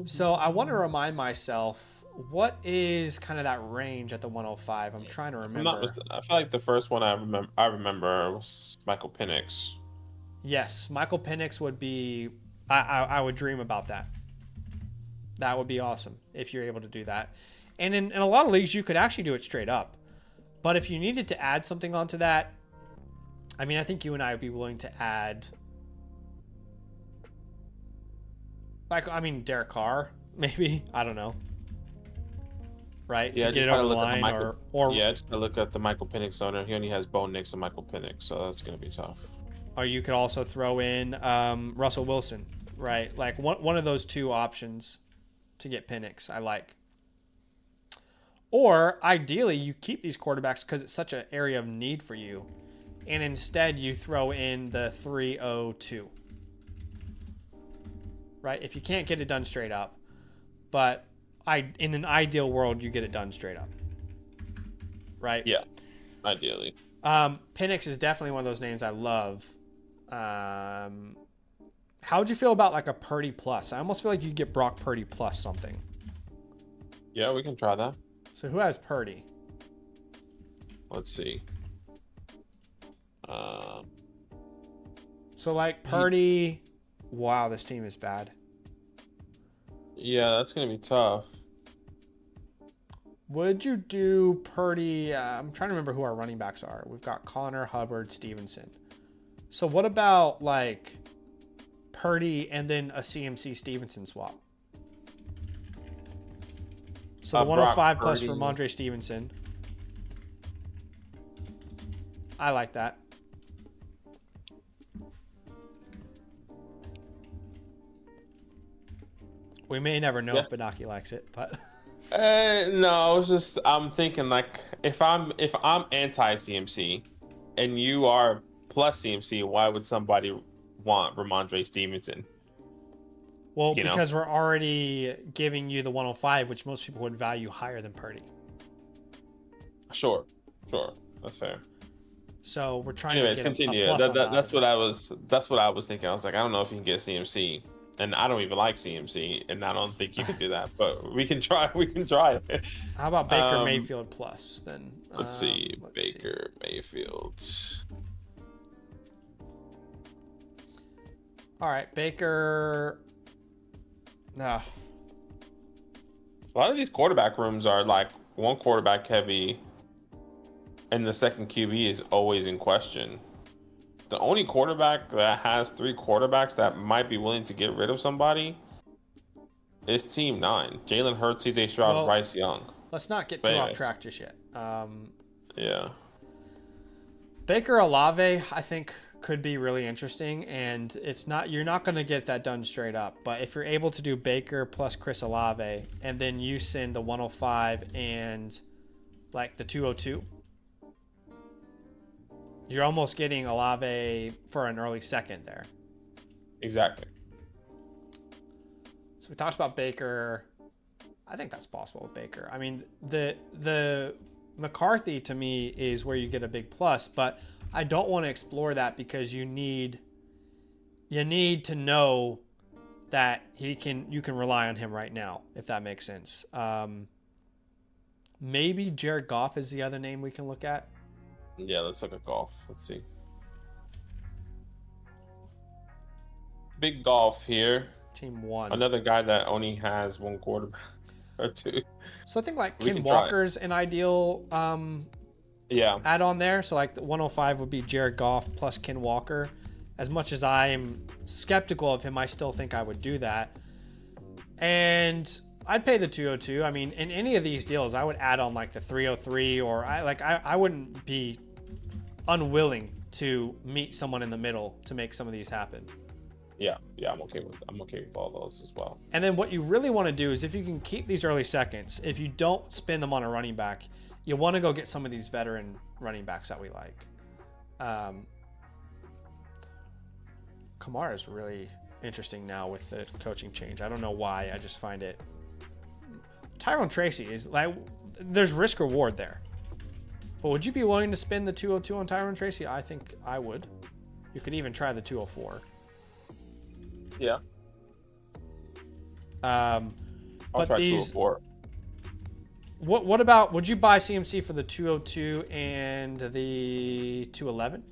So I want to remind myself, what is kind of that range at the 105? I'm trying to remember. I feel like the first one I remember was Michael Penix. Yes, Michael Penix would be. I would dream about that. That would be awesome if you're able to do that. And in a lot of leagues, you could actually do it straight up. But if you needed to add something onto that, I mean, I think you and I would be willing to add, like, I mean, Derek Carr, maybe. I don't know. Right? Yeah, to get it over the line, or yeah, just to look at the Michael Penix owner. He only has Bo Nix and Michael Penix, so that's going to be tough. Or you could also throw in Russell Wilson, right? Like one of those two options to get Penix, I like. Or ideally, you keep these quarterbacks because it's such an area of need for you, and instead you throw in the 302. Right? If you can't get it done straight up, but in an ideal world, you get it done straight up. Right? Yeah, ideally. Penix is definitely one of those names I love. How would you feel about like a Purdy plus? I almost feel like you could get Brock Purdy plus something. Yeah, we can try that. So who has Purdy? Let's see. So like Purdy. Wow, this team is bad. Yeah, that's gonna be tough. Would you do Purdy? I'm trying to remember who our running backs are. We've got Connor, Hubbard, Stevenson. So what about like Purdy and then a CMC Stevenson swap? So the 105 plus Ramondre Stevenson. I like that. We may never know if Benaki likes it, but no, it's just I'm thinking like if I'm anti CMC and you are plus CMC, why would somebody want Ramondre Stevenson? Well, because we're already giving you the 105, which most people would value higher than Purdy. Sure, that's fair. So we're trying to get continue. That's what I was thinking. I was like, I don't know if you can get CMC. And I don't even like CMC, and I don't think you can do that. But we can try. We can try it. How about Baker Mayfield plus then? Let's see. Baker Mayfield. All right, Baker. No. A lot of these quarterback rooms are like one quarterback heavy, and the second QB is always in question. The only quarterback that has 3 quarterbacks that might be willing to get rid of somebody is Team 9. Jalen Hurts, CJ Stroud, Bryce Young. Let's not get too off track just yet. Yeah. Baker Olave, I think, could be really interesting, and you're not going to get that done straight up. But if you're able to do Baker plus Chris Olave, and then you send the 105 and like the 202. You're almost getting Olave for an early second there. Exactly. So we talked about Baker. I think that's possible with Baker. I mean, the McCarthy to me is where you get a big plus, but I don't want to explore that because you need to know that you can rely on him right now, if that makes sense. Maybe Jared Goff is the other name we can look at. Yeah, let's look at Goff. Let's see. big golf here. Team 1. Another guy that only has one quarterback or two. So I think like We Ken can try it. Walker's an ideal Yeah. add on there. So like the 105 would be Jared Goff plus Ken Walker. As much as I'm skeptical of him, I still think I would do that. And I'd pay the 202. I mean, in any of these deals, I would add on like the 303, or I wouldn't be unwilling to meet someone in the middle to make some of these happen. Yeah, I'm okay with all those as well. And then what you really want to do is, if you can keep these early seconds, if you don't spend them on a running back, you want to go get some of these veteran running backs that we like. Kamara is really interesting now with the coaching change. I don't know why. I just find it. Tyrone Tracy is like, there's risk reward there. But would you be willing to spend the 202 on Tyrone Tracy? I think I would. You could even try the 204. Yeah. But I'll try these. 204. What about? Would you buy CMC for the 202 and the 211?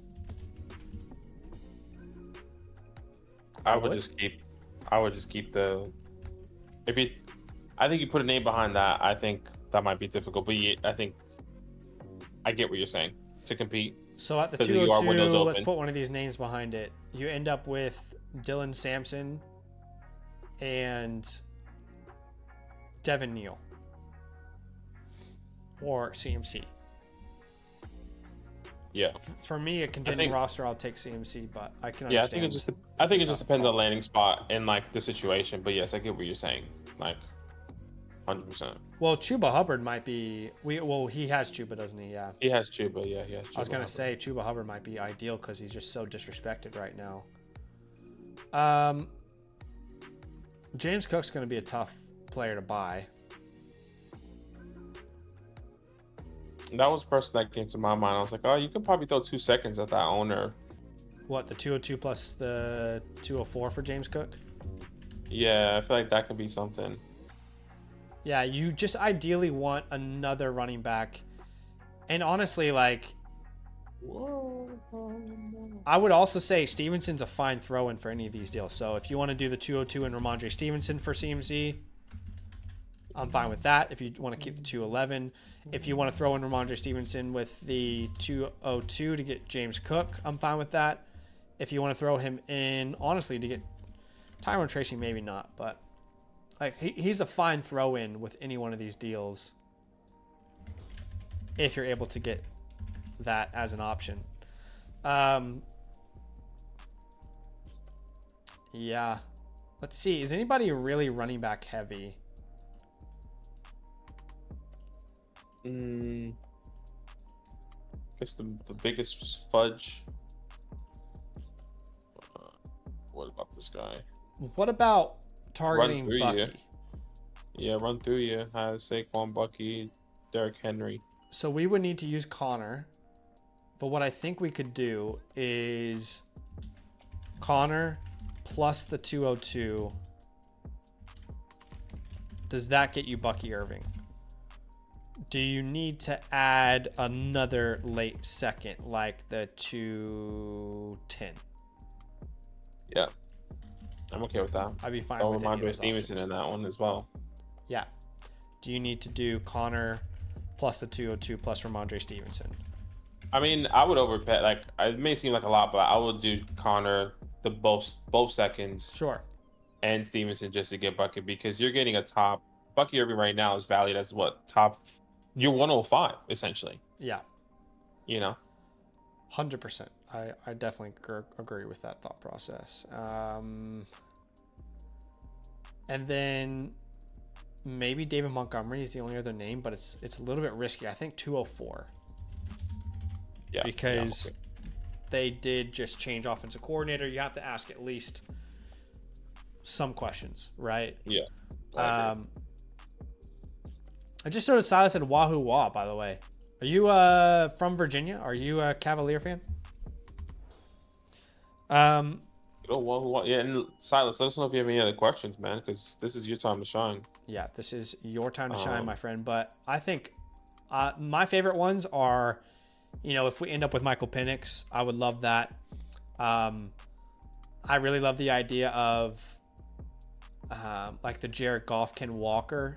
I would just keep the. I think you put a name behind that. I think that might be difficult, but I think I get what you're saying to compete. So at the 'Cause you are windows 202, let's open. put one of these names behind it. You end up with Dylan Sampson and Devin Neal or CMC. Yeah. For me, a contending roster, I'll take CMC, but I can Yeah, understand. I think it just depends on landing spot and like the situation. But yes, I get what you're saying. Like 100%. Well, Chuba Hubbard might be. He has Chuba, doesn't he? Yeah. He has Chuba. Yeah, he has Chuba. I was gonna say Chuba Hubbard might be ideal because he's just so disrespected right now. James Cook's gonna be a tough player to buy. That was the person that came to my mind. I was like, oh, you could probably throw 2 seconds at that owner. What, the 202 plus the 204 for James Cook? Yeah, I feel like that could be something. Yeah, you just ideally want another running back. And honestly, like, I would also say Stevenson's a fine throw-in for any of these deals. So if you want to do the 202 and Ramondre Stevenson for CMC, I'm fine with that. If you want to keep the 211, if you want to throw in Ramondre Stevenson with the 202 to get James Cook, I'm fine with that. If you want to throw him in, honestly, to get Tyrone Tracy, maybe not, but like he's a fine throw-in with any one of these deals if you're able to get that as an option. Yeah. Let's see. Is anybody really running back heavy? I guess the biggest fudge. What about this guy? What about targeting Run through Bucky? Yeah, run through you. Has Saquon, Bucky, Derrick Henry. So we would need to use Connor. But what I think we could do is Connor plus the 202. Does that get you Bucky Irving? Do you need to add another late second like the 210? Yeah, I'm okay with that. I'd be fine I'll with any of remind those Stevenson options. in that one as well. Yeah. Do you need to do Connor plus the 202 plus Ramondre Stevenson? I mean, I would overpay. Like, it may seem like a lot, but I would do Connor the both seconds Sure. and Stevenson just to get Bucky, because you're getting a top. Bucky Irving right now is valued as what, top? You're 105 essentially. Yeah. You know. 100%. I definitely agree with that thought process. And then maybe David Montgomery is the only other name, but it's a little bit risky. I think 204. Yeah. Because they did just change offensive coordinator. You have to ask at least some questions, right? Yeah. I just noticed Silas said Wahoo Wah, by the way. Are you from Virginia? Are you a Cavalier fan? Oh, well, yeah, and Silas, let us know if you have any other questions, man, because this is your time to shine. Yeah, this is your time to shine, my friend. But I think my favorite ones are, if we end up with Michael Penix, I would love that. I really love the idea of like the Jared Goff, Ken Walker.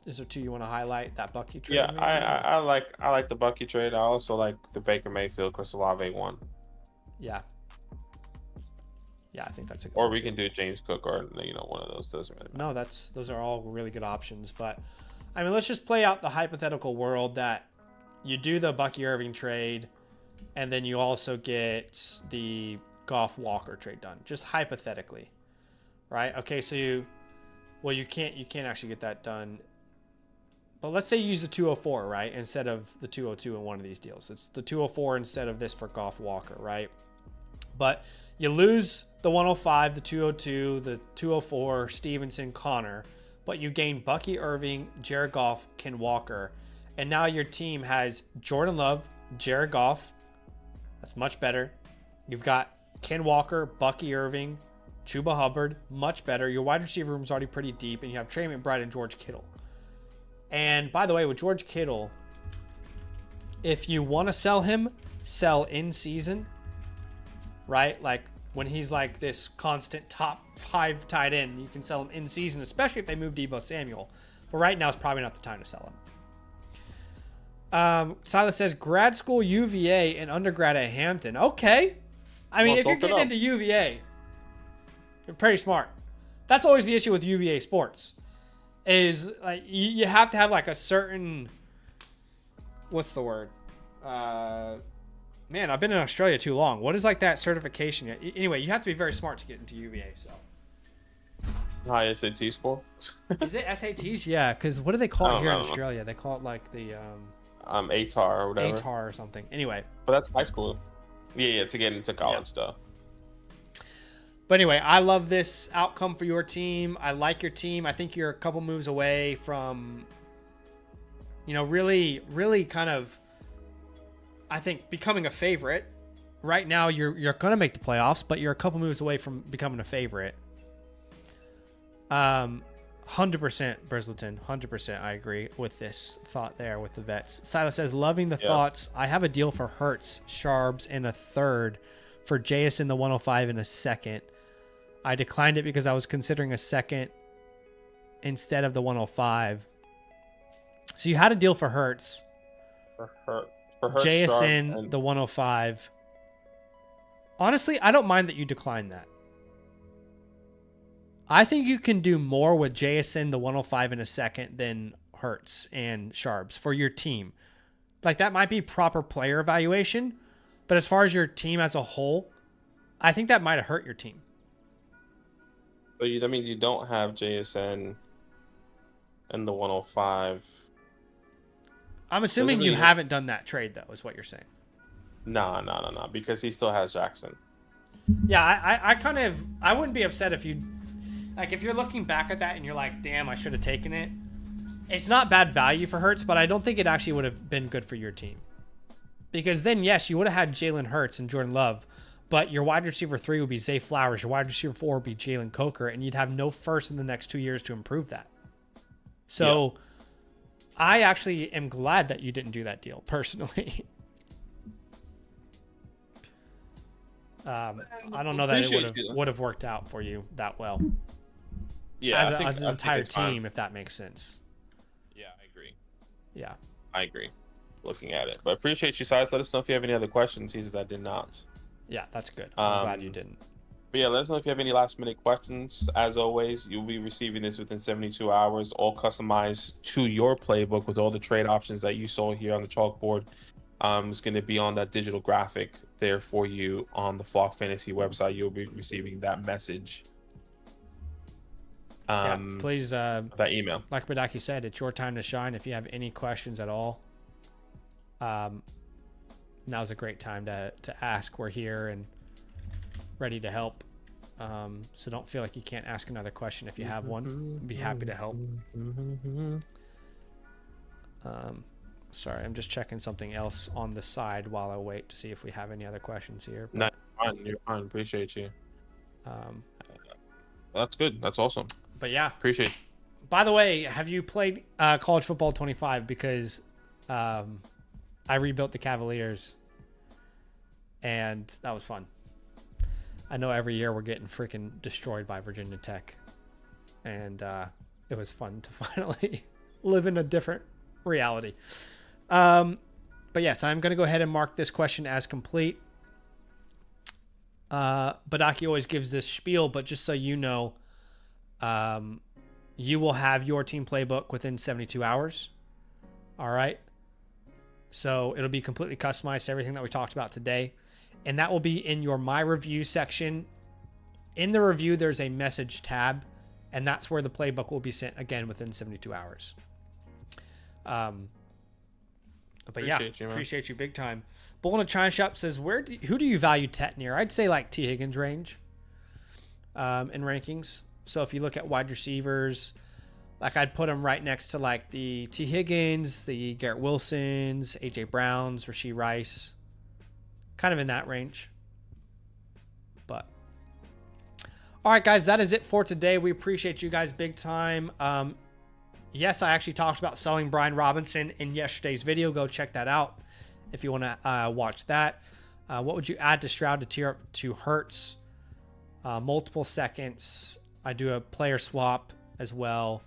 Is there two you want to highlight? That Bucky trade? Yeah, maybe? I like the Bucky trade. I also like the Baker Mayfield Chris Olave one. Yeah. Yeah, I think that's a good Or one we too. can do James Cook or one of those. Doesn't really matter. No, those are all really good options. But I mean, let's just play out the hypothetical world that you do the Bucky Irving trade, and then you also get the Goff Walker trade done. Just hypothetically, right? Okay, so you can't actually get that done. But let's say you use the 204, right, instead of the 202 in one of these deals. It's the 204 instead of this for Goff Walker, right? But you lose the 105, the 202, the 204, Stevenson, Connor, but you gain Bucky Irving, Jared Goff, Ken Walker, and now your team has Jordan Love, Jared Goff. That's much better. You've got Ken Walker, Bucky Irving, Chuba Hubbard, much better. Your wide receiver room is already pretty deep, and you have Trey McBride and George Kittle. And by the way, with George Kittle, if you want to sell him, sell in season, right? Like when he's like this constant top 5 tight end, you can sell him in season, especially if they move Deebo Samuel. But right now is probably not the time to sell him. Silas says grad school UVA and undergrad at Hampton. Okay. I mean, if you're getting into UVA, you're pretty smart. That's always the issue with UVA sports. Is like you have to have like a certain, what's the word? Man, I've been in Australia too long. What is like that certification? Anyway, you have to be very smart to get into UVA. So high SAT score. is it SATs? Yeah, because what do they call it here in Australia? They call it like the ATAR or whatever. ATAR or something. Anyway, but that's high school. Yeah, to get into college though. But anyway, I love this outcome for your team. I like your team. I think you're a couple moves away from, really, really kind of, I think, becoming a favorite. Right now, you're going to make the playoffs, but you're a couple moves away from becoming a favorite. 100% Brisleton, 100%. I agree with this thought there with the vets. Silas says, loving the thoughts. I have a deal for Hurts, Sharbs, and a third for Jason the 105 in a second. I declined it because I was considering a second instead of the 105. So you had a deal for Hurts. For Hurts, Jason, the 105. Honestly, I don't mind that you declined that. I think you can do more with Jason, the 105 in a second than Hurts and Sharbs for your team. Like that might be proper player evaluation, but as far as your team as a whole, I think that might have hurt your team. So that means you don't have JSN and the 105. I'm assuming you haven't done that trade, though, is what you're saying. No, because he still has Jackson. Yeah, I wouldn't be upset if you, like, if you're looking back at that and you're like, damn, I should have taken it. It's not bad value for Hurts, but I don't think it actually would have been good for your team. Because then, yes, you would have had Jalen Hurts and Jordan Love, but your wide receiver 3 would be Zay Flowers. Your wide receiver 4 would be Jalen Coker, and you'd have no first in the next 2 years to improve that. So I actually am glad that you didn't do that deal, personally. I don't know that it would have worked out for you that well. Yeah, as an entire team, if that makes sense. Yeah, I agree. Yeah. I agree. Looking at it. But appreciate you, Silas. Let us know if you have any other questions. He says I did not. Yeah, that's good. I'm glad you didn't. But yeah, let us know if you have any last minute questions. As always, you'll be receiving this within 72 hours, all customized to your playbook with all the trade options that you saw here on the chalkboard. It's going to be on that digital graphic there for you on the Flock Fantasy website. You'll be receiving that message. Please, that email. Like Badaki said, it's your time to shine. If you have any questions at all, now's a great time to ask. We're here and ready to help. So don't feel like you can't ask another question if you have one. I'd be happy to help. Sorry, I'm just checking something else on the side while I wait to see if we have any other questions here. No, you're fine. Appreciate you. That's good. That's awesome. But yeah. Appreciate you. By the way, have you played College Football 25? Because I rebuilt the Cavaliers. and that was fun. I know every year we're getting freaking destroyed by Virginia Tech, and it was fun to finally live in a different reality. But yes, I'm going to go ahead and mark this question as complete. Badaki always gives this spiel, but just so you know, you will have your team playbook within 72 hours. All right. So it'll be completely customized to everything that we talked about today. And that will be in your My Review section. In the review, there's a message tab, and that's where the playbook will be sent again within 72 hours. But appreciate you big time. Bull in a China Shop says, who do you value Tet near? I'd say like T. Higgins range in rankings. So if you look at wide receivers, like I'd put him right next to like the T. Higgins, the Garrett Wilsons, A.J. Browns, Rashee Rice, kind of in that range. But all right, guys, that is it for today. We appreciate you guys big time. Yes, I actually talked about selling Brian Robinson in yesterday's video. Go check that out if you want to watch that. What would you add to Stroud to tear up to Hurts? Multiple seconds. I do a player swap as well.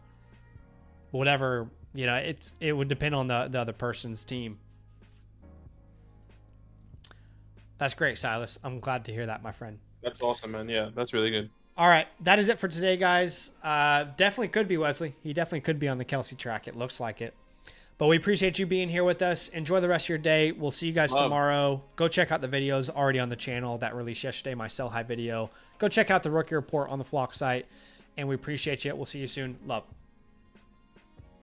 Whatever, it would depend on the other person's team. That's great, Silas. I'm glad to hear that, my friend. That's awesome, man. Yeah, that's really good. All right, that is it for today, guys. Definitely could be Wesley. He definitely could be on the Kelsey track. It looks like it. But we appreciate you being here with us. Enjoy the rest of your day. We'll see you guys tomorrow. Go check out the videos already on the channel that released yesterday, my sell high video. Go check out the rookie report on the Flock site. And we appreciate you. We'll see you soon. Love.